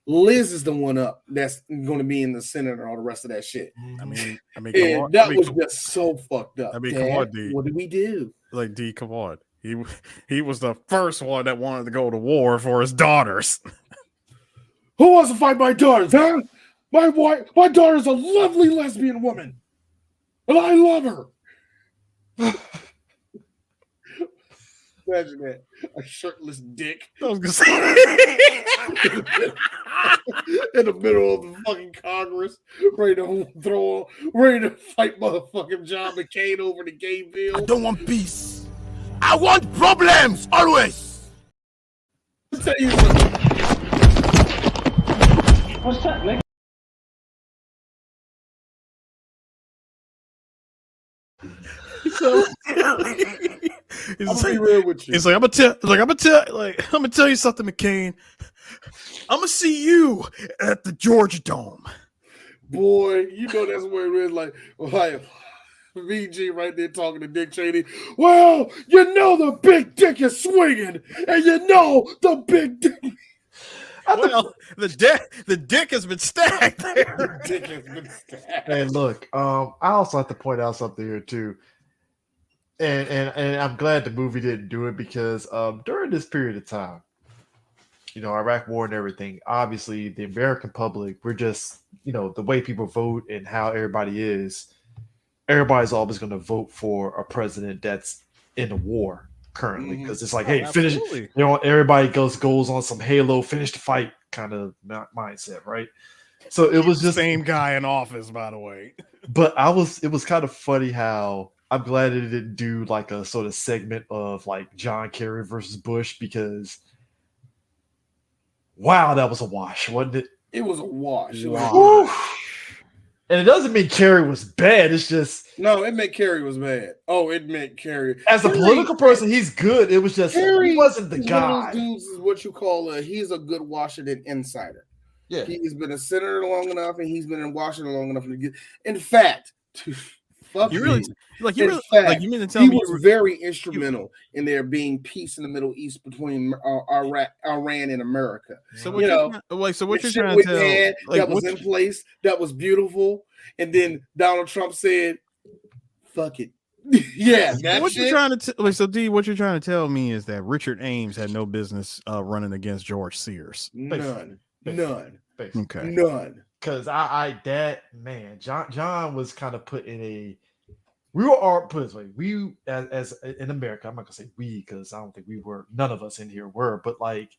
Liz is the one up that's going to be in the Senate and all the rest of that shit. That was just so fucked up. Come on, D. What did we do? Like, D, come on. He was the first one that wanted to go to war for his daughters. Who wants to fight my daughters, huh? My daughter's a lovely lesbian woman, and I love her. Imagine that. A shirtless dick. I was gonna say in the middle of the fucking Congress, ready to fight motherfucking John McCain over the gay bill. I don't want peace. I want problems always. I'll tell you something. What's that, Nick? So be real with you. It's like I'm gonna tell you something, McCain. I'm gonna see you at the Georgia Dome. Boy, you know that's where it is. Like VG right there talking to Dick Cheaney. Well, you know the big dick is swinging, and you know the big dick. Well, the dick has been stacked there. The dick has been stacked. Hey, look, I also have to point out something here too. And I'm glad the movie didn't do it because during this period of time, you know, Iraq War and everything, obviously the American public, we're just, you know, the way people vote and how everybody is, everybody's always going to vote for a president that's in the war currently because it's like, hey, finish, you know, everybody goes on some Halo, finish the fight kind of mindset, right? So it was just same guy in office, by the way. But it was kind of funny how I'm glad it didn't do like a sort of segment of like John Kerry versus Bush because wow, that was a wash, wasn't it? It was a wash. And it doesn't mean Kerry was bad. It's just no, it meant Kerry was bad. Oh, it meant Kerry. As a political person, he's good. It was just he wasn't the guy. One of those dudes is what you call he's a good Washington insider. Yeah, he's been a senator long enough, and he's been in Washington long enough to get. In fact, fuck you really like you in really fact, like you mean to tell he me was very instrumental in there being peace in the Middle East between Iran and America. So what you're trying to tell, that was in place, that was beautiful, and then Donald Trump said, "Fuck it." Yeah, what you're trying to so D, what you're trying to tell me is that Richard Ames had no business running against George Sears. None. Okay. None. Because John was kind of put in a. We were all put this way. We as in America, I'm not gonna say we because I don't think we were. None of us in here were, but like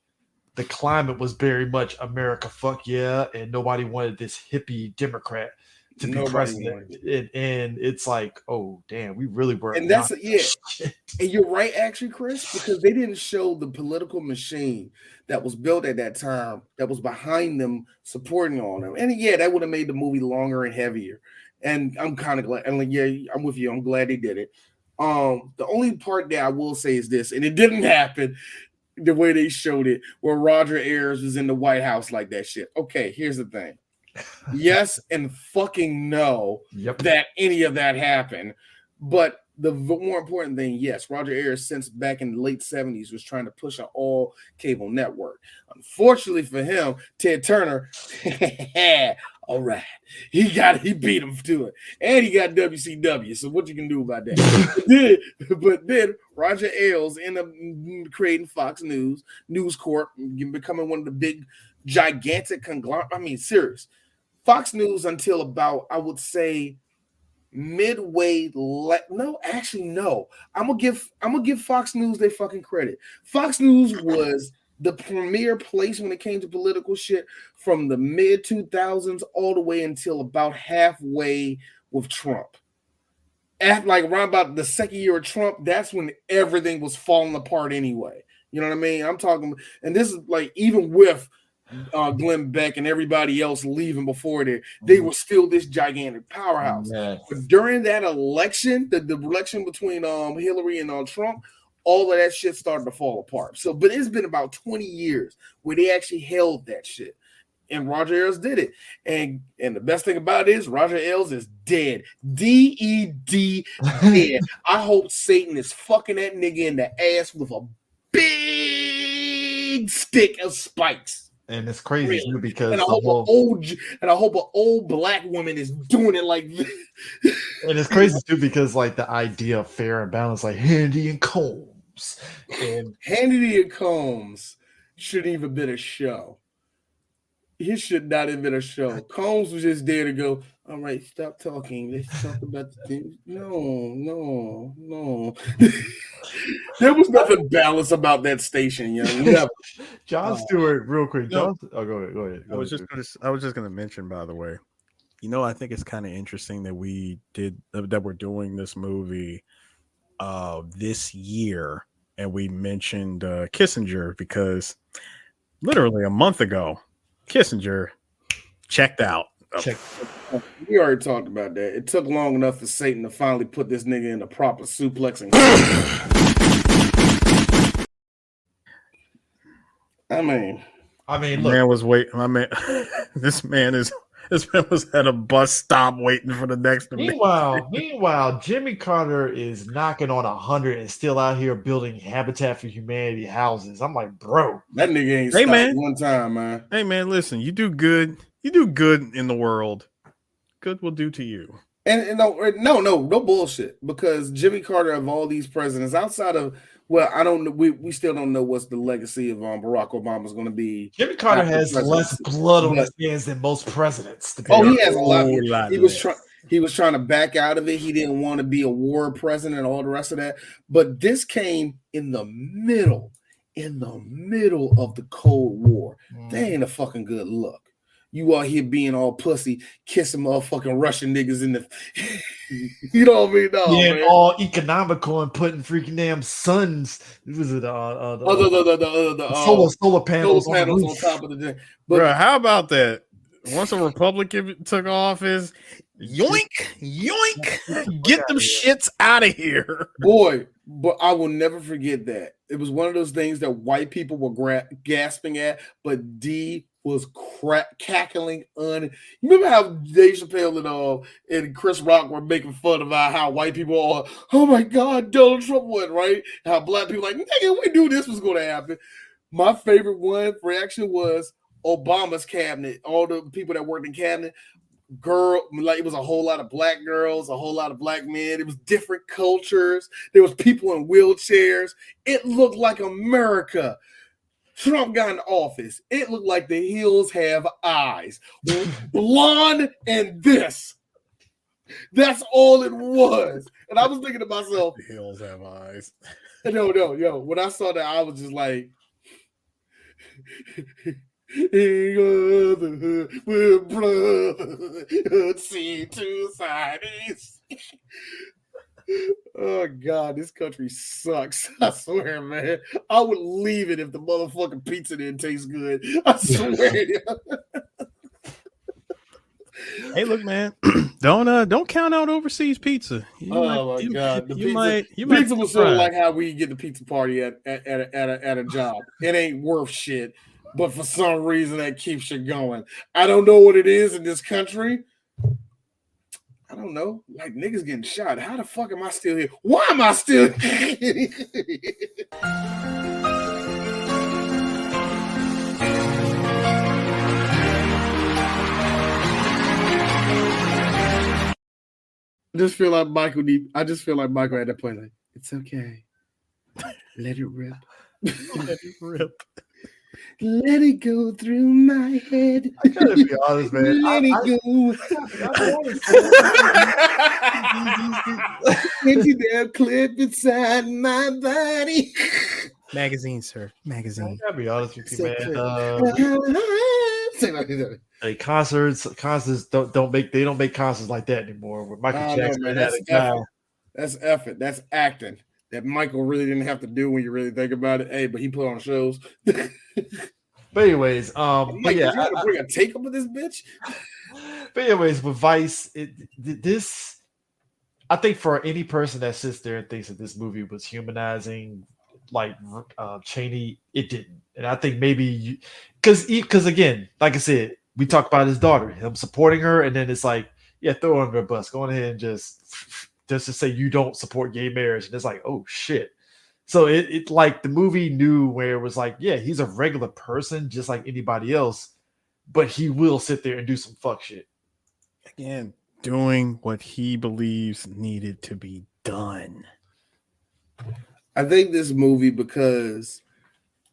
the climate was very much America. Fuck yeah, and nobody wanted this hippie Democrat to be president. And it's like, oh damn, we really were. And that's and you're right, actually, Chris, because they didn't show the political machine that was built at that time that was behind them supporting all them. And yeah, that would have made the movie longer and heavier. And I'm kind of glad. And like, yeah, I'm with you. I'm glad they did it. The only part that I will say is this, and it didn't happen the way they showed it, where Roger Ayers was in the White House like that shit. Okay, here's the thing. Yes, and fucking no that any of that happened. But the more important thing, yes, Roger Ayers, since back in the late 70s, was trying to push an all cable network. Unfortunately for him, Ted Turner, all right, he beat him to it, and he got WCW. So what you can do about that? but then Roger Ailes ended up creating Fox News Corp, becoming one of the big, gigantic conglomerate. I mean, serious. Fox News until about, I would say, midway. No. I'm gonna give Fox News their fucking credit. Fox News was the premier place when it came to political shit from the mid 2000s all the way until about halfway with Trump. At like around about the second year of Trump, that's when everything was falling apart anyway. You know what I mean? I'm talking, and this is like even with Glenn Beck and everybody else leaving before they were still this gigantic powerhouse. But during that election, the election between Hillary and Trump, all of that shit started to fall apart. So, but it's been about 20 years where they actually held that shit. And Roger Ailes did it. And the best thing about it is Roger Ailes is dead. D-E-D dead. I hope Satan is fucking that nigga in the ass with a big stick of spikes. And it's crazy too because I hope an old black woman is doing it like this. And it's crazy too because like the idea of fair and balance, like Hannity and Combs, and Hannity and Combs shouldn't even been a show. He should not have been a show. Combs was just there to go, all right, stop talking. Let's talk about the things. No. There was nothing balanced about that station, young. Never. John Stewart, real quick. No. Go ahead. I was just gonna mention, by the way, I think it's kind of interesting that we're doing this movie this year, and we mentioned Kissinger because literally a month ago, Kissinger checked out. We already talked about that. It took long enough for Satan to finally put this nigga in the proper suplexing. I mean, look, man was waiting. This man was at a bus stop waiting for the next. Meanwhile, Jimmy Carter is knocking on 100 and still out here building Habitat for Humanity houses. I'm like, bro, that nigga ain't stopped one time, man. Hey, man, listen, you do good. You do good in the world. Good will do to you. And no bullshit. Because Jimmy Carter, of all these presidents, outside of I don't know. We still don't know what's the legacy of Barack Obama's going to be. Jimmy Carter has less blood on his hands than most presidents. He has a lot. He was trying to back out of it. He didn't want to be a war president and all the rest of that. But this came in the middle of the Cold War. That ain't a fucking good look. You out here being all pussy, kissing motherfucking Russian niggas in the, you know what I mean? No, yeah, man. all economical and putting freaking damn suns. Was it solar panels on top of the thing? But bro, how about that? Once a Republican took office, yoink, get them shits out of here, boy. But I will never forget that. It was one of those things that white people were gasping at, but D was cackling on. You remember how Dave Chappelle and Chris Rock were making fun about how white people are, oh my God, Donald Trump won, right? How black people like, nigga, we knew this was going to happen. My favorite reaction was Obama's cabinet, all the people that worked in cabinet, it was a whole lot of black girls, a whole lot of black men. It was different cultures. There was people in wheelchairs. It looked like America. Trump got in office. It looked like the hills have eyes. Blonde and this. That's all it was. And I was thinking to myself, the hills have eyes. No. When I saw that, I was just like, with blood, see two sides. Oh God, this country sucks. I swear, man. I would leave it if the motherfucking pizza didn't taste good. I swear. Hey, look, man. Don't count out overseas pizza. My God, the pizza was sort of like how we get the pizza party at a job. It ain't worth shit, but for some reason that keeps you going. I don't know what it is in this country. I don't know. Like niggas getting shot. How the fuck am I still here? Why am I still here? I just feel like Michael at that point, like, it's okay. Let it rip. Let it rip. Let it go through my head. I gotta be honest, man. Let it go. Get you there, clip inside my body. Magazine, sir. Magazine. I gotta be honest with you, man. Hey, concerts don't make concerts like that anymore. With Michael Jackson, man, that's effort. That's acting. That Michael really didn't have to do when you really think about it. Hey, but he put on shows. But anyways, Mike, you had to bring a take up with this bitch. But anyways, with Vice, I think for any person that sits there and thinks that this movie was humanizing, like Cheaney, it didn't. And I think maybe because again, like I said, we talked about his daughter, him supporting her, and then it's like, yeah, throw her under a bus, go ahead and just to say you don't support gay marriage, and it's like, oh shit. So it like the movie knew where it was like, yeah, he's a regular person just like anybody else, but he will sit there and do some fuck shit. Again, doing what he believes needed to be done. I think this movie, because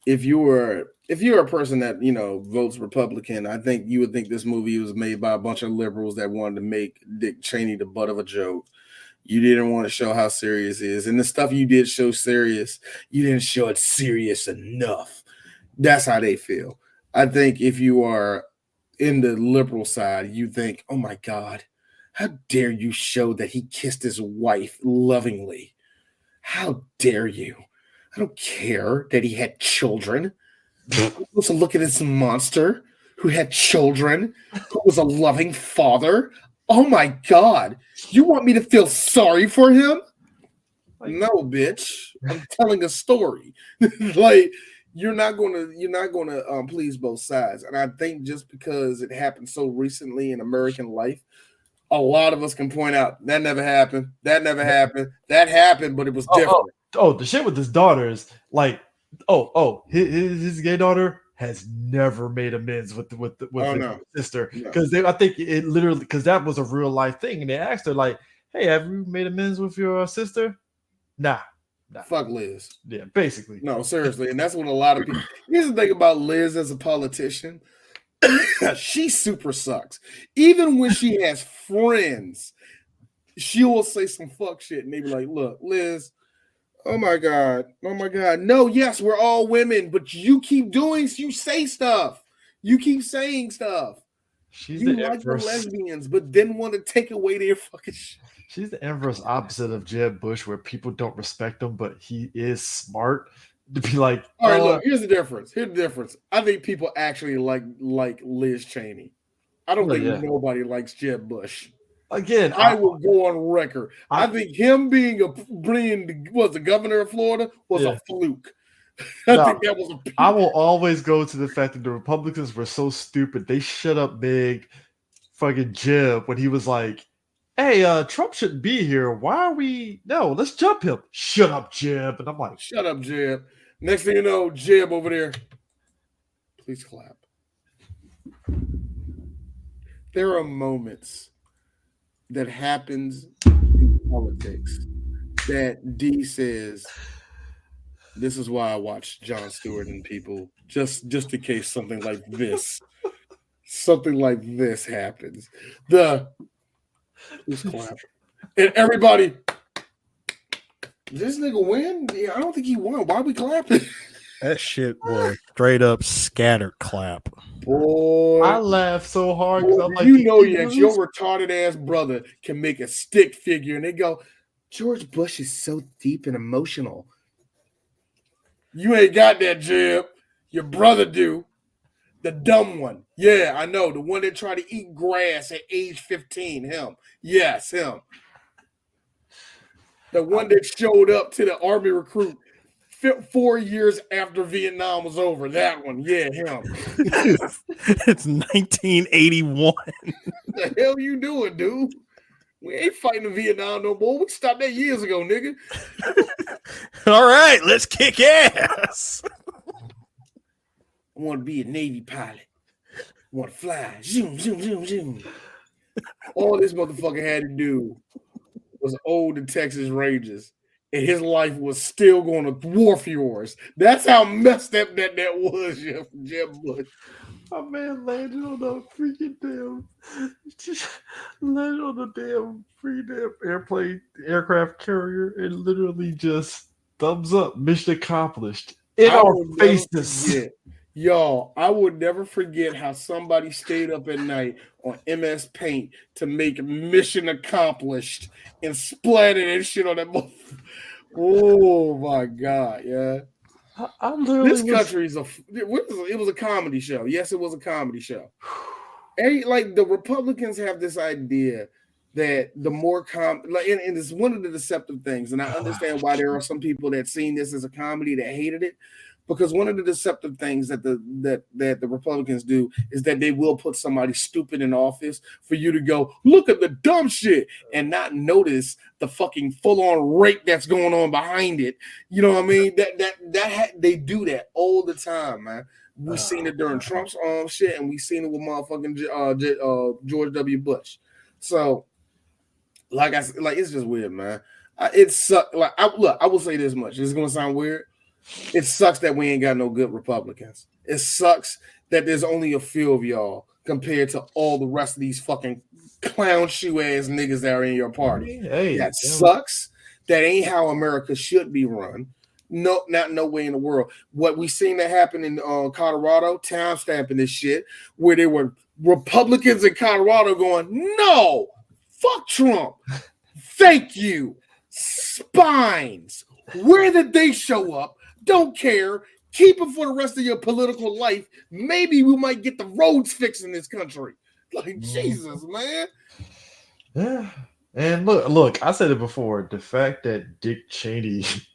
if you're a person that votes Republican, I think you would think this movie was made by a bunch of liberals that wanted to make Dick Cheaney the butt of a joke. You didn't want to show how serious it is, and the stuff you did show serious, you didn't show it serious enough. That's how they feel. I think if you are in the liberal side, you think, oh my God, how dare you show that he kissed his wife lovingly? How dare you? I don't care that he had children. I'm supposed to look at this monster who had children, who was a loving father. Oh my God. You want me to feel sorry for him? No, bitch. I'm telling a story. Like, you're not gonna please both sides. And I think just because it happened so recently in American life, a lot of us can point out that never happened. That never happened. That happened, but it was different. The shit with his daughter is like, his gay daughter has never made amends with his sister, because I think it literally, because that was a real life thing, and they asked her like, "Hey, have you made amends with your sister?" Nah. Fuck Liz. Yeah, basically. No, seriously, and that's what a lot of people. Here's the thing about Liz as a politician. She super sucks. Even when she has friends, she will say some fuck shit, and they be like, "Look, Liz, oh my God, no, yes, we're all women, but you say stuff, you keep saying stuff. You like the lesbians, but then want to take away their fucking shit." She's the inverse opposite of Jeb Bush, where people don't respect him, but he is smart. To be like, all right, look, here's the difference. I think people actually like Liz Cheaney. I don't think nobody likes Jeb Bush. Again, I will go on record. I think him being the governor of Florida was a fluke. I think that was I will always go to the fact that the Republicans were so stupid. They shut up big fucking Jeb when he was like, "Hey, Trump shouldn't be here. Why are we? No, let's jump him." Shut up, Jeb. And I'm like, shut up, Jeb. Next thing you know, Jeb over there. Please clap. There are moments that happens in politics that D says, "This is why I watch Jon Stewart and people, just in case something like this happens." Please clap. And everybody, this nigga win? Yeah, I don't think he won. Why are we clapping? That shit was straight up scatter clap. Boy, I laughed so hard. Boy, I'm like, your retarded ass brother can make a stick figure, and they go, "George Bush is so deep and emotional." You ain't got that, Jeb. Your brother do. The dumb one. Yeah, I know. The one that tried to eat grass at age 15. Him. Yes, him. The one that showed up to the army recruit 4 years after Vietnam was over. That one. Yeah, him. It's 1981. What the hell you doing, dude? We ain't fighting in Vietnam no more. We stopped that years ago, nigga. All right, let's kick ass. I want to be a Navy pilot. I want to fly. Zoom, zoom, zoom, zoom. All this motherfucker had to do was own the Texas Rangers, and his life was still going to war fjords. That's how messed up that was, Jeb Bush. My man landed on the freaking airplane, aircraft carrier, and literally just thumbs up, mission accomplished. In our faces. Y'all, I would never forget how somebody stayed up at night on MS Paint to make mission accomplished and splattered that shit on that motherfucker. Oh my God, yeah. This country is it was a comedy show. Yes, it was a comedy show. Like the Republicans have this idea that the more and it's one of the deceptive things, and I understand why there are some people that seen this as a comedy that hated it, because one of the deceptive things that the Republicans do is that they will put somebody stupid in office for you to go look at the dumb shit and not notice the fucking full-on rape that's going on behind it. You know what I mean? They do that all the time, man. We seen it during Trump's shit, and we seen it with motherfucking George W. Bush. So, it's just weird, man. It's like I will say this much. It's gonna sound weird. It sucks that we ain't got no good Republicans. It sucks that there's only a few of y'all compared to all the rest of these fucking clown shoe ass niggas that are in your party. That sucks. That ain't how America should be run. No, not no way in the world. What we seen that happen in Colorado, time stamping this shit, where there were Republicans in Colorado going, no, fuck Trump. Thank you. Spines. Where did they show up? Don't care. Keep it for the rest of your political life. Maybe we might get the roads fixed in this country. Like, Jesus, man. Yeah. And look, I said it before. The fact that Dick Cheaney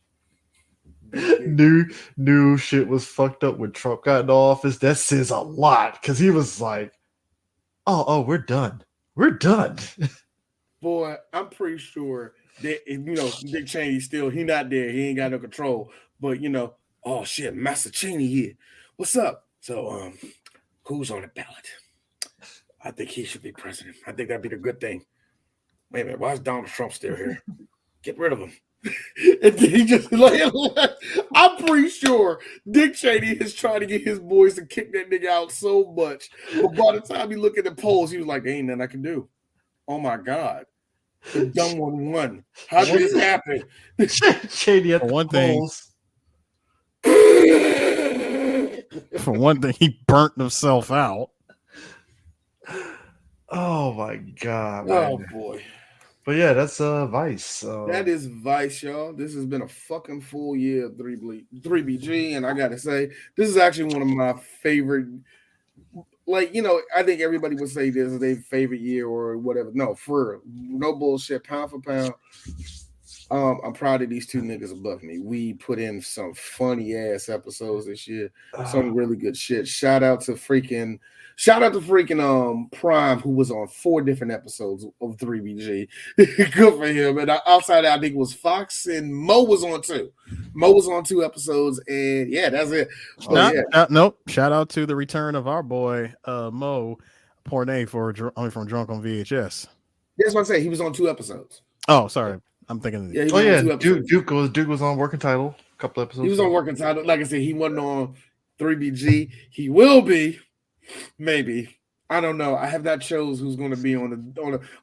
knew shit was fucked up when Trump got in office, that says a lot. Because he was like, oh, we're done. We're done. Boy, I'm pretty sure that, Dick Cheaney still, he not there. He ain't got no control. But, oh, shit, Master Cheaney here. What's up? So, who's on the ballot? I think he should be president. I think that'd be the good thing. Wait a minute, why is Donald Trump still here? Get rid of him. And he just I'm pretty sure Dick Cheaney is trying to get his boys to kick that nigga out so much. But by the time he looked at the polls, he was like, ain't nothing I can do. Oh my God. The dumb one won. How did this happen? Cheaney at the one polls. For one thing, he burnt himself out. Oh my God. Oh man. boy. But yeah, that's Vice. That is Vice, y'all. This has been a fucking full year of 3BG, and I gotta say, this is actually one of my favorite. Like, I think everybody would say this is their favorite year or whatever. No, for real. No bullshit. Pound for pound. I'm proud of these two niggas above me. We put in some funny ass episodes this year. Some really good shit. Shout out to freaking Prime, who was on 4 different episodes of 3BG. Good for him. And outside that, I think it was Fox and Mo was on 2. Mo was on 2 episodes, and yeah, that's it. Nope. Shout out to the return of our boy Mo Pornay only from Drunk on VHS. That's what I'm saying. He was on 2 episodes. Oh, sorry. I'm thinking. Duke was on Working Title a couple episodes. He was on Working Title. Like I said, he wasn't on 3BG. He will be. Maybe. I don't know. I have not chose who's going to be on the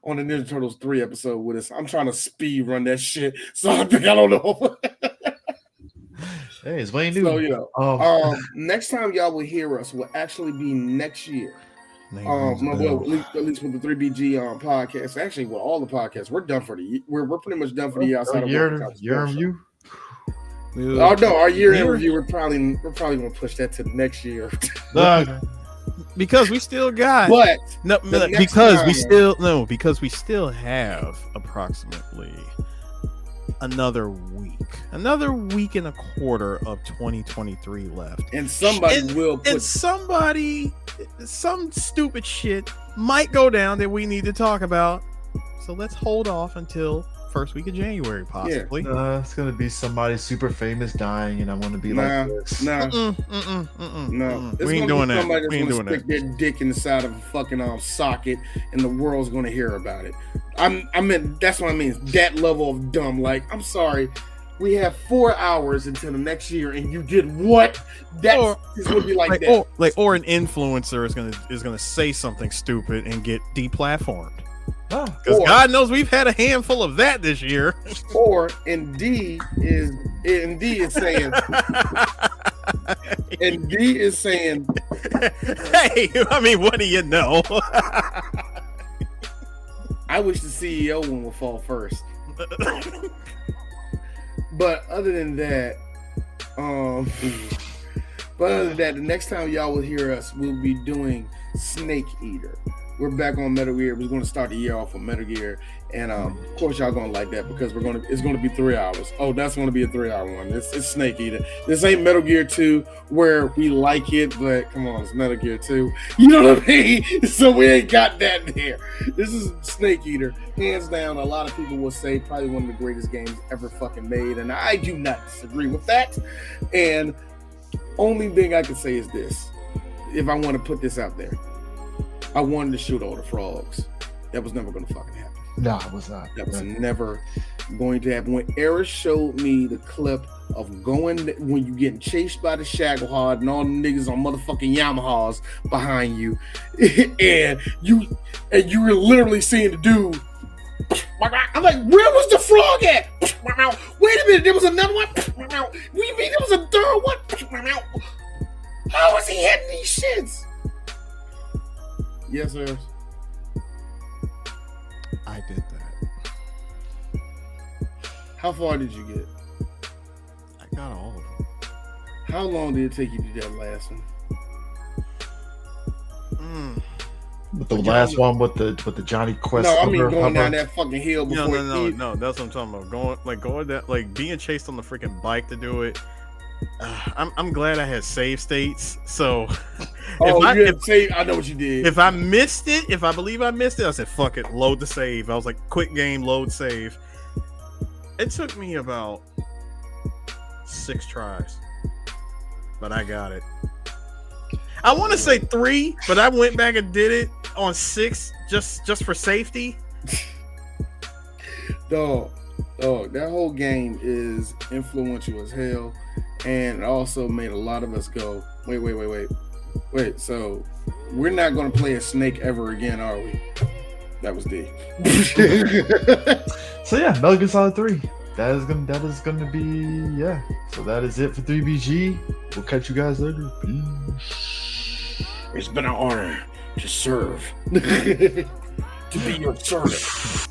Ninja Turtles 3 episode with us. I'm trying to speed run that shit, so I don't know. Hey, it's Wayne Newton. So next time y'all will hear us will actually be next year. At least with the 3BG podcast. Actually, with all the podcasts, we're done for the year. We're pretty much done for the year outside of year review. Oh no, our year in review. We're probably gonna push that to next year. Because we still got, because we still have approximately another week and a quarter of 2023 left, and some stupid shit might go down that we need to talk about. So let's hold off until first week of January, possibly. It's gonna be somebody super famous dying, and I'm gonna be like this. No. We ain't doing that. We ain't doing that. Stick their dick in the side of a fucking socket, and the world's gonna hear about it. That's what I mean. That level of dumb. Like, I'm sorry, we have 4 hours until the next year, and you did what? That is gonna be like that. Or an influencer is gonna say something stupid and get deplatformed. Because God knows we've had a handful of that this year. Or D is saying, hey, I mean, what do you know? I wish the CEO one would fall first. But other than that, the next time y'all will hear us, we'll be doing Snake Eater. We're back on Metal Gear. We're going to start the year off with Metal Gear, and of course y'all gonna like that because it's gonna be 3 hours. Oh, that's gonna be a 3-hour one. It's Snake Eater. This ain't Metal Gear 2 where we like it, but come on, it's Metal Gear 2. You know what I mean? So we ain't got that there. This is Snake Eater, hands down. A lot of people will say probably one of the greatest games ever fucking made, and I do not disagree with that. And only thing I can say is this: if I want to put this out there, I wanted to shoot all the frogs. That was never going to fucking happen. No, it was not. That was never going to happen. When Eris showed me the clip of when you getting chased by the Shaglehard and all the niggas on motherfucking Yamahas behind you, and you were literally seeing the dude. I'm like, where was the frog at? Wait a minute, there was another one. What do you mean there was a third one? How is he hitting these shits? Yes, sir. I did that. How far did you get? I got all of them. How long did it take you to do that last one? With the last one with the Johnny Quest. No, I mean going down that fucking hill before. No. That's what I'm talking about. Going that, like being chased on the freaking bike to do it. I'm glad I had save states. So, I know what you did. If I missed it, if I believe I missed it, I said fuck it, load the save. I was like, quick game, load save. It took me about 6 tries, but I got it. I want to say 3, but I went back and did it on 6 just for safety. Dog, that whole game is influential as hell, and it also made a lot of us go, wait. So we're not going to play a snake ever again, are we? That was D. So yeah, Metal Gear Solid 3. That is gonna be So that is it for 3BG. We'll catch you guys later. Peace. It's been an honor to serve. To be your servant.